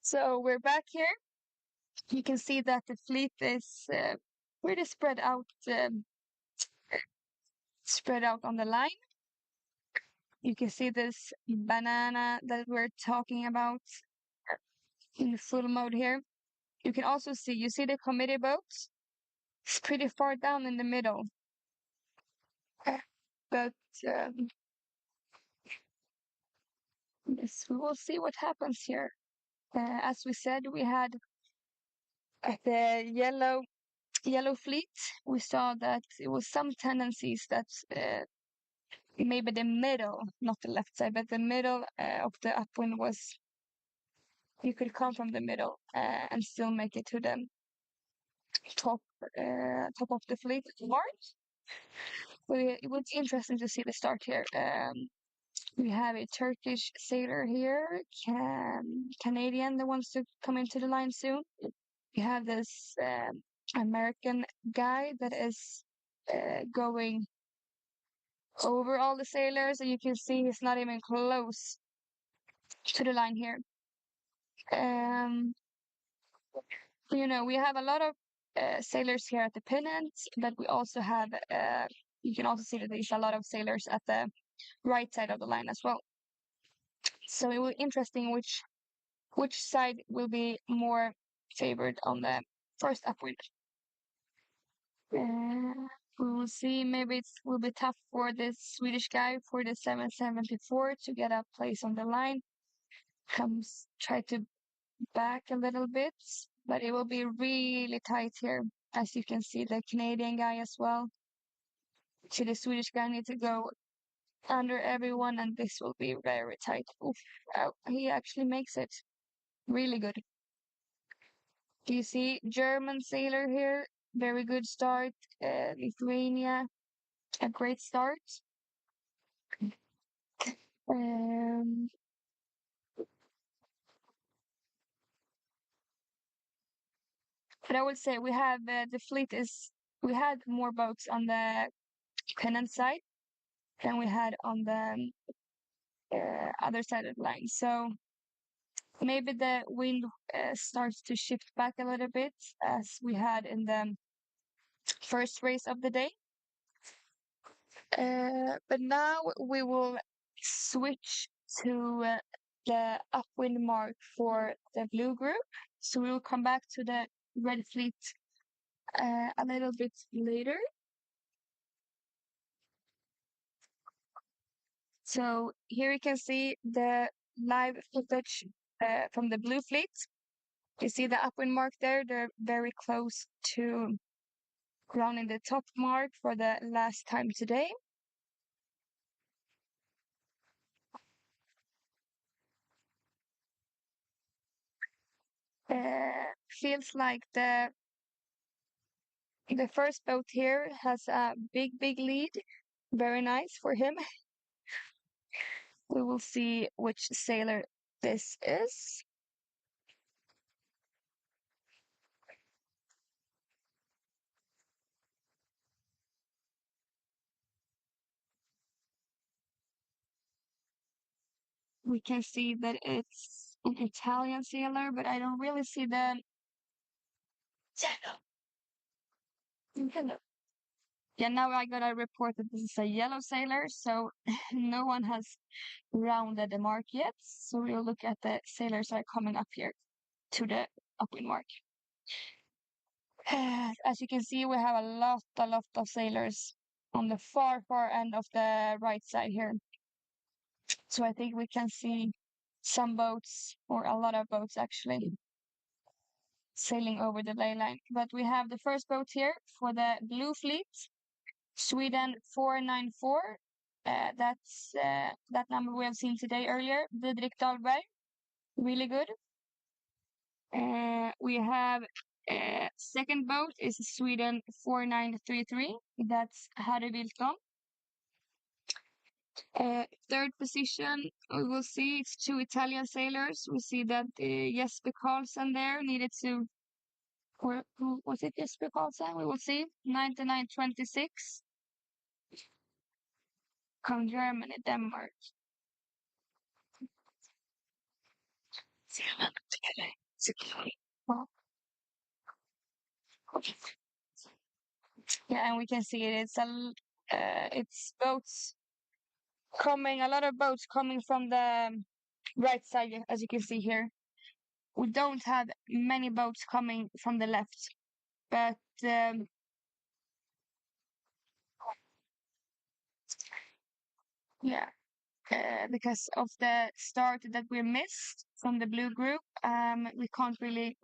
So we're back here. You can see that the fleet is pretty spread out on the line. You can see this banana that we're talking about in full mode here. You can also see, you see the committee boats? It's pretty far down in the middle. But yes, we will see what happens here. As we said, we had the yellow fleet. We saw that it was some tendencies that maybe the middle, not the left side, but the middle of the upwind was, you could come from the middle and still make it to the top top of the fleet mark. But it was interesting to see the start here. We have a Turkish sailor here, Canadian that wants to come into the line soon. We have this American guy that is going over all the sailors, and you can see he's not even close to the line here. We have a lot of sailors here at the pennant, but we also have, you can also see that there's a lot of sailors at the right side of the line as well. So it will be interesting which side will be more favored on the first upwind. We will see. Maybe it will be tough for this Swedish guy for the 774 to get a place on the line. Try to back a little bit, but it will be really tight here. As you can see, the Canadian guy as well. So the Swedish guy needs to go under everyone, and this will be very tight. Oof. Oh, he actually makes it. Really good. Do you see German sailor here? Very good start. Lithuania, a great start. Um, but I would say we have the fleet we had more boats on the pennant side than we had on the other side of the line. So maybe the wind starts to shift back a little bit as we had in the first race of the day. But now we will switch to the upwind mark for the blue group. So we will come back to the red fleet a little bit later. So here you can see the live footage from the blue fleet. You see the upwind mark there. They're very close to rounding the top mark for the last time today. Feels like the first boat here has a big lead. Very nice for him. We will see which sailor this is. We can see that it's an Italian sailor, but I don't really see the yellow. Yeah, now I got a report that this is a yellow sailor, so no one has rounded the mark yet. So we'll look at the sailors that are coming up here to the upwind mark. As you can see, we have a lot of sailors on the far end of the right side here. So I think we can see some boats, or a lot of boats actually, sailing over the ley line. But we have the first boat here for the blue fleet, Sweden 494. That's that number we have seen today earlier. Didrik Dahlberg, really good. We have second boat is Sweden 4933. That's Harry Wilton. Third position, we will see it's two Italian sailors. We see that Jesper Karlsson there needed to, or who was it? Jesper Karlsson. We will see 9926. From Germany, Denmark. Well, yeah, and we can see it's boats coming, a lot of boats coming from the right side, as you can see here. We don't have many boats coming from the left, but yeah, because of the start that we missed from the blue group, we can't really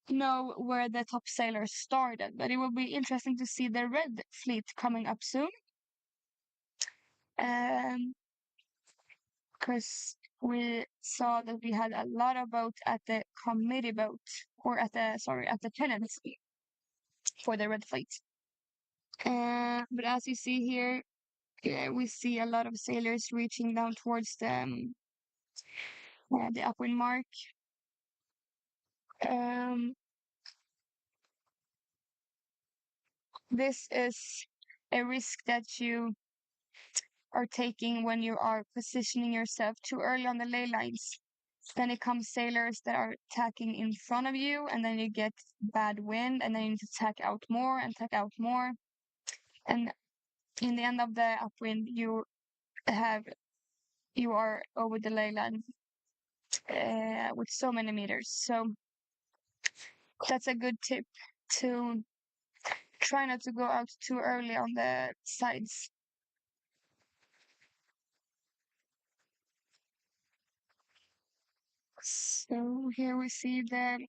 know where the top sailors started, but it will be interesting to see the red fleet coming up soon. because we saw that we had a lot of boats at the committee boat, or at the, sorry, at the tenants for the Red Fleet. But as you see here, we see a lot of sailors reaching down towards the upwind mark. Um, this is a risk that you are taking when you are positioning yourself too early on the ley lines. Then it comes sailors that are tacking in front of you, and then you get bad wind, and then you need to tack out more and tack out more. And in the end of the upwind, you are over the ley line with so many meters. So that's a good tip, to try not to go out too early on the sides. So here we see the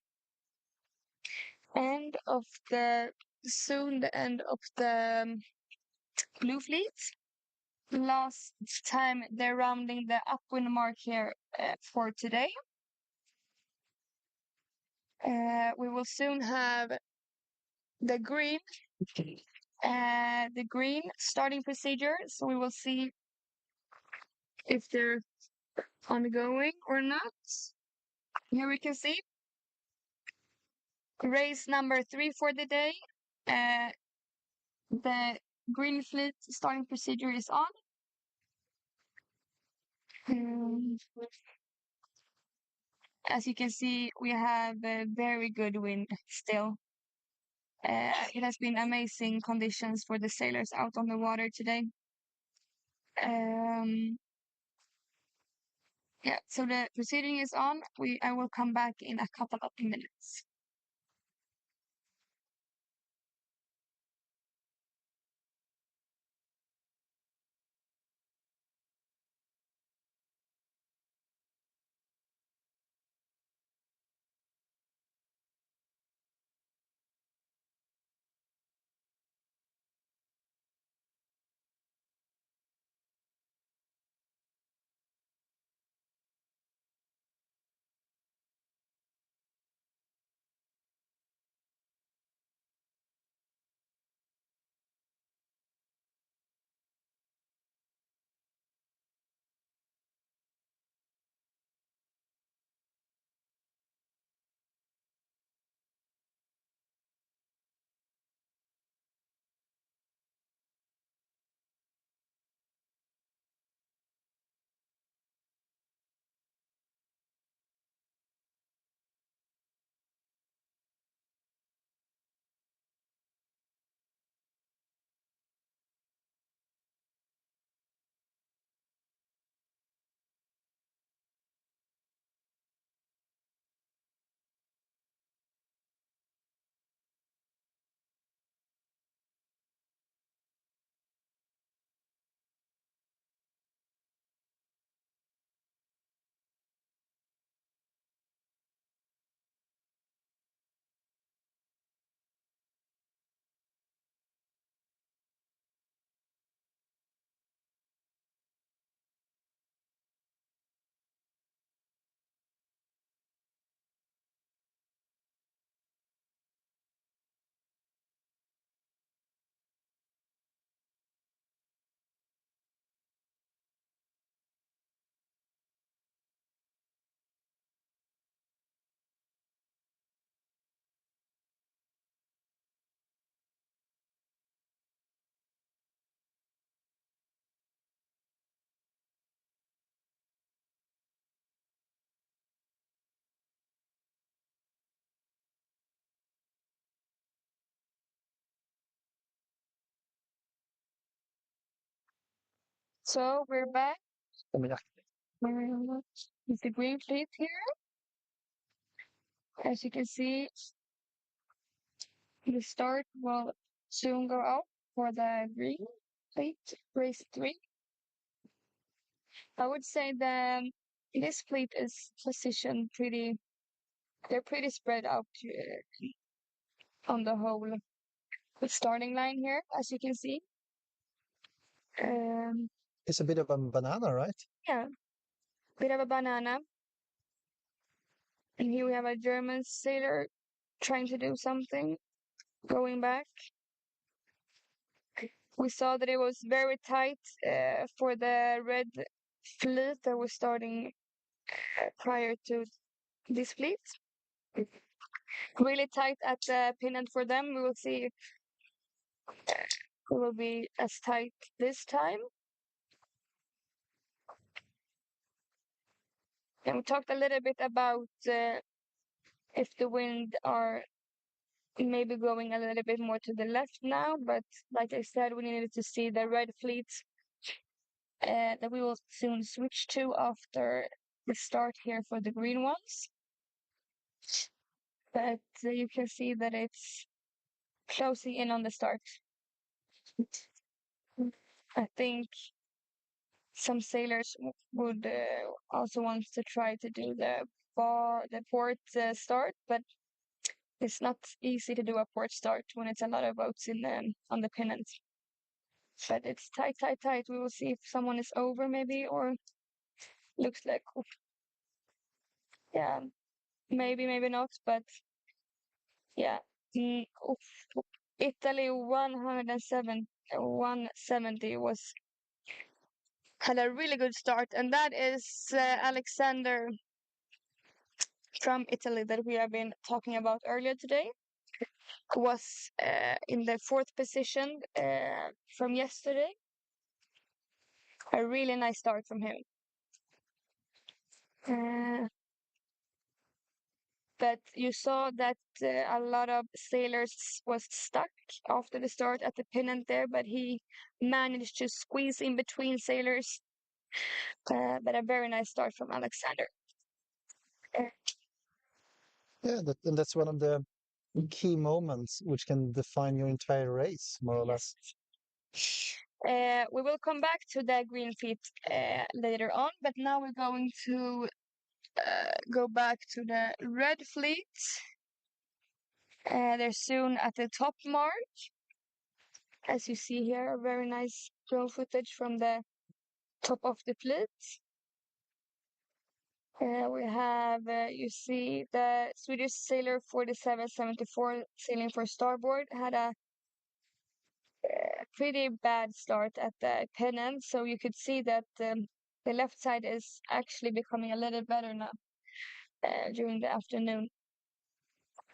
end of soon the end of the Blue Fleet. Last time they're rounding the upwind mark here for today. We will soon have the green starting procedure. So we will see if they're ongoing or not. Here we can see race number 3 for the day. The green fleet starting procedure is on. As you can see, we have a very good wind still. It has been amazing conditions for the sailors out on the water today. Yeah, so the proceeding is on. I will come back in a couple of minutes. So we're back. With the green fleet here. As you can see, the start will soon go out for the green fleet, race 3. I would say that this fleet is positioned they're pretty spread out on the whole starting line here, as you can see. It's a bit of a banana, right? Yeah, bit of a banana. And here we have a German sailor trying to do something, going back. We saw that it was very tight for the red fleet that was starting prior to this fleet. Really tight at the pennant for them. We will see if it will be as tight this time. And we talked a little bit about if the wind are maybe going a little bit more to the left now, but like I said, we needed to see the red fleet that we will soon switch to after the start here for the green ones. But you can see that it's closing in on the start. I think some sailors would also want to try to do the port start, but it's not easy to do a port start when it's a lot of boats in on the pennant. But it's tight, tight, tight. We will see if someone is over maybe, or looks like, yeah, maybe, maybe not, but yeah. Oof. Italy 170 had a really good start, and that is Alexander from Italy that we have been talking about earlier today. Was in the fourth position from yesterday. A really nice start from him. But you saw that a lot of sailors was stuck after the start at the pennant there, but he managed to squeeze in between sailors. But a very nice start from Alexander. Yeah, and that's one of the key moments which can define your entire race, more or less. We will come back to the green feet later on, but now we're going to go back to the red fleet. They're soon at the top mark. As you see here, very nice drone footage from the top of the fleet. We have, you see, the Swedish sailor 4774 sailing for starboard had a pretty bad start at the pennant, so you could see that the left side is actually becoming a little better now during the afternoon.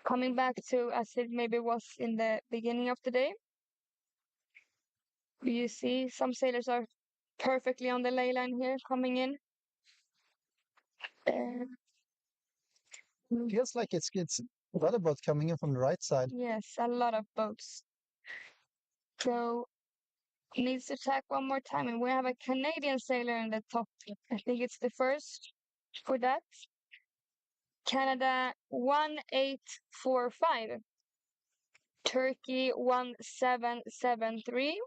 Coming back to as it maybe was in the beginning of the day, you see some sailors are perfectly on the ley line here coming in. Feels like it's a lot of boats coming in from the right side. Yes, a lot of boats. So needs to tack one more time, and we have a Canadian sailor in the top. I think it's the first for that. Canada 1845. Turkey 1773.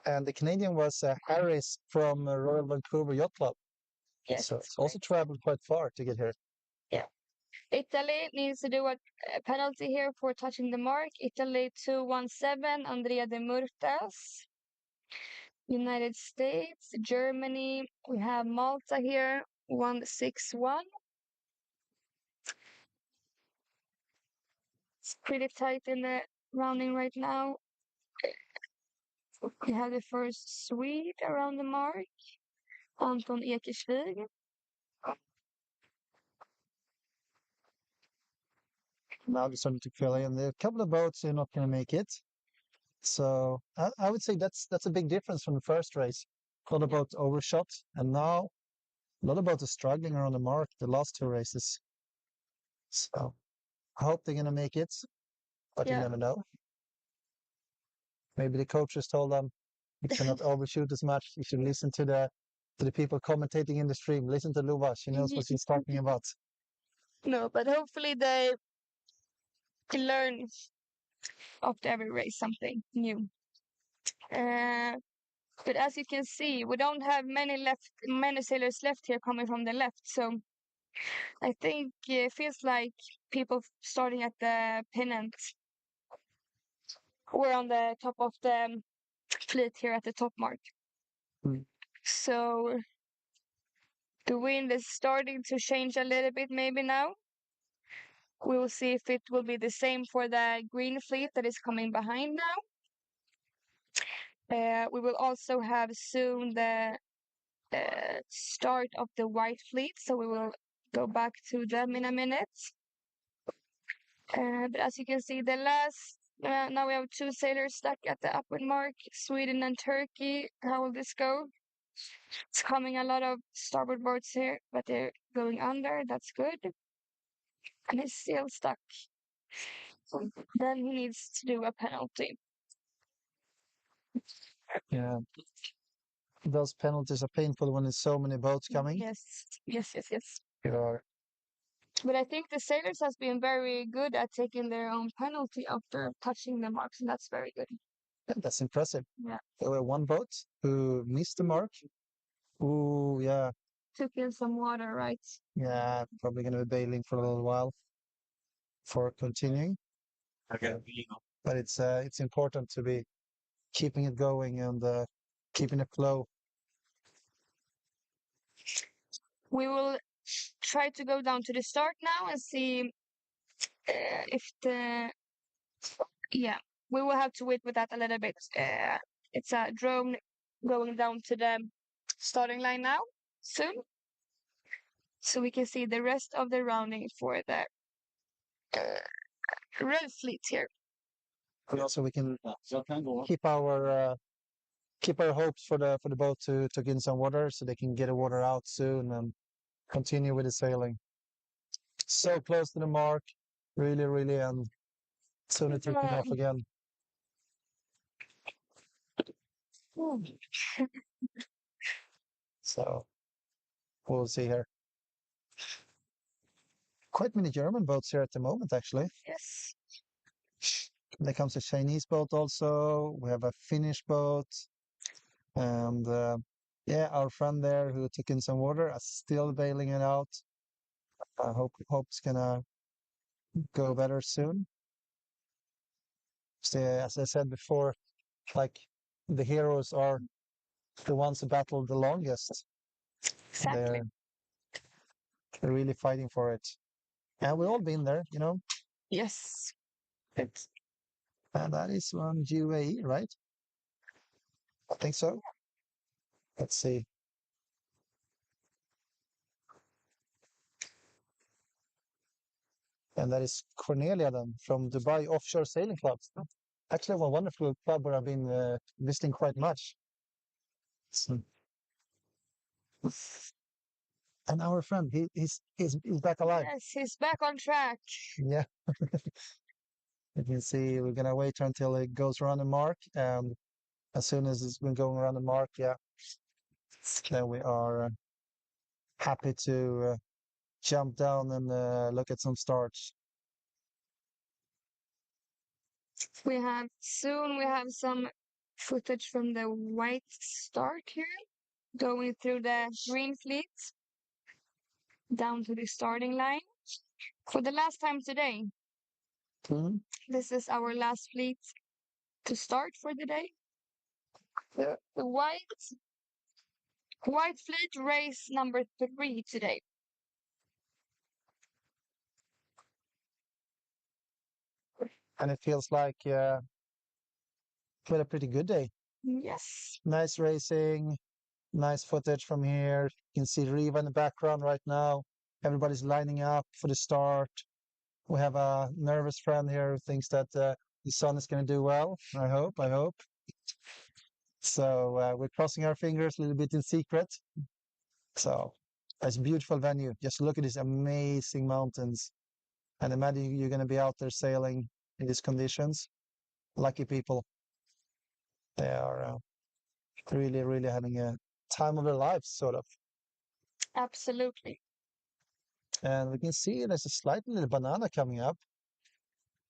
And the Canadian was Harris from Royal Vancouver Yacht Club. Yes. So it's also traveled quite far to get here. Yeah. Italy needs to do a penalty here for touching the mark. Italy 217, Andrea de Murtas. United States, Germany, we have Malta here, 161. It's pretty tight in the rounding right now. We have the first Swede around the mark, Anton Ekersvig. Now they're starting to fill in. There are a couple of boats who are not going to make it. So I would say that's a big difference from the first race. A lot of boats overshot, and now a lot of boats are struggling around the mark the last two races. So I hope they're going to make it, but you never know. Maybe the coaches told them you cannot overshoot as much. You should listen to the people commentating in the stream. Listen to Luba. She knows what she's talking about. No, but hopefully they can learn after every race something new. But as you can see, we don't have many sailors left here coming from the left. So I think it feels like people starting at the pennant or on the top of the fleet here at the top mark. Mm. So the wind is starting to change a little bit maybe now. We will see if it will be the same for the green fleet that is coming behind now. We will also have soon the start of the white fleet, so we will go back to them in a minute. But as you can see, the last now we have 2 sailors stuck at the upwind mark, Sweden and Turkey. How will this go? It's coming a lot of starboard boats here, but they're going under. That's good. And he's still stuck. Then he needs to do a penalty. Yeah. Those penalties are painful when there's so many boats coming. Yes, yes, yes, yes. Yeah. But I think the sailors has been very good at taking their own penalty after touching the marks, and that's very good. Yeah, that's impressive. Yeah. There were one boat who missed the mark. Ooh, yeah. Took in some water, right? Yeah, probably going to be bailing for a little while for continuing. Okay. But it's important to be keeping it going and keeping it flow. We will try to go down to the start now and see if we will have to wait with that a little bit. It's a drone going down to the starting line now soon, so we can see the rest of the rounding for the red fleet here. And also we can Så jag kan gå. keep our hopes for the boat to get in some water so they can get the water out soon and continue with the sailing. So close to the mark, really, really, and soon it's taking off again. So we'll see here. Quite many German boats here at the moment, actually. Yes. There comes a Chinese boat also. We have a Finnish boat. And yeah, our friend there who took in some water is still bailing it out. I hope it's gonna go better soon. So, as I said before, like the heroes are the ones who battled the longest. Exactly. They're really fighting for it. And we've all been there, you know. Yes. And that is on UAE, right? I think so. Let's see. And that is Cornelia then from Dubai Offshore Sailing Club. Actually, a wonderful club where I've been visiting quite much. So- And our friend, he's back alive. Yes, he's back on track. Yeah. You can see we're gonna wait until it goes around the mark, and as soon as it's been going around the mark, yeah, then we are happy to jump down and look at some starts. We have some footage from the white start here, going through the green fleet down to the starting line. For the last time today, Mhm. this is our last fleet to start for the day. Yeah. The white fleet race number 3 today. And it feels like we had a pretty good day. Yes. Nice racing, nice footage from here. You can see Riva in the background right now. Everybody's lining up for the start. We have a nervous friend here who thinks that the son is going to do well. I hope. So we're crossing our fingers a little bit in secret. So it's a beautiful venue. Just look at these amazing mountains. And imagine you're going to be out there sailing in these conditions. Lucky people. They are really, really having a time of their lives, sort of. Absolutely. And we can see there's a slight little banana coming up.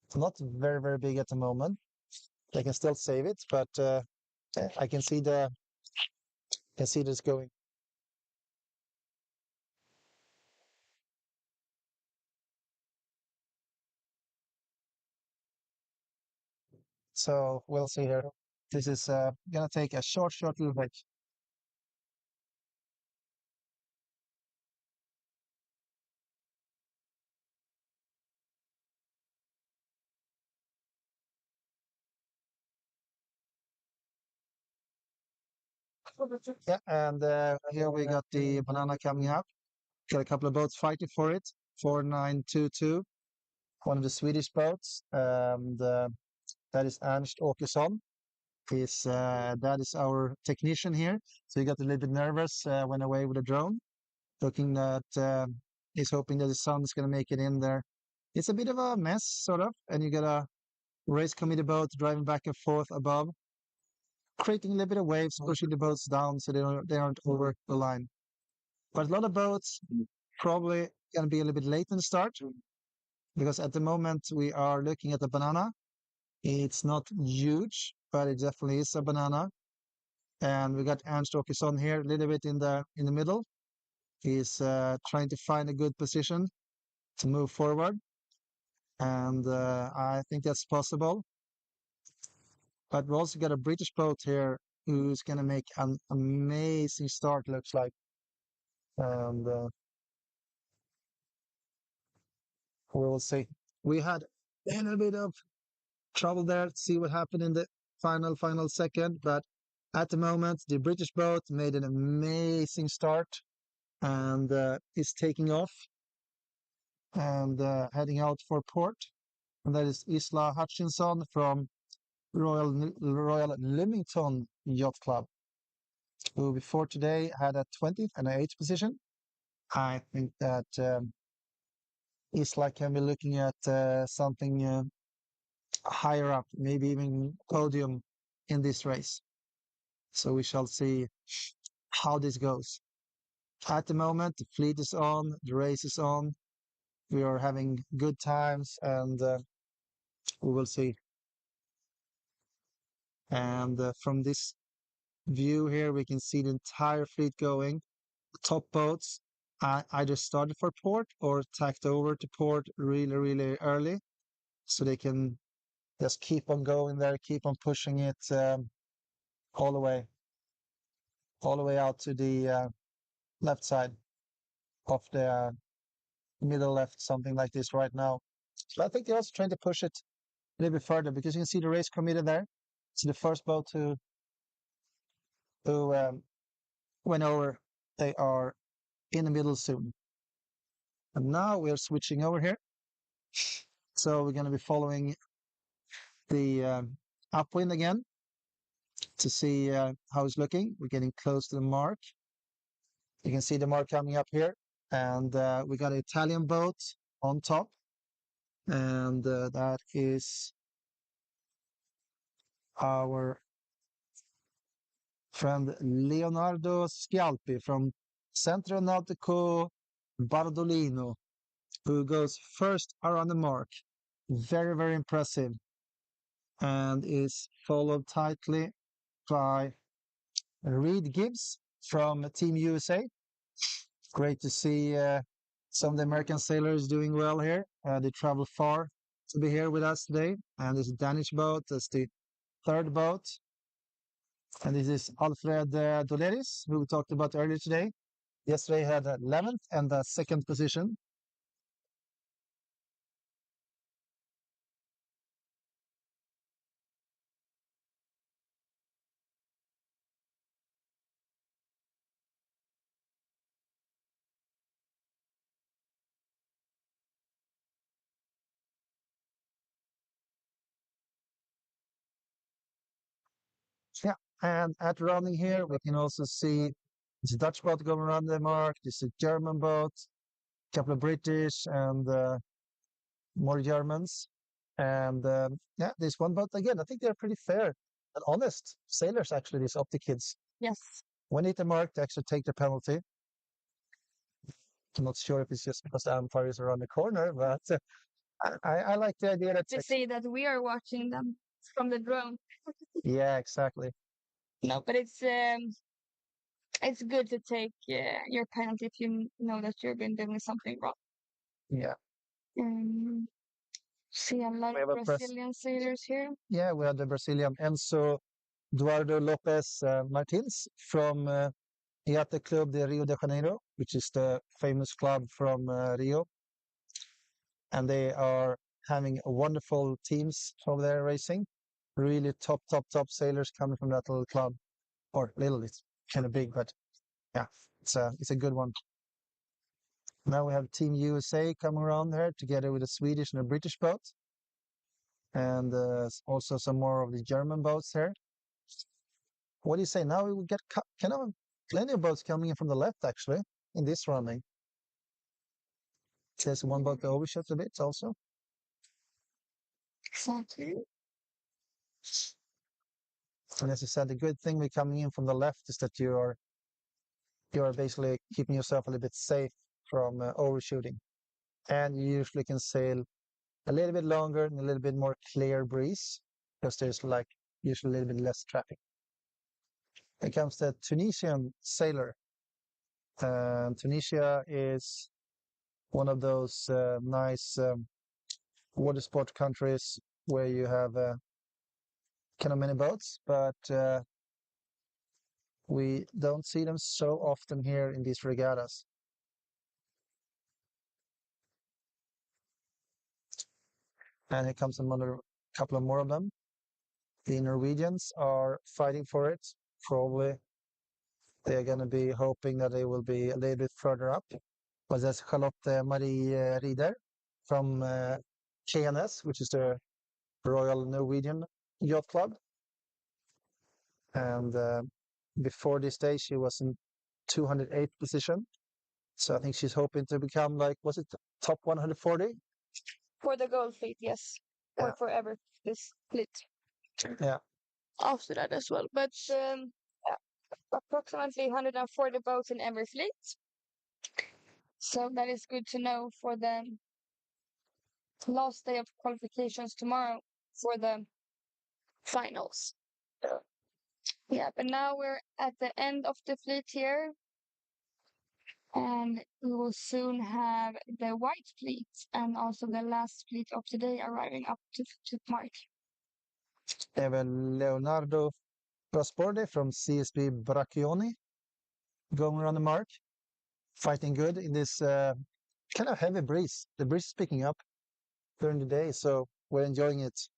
It's not very, very big at the moment. They can still save it, but I can see this going. So we'll see here. This is gonna take a short little break. Yeah, and here we got the banana coming up. Got a couple of boats fighting for it. 4922, one of the Swedish boats, and that is Ernst Åkesson. That is our technician here. So he got a little bit nervous, went away with a drone, looking at. He's hoping that the sun's going to make it in there. It's a bit of a mess, sort of, and you got a race committee boat driving back and forth above, creating a little bit of waves, pushing the boats down so they aren't over the line. But a lot of boats probably going to be a little bit late in the start because at the moment we are looking at the banana. It's not huge, but it definitely is a banana. And we got Ernst Åkesson here a little bit in the middle. He's trying to find a good position to move forward. And I think that's possible. But we also got a British boat here who's going to make an amazing start, looks like. And we will see. We had a little bit of trouble there to see what happened in the final second. But at the moment, the British boat made an amazing start and is taking off and heading out for port. And that is Isla Hutchinson from Royal Leamington Yacht Club, who before today had a 20th and an 8th position. I think that Isla can be looking at something higher up, maybe even podium in this race. So we shall see how this goes. At the moment, the fleet is on, the race is on. We are having good times, and we will see. And from this view here, we can see the entire fleet going. The top boats either started for port or tacked over to port really early, so they can just keep on going there, keep on pushing it all the way out to the left side of the middle left, something like this right now. So I think they're also trying to push it a little bit further because you can see the race committee there. So the first boat who went over, they are in the middle soon. And now we're switching over here. So we're going to be following the upwind again to see how it's looking. We're getting close to the mark. You can see the mark coming up here. And we got an Italian boat on top. And that is our friend Leonardo Scialpi from Centro Nautico Bardolino, who goes first around the mark. Very impressive. And is followed tightly by Reed Gibbs from Team USA. Great to see some of the American sailors doing well here. They travel far to be here with us today. And this Danish boat, that's the third boat. And this is Alfred Doleris, who we talked about earlier today. Yesterday had 11th and the second position. Yeah, and at running here, we can also see it's a Dutch boat going around the mark. There's a German boat, a couple of British, and more Germans. And yeah, there's one boat again. I think they're pretty fair and honest sailors, actually, these Optic kids. Yes. When they hit the mark, they actually take the penalty. I'm not sure if it's just because the umpire is around the corner, but I like the idea that To see that we are watching them from the drone. yeah, exactly. No, but it's good to take your penalty if you know that you've been doing something wrong. Yeah. See a lot We of have a Brazilian sailors here. Yeah, we have the Brazilian Enzo Eduardo Lopez Martins from Yacht Club de Rio de Janeiro, which is the famous club from Rio. And they are having wonderful teams over there racing. Really top sailors coming from that little club. Or little, it's kind of big, but yeah, it's a good one. Now we have Team USA coming around here together with a Swedish and a British boat. And also some more of the German boats here. What do you say? Now we will get kind of plenty of boats coming in from the left, actually, in this running. There's one boat that overshot a bit also. Exactly. And as I said, the good thing with coming in from the left is that you are basically keeping yourself a little bit safe from overshooting. And you usually can sail a little bit longer and a little bit more clear breeze because there's like usually a little bit less traffic. Here comes the Tunisian sailor. Tunisia is one of those nice water sport countries where you have kind of many boats, but we don't see them so often here in these regattas. And here comes another couple of more of them. The Norwegians are fighting for it. Probably they're going to be hoping that they will be a little bit further up. But there's Charlotte Marie Rieder from KNS, which is the Royal Norwegian Yacht Club. And before this day, she was in 208th position. So I think she's hoping to become like, was it top 140? For the gold fleet, yes. Yeah. Or forever, this fleet. Yeah. After that as well. But yeah, approximately 140 boats in every fleet. So that is good to know for the last day of qualifications tomorrow for the finals. Yeah, but now we're at the end of the fleet here. And we will soon have the white fleet and also the last fleet of today arriving up to Mark. They have Leonardo Trasporte from CSB Braccioni going around the mark, fighting good in this kind of heavy breeze. The breeze is picking up during the day, so we're enjoying it.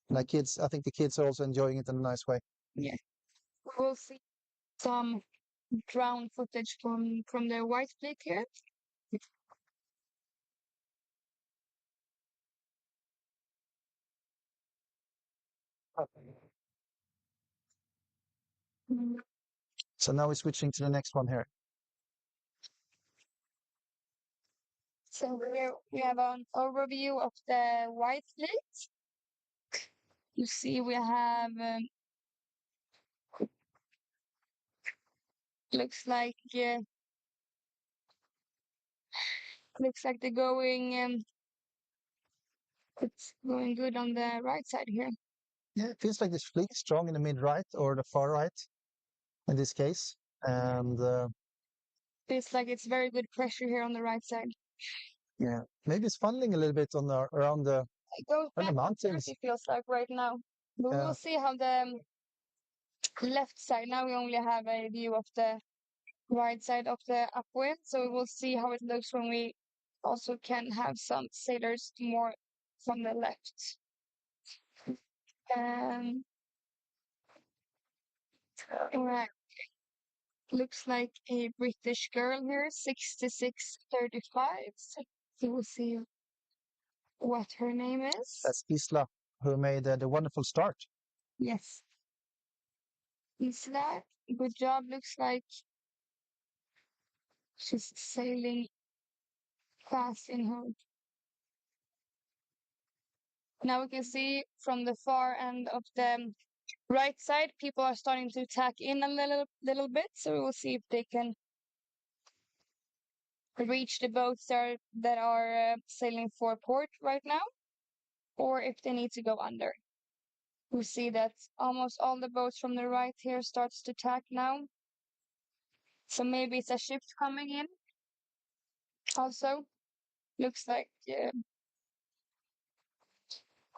Like kids, I think the kids are also enjoying it in a nice way. Yeah. We will see some drone footage from the white fleet here. So now we're switching to the next one here. So here we have an overview of the white fleet. You see we have looks like they're going it's going good on the right side here. Yeah, it feels like this fleet is strong in the mid right or the far right in this case. And Feels like it's very good pressure here on the right side. yeah, maybe it's funneling a little bit on around the It goes on the back mountains. it feels like right now. But Yeah. we'll see how the left side. Now we only have a view of the right side of the upwind, so we will see how it looks when we also can have some sailors more from the left. Right. Looks like a British girl here, 6635. So we will see what her name is. That's Isla, who made the wonderful start. Yes. Isla, good job. Looks like she's sailing fast in her. Now we can see from the far end of the right side, people are starting to tack in a little bit. So we will see if they can reach the boats that are sailing for port right now, or if they need to go under. We see that almost all the boats from the right here starts to tack now. So maybe it's a ship coming in. Also, looks like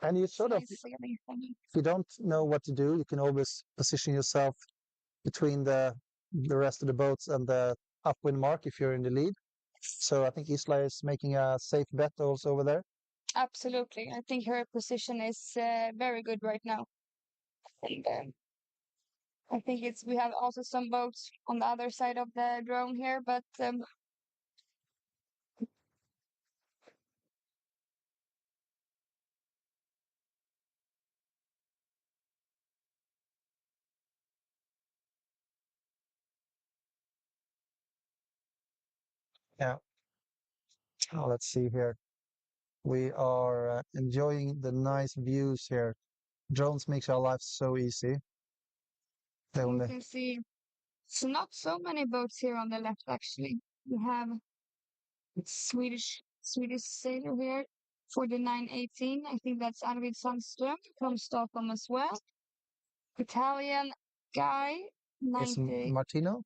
And you sort of, Nice sailing thing. if you don't know what to do, you can always position yourself between the rest of the boats and the upwind mark if you're in the lead. So I think Isla is making a safe bet also over there. Absolutely. I think her position is very good right now. And I think we have also some boats on the other side of the drone here, but Yeah. Let's see here. We are enjoying the nice views here. Drones makes our life so easy. They you only can see it's not so many boats here on the left actually. We have Swedish sailor here, 4918. I think that's Arvid Sandström from Stockholm as well. Italian guy, it's 90, Martino.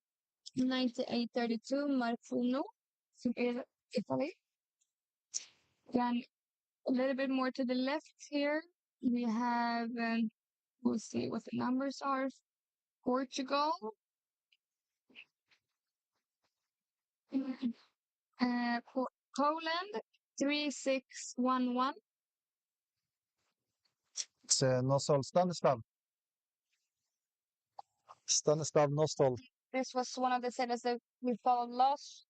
9832, Marfuno from Italy. Then a little bit more to the left here, we have, we'll see what the numbers are. Portugal, Poland, 3611. It's Nostol Stanislav. Stanislav Nostol. This was one of the sailors that we followed last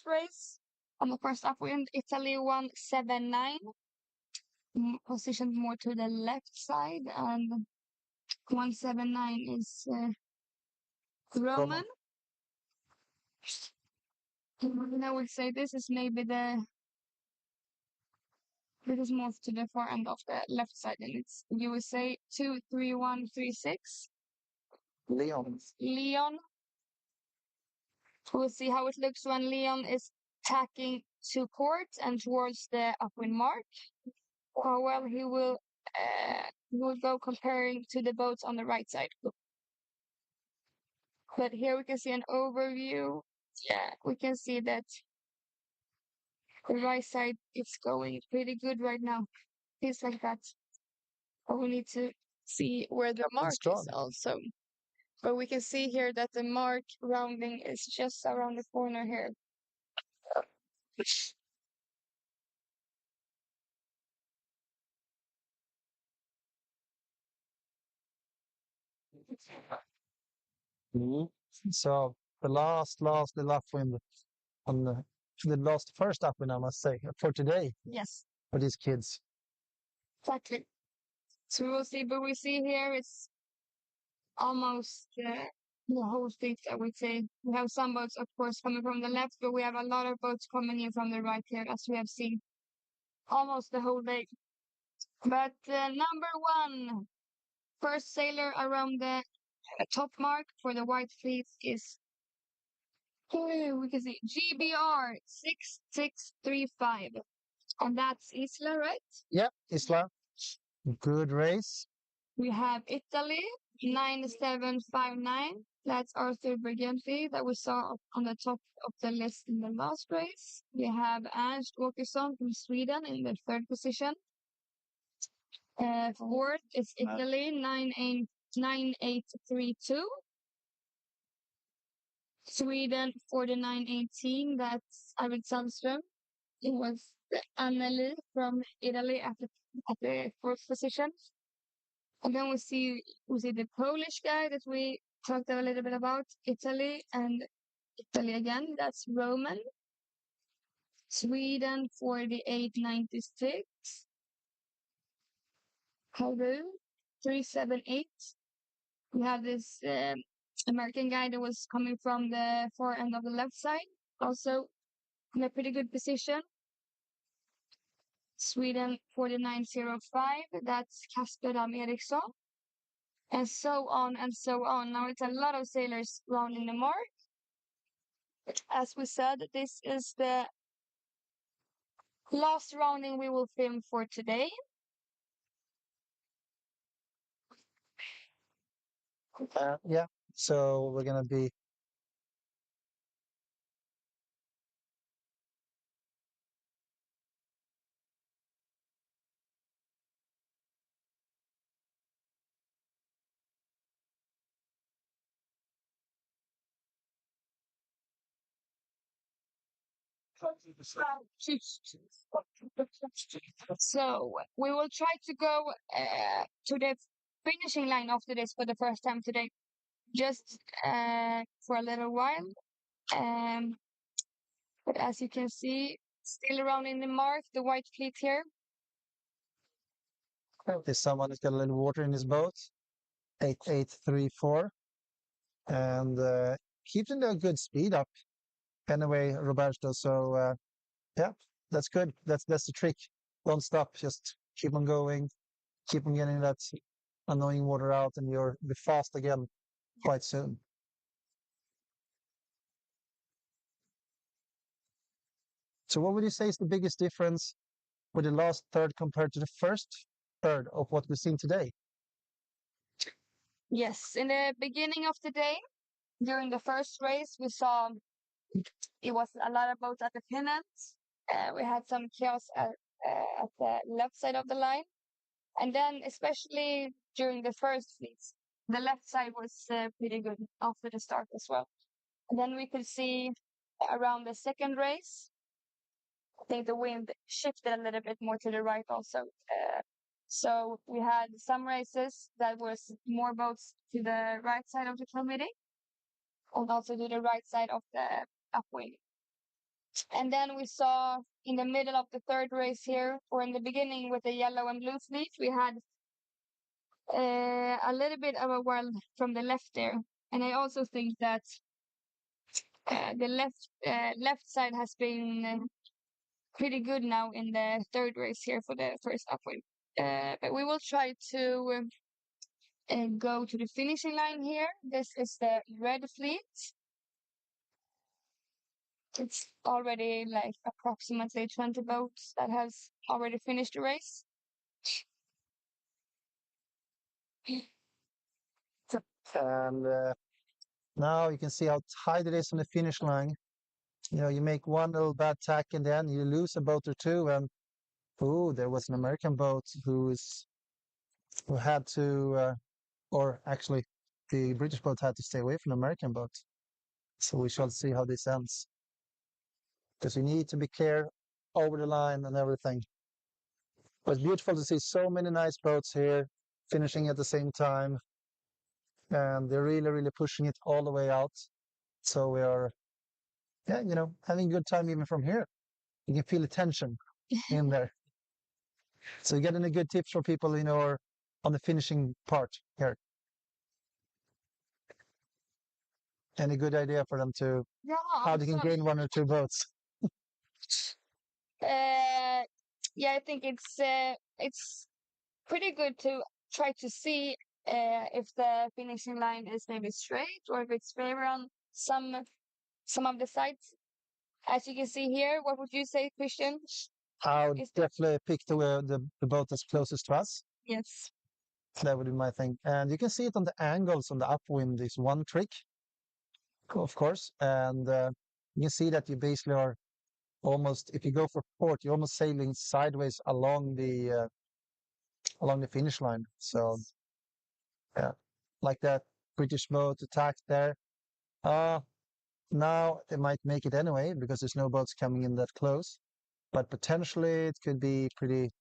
race on the first upwind. Italy 179, positioned more to the left side, and 179 is Roman. And I would say this is maybe this is more to the far end of the left side, and it's USA 23136. Leon. Leon. We'll see how it looks when Leon is tacking to port and towards the upwind mark. How well he will go comparing to the boats on the right side. But here we can see an overview. Yeah, we can see that the right side is going pretty good right now. Feels like that. But we need to see where the mark is also. But we can see here that the mark rounding is just around the corner here. So the last little upwind on the last first upwind, I must say, for today Yes, for these kids. exactly. So we will see, but we see here it's almost the whole fleet, I would say. We have some boats, of course, coming from the left, but we have a lot of boats coming in from the right here, as we have seen almost the whole day. But number one, first sailor around the top mark for the white fleet is, we can see GBR 6635. And that's Isla, right? Yeah, Isla. Good race. We have Italy 9759. That's Arthur Briganti that we saw on the top of the list in the last race. We have Ernst Åkesson from Sweden in the third position. Fourth is Italy 9832. Sweden 4918. That's Arvid Sandström. It was Anneli from Italy at the fourth position. And then we see the Polish guy that we talked a little bit about, Italy again. That's Roman. Sweden 4896. Peru 378. We have this American guy that was coming from the far end of the left side, also in a pretty good position. Sweden 4905. That's Casper Dam Eriksson. And so on and so on. Now it's a lot of sailors rounding the mark. As we said, this is the last rounding we will film for today. Yeah, so we're gonna be So we will try to go to the finishing line after this for the first time today, just for a little while. But as you can see, still around in the mark, the white fleet here. There's someone who's got a little water in his boat. 8834. And keeping a good speed up anyway, Roberto. So yeah, that's good. That's the trick. Don't stop. Just keep on going. Keep on getting that annoying water out, and you'll be fast again quite soon. So what would you say is the biggest difference with the last third compared to the first third of what we've seen today? Yes, in the beginning of the day, during the first race, we saw it was a lot of boats at the pennants. We had some chaos at the left side of the line. And then, especially during the first fleets, the left side was pretty good after the start as well. And then we could see around the second race, I think the wind shifted a little bit more to the right also. So we had some races that was more boats to the right side of the committee and also to the right side of the upwind. And then we saw in the middle of the third race here, or in the beginning with the yellow and blue fleet, we had a little bit of a world from the left there. And I also think that the left side has been pretty good now in the third race here for the first upwind. But we will try to go to the finishing line here. This is the red fleet. It's already like approximately 20 boats that has already finished the race. And now you can see how tight it is on the finish line. You know, you make one little bad tack and then you lose a boat or two. And oh, there was an American boat who had to, or actually, the British boat had to stay away from the American boat. So we shall see how this ends. Because you need to be clear over the line and everything. But it's beautiful to see so many nice boats here finishing at the same time. And they're really, really pushing it all the way out. So we are, yeah, you know, having a good time even from here. You can feel the tension in there. So you're getting a good tips for people, you know, or on the finishing part here. Any good idea for them to Yeah, how they can so, gain one or two votes? yeah, I think it's pretty good to try to see if the finishing line is maybe straight or if it's fair on some of the sides. As you can see here, what would you say, Christian? I would Is definitely pick the boat that's closest to us. yes. That would be my thing. And you can see it on the angles on the upwind is one trick, of course. And you can see that you basically are almost, if you go for port, you're almost sailing sideways along the finish line. So yeah, like that British boat attack there. Now they might make it anyway because there's no boats coming in that close. But potentially it could be pretty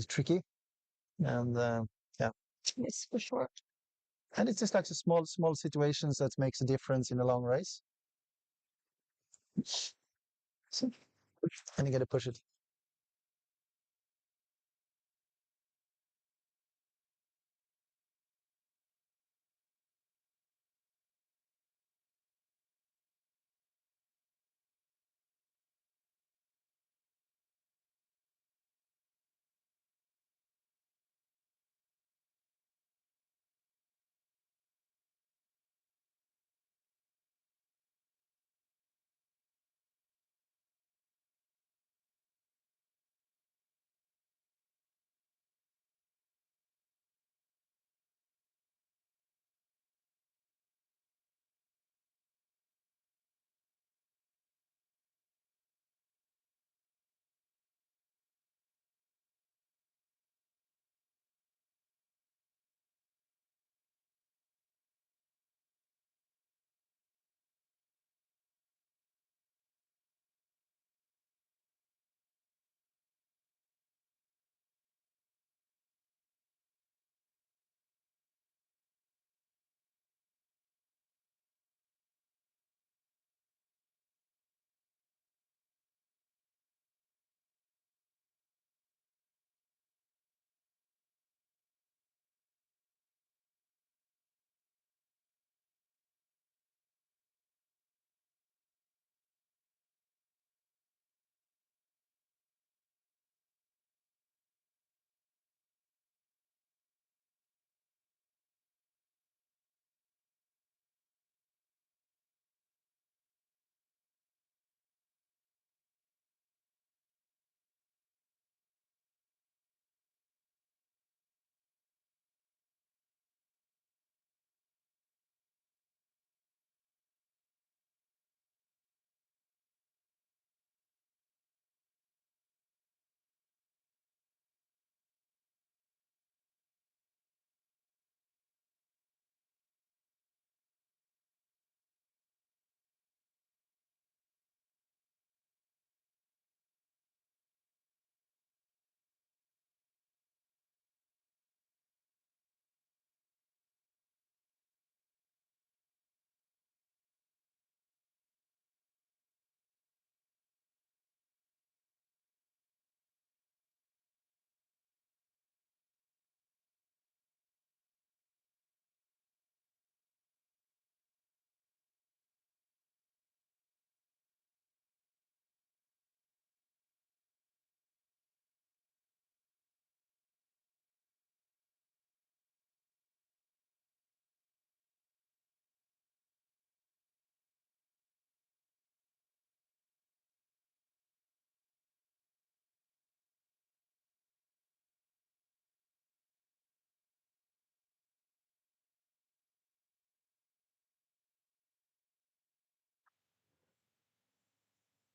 tricky. And yeah, Yes, for sure. and it's just like the small situations that makes a difference in a long race. So, and you got to push it.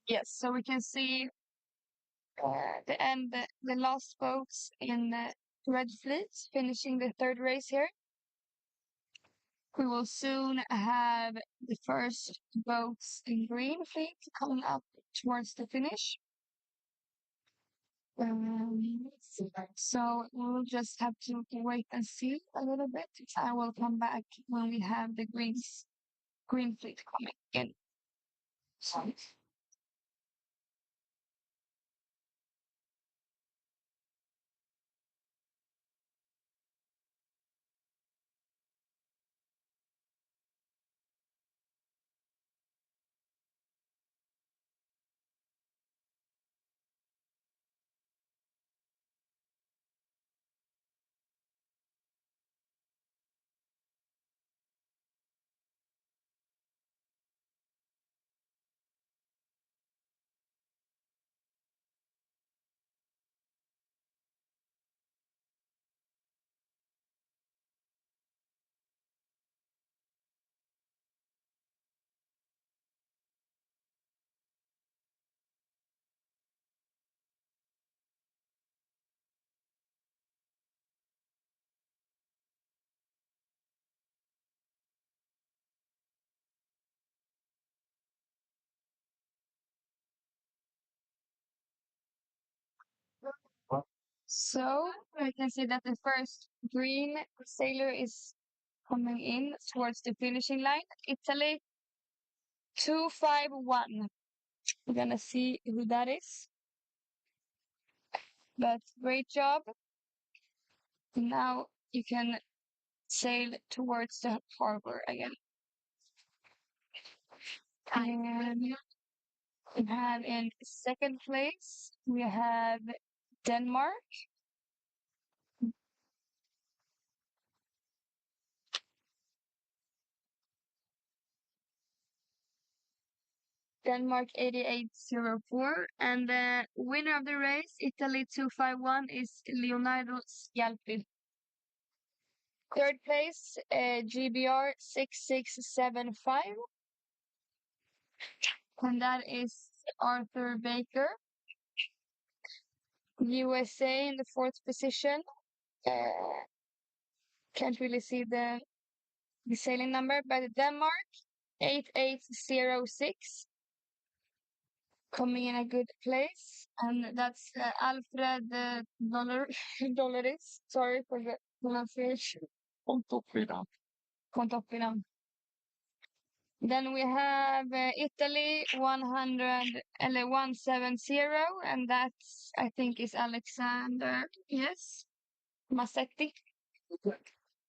Yes, so we can see the last boats in Red Fleet finishing the third race here. We will soon have the first boats in Green Fleet coming up towards the finish. So we'll just have to wait and see a little bit. I will come back when we have the Green Fleet coming in. So we can see that the first green sailor is coming in towards the finishing line. Italy 251. We're gonna see who that is. But great job. Now you can sail towards the harbor again. And we have in second place, we have Denmark. Denmark 8804. And the winner of the race, Italy 251, is Leonardo Scialpi. Third place, GBR 6675. And that is Arthur Baker. USA in the fourth position. Can't really see the sailing number, but Denmark 8806 coming in a good place, and that's Alfred Dollaris. Sorry for the pronunciation. Pontoppidan. Then we have Italy 170, and that's I think is Alexander. Yes, Massetti.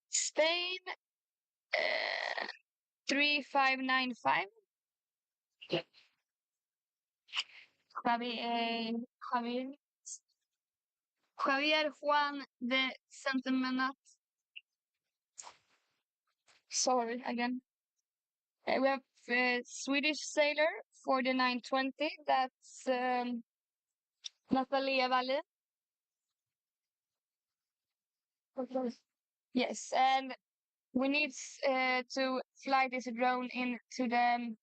Spain 3595. Javier, Javier, Javier Juan de Santamanet. Sorry again. We have Swedish sailor 4920. That's Natalia Valle. Yes, and we need to fly this drone into the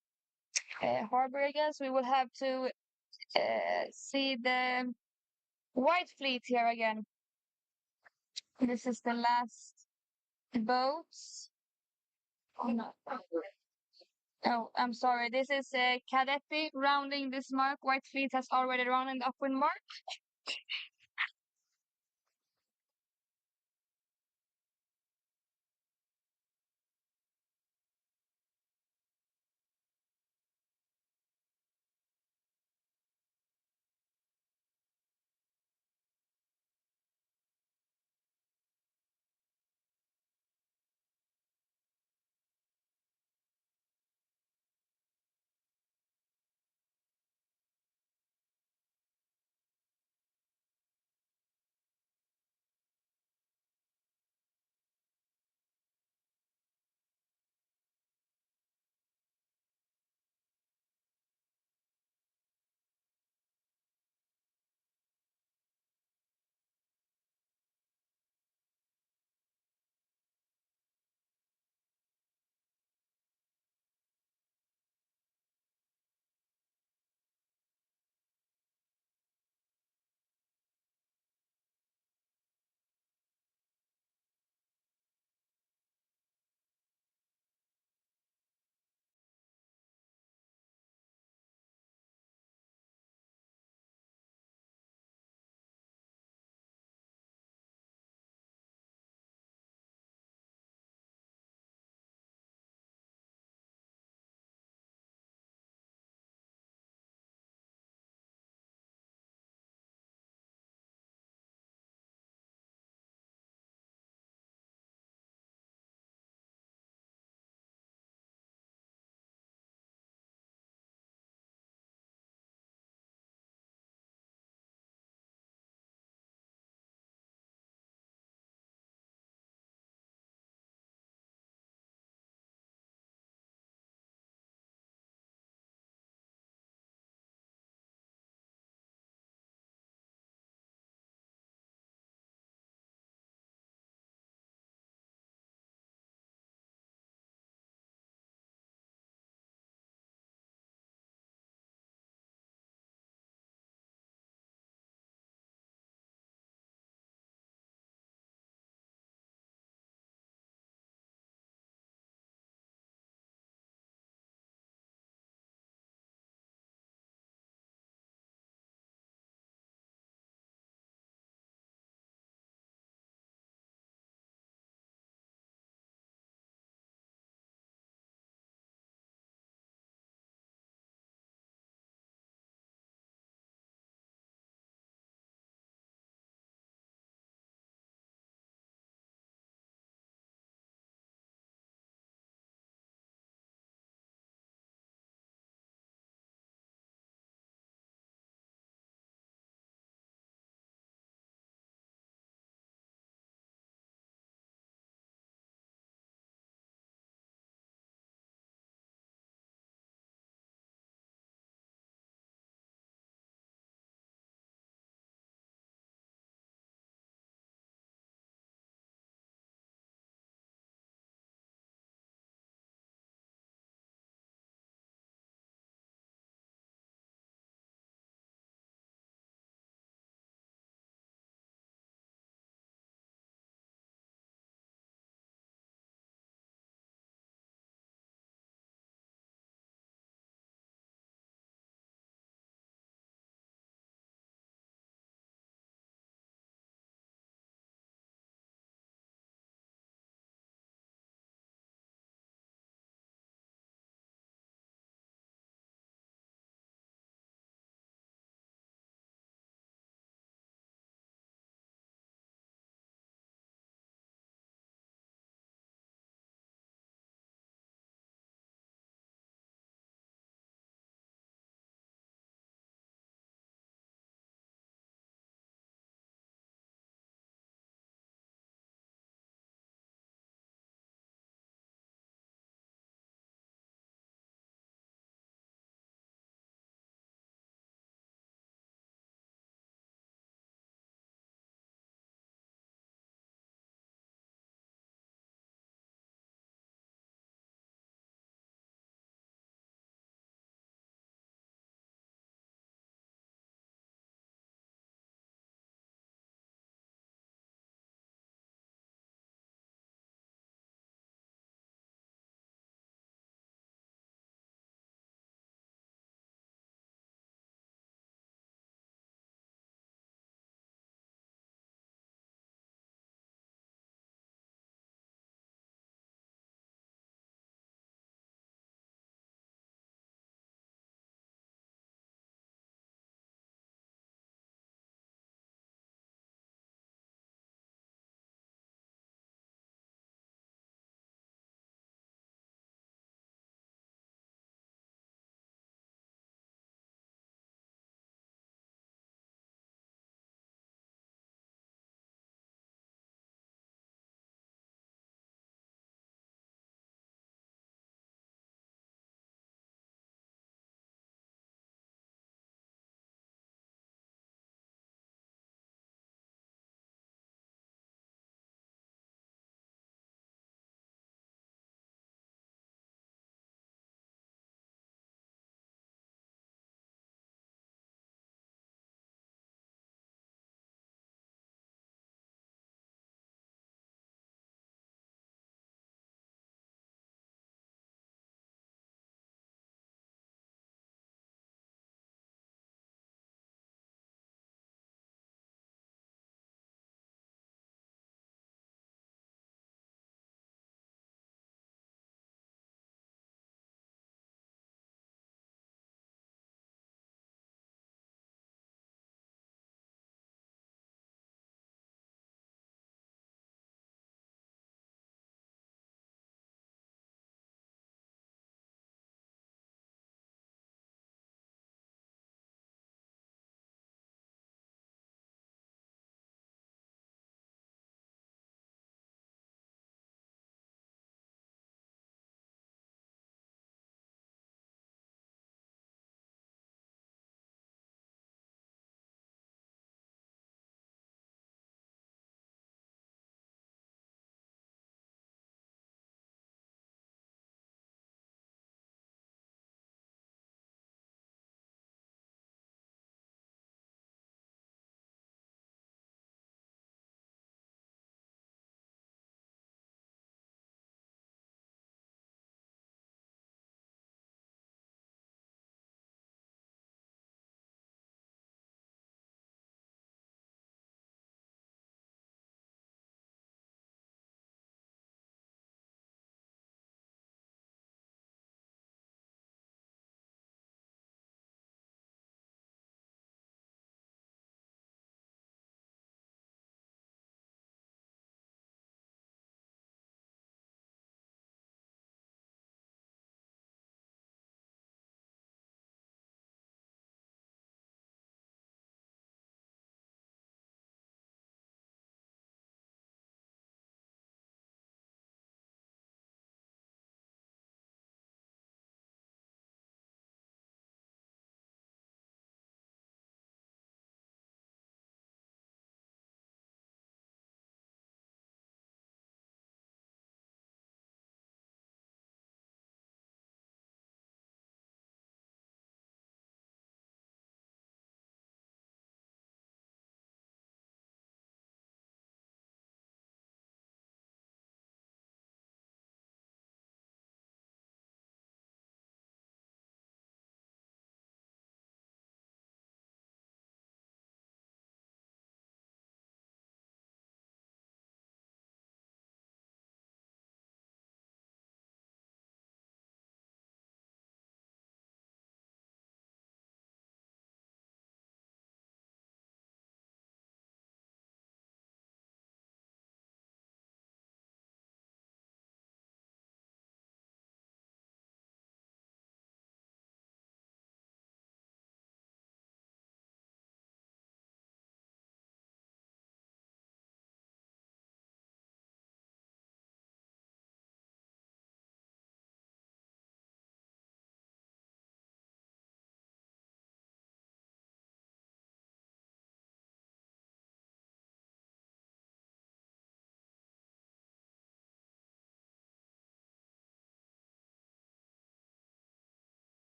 harbor again. So we will have to see the White Fleet here again. This is the last boats. Oh, no. Oh, I'm sorry. This is Cadetti rounding this mark. White Fleet has already run in the upwind mark.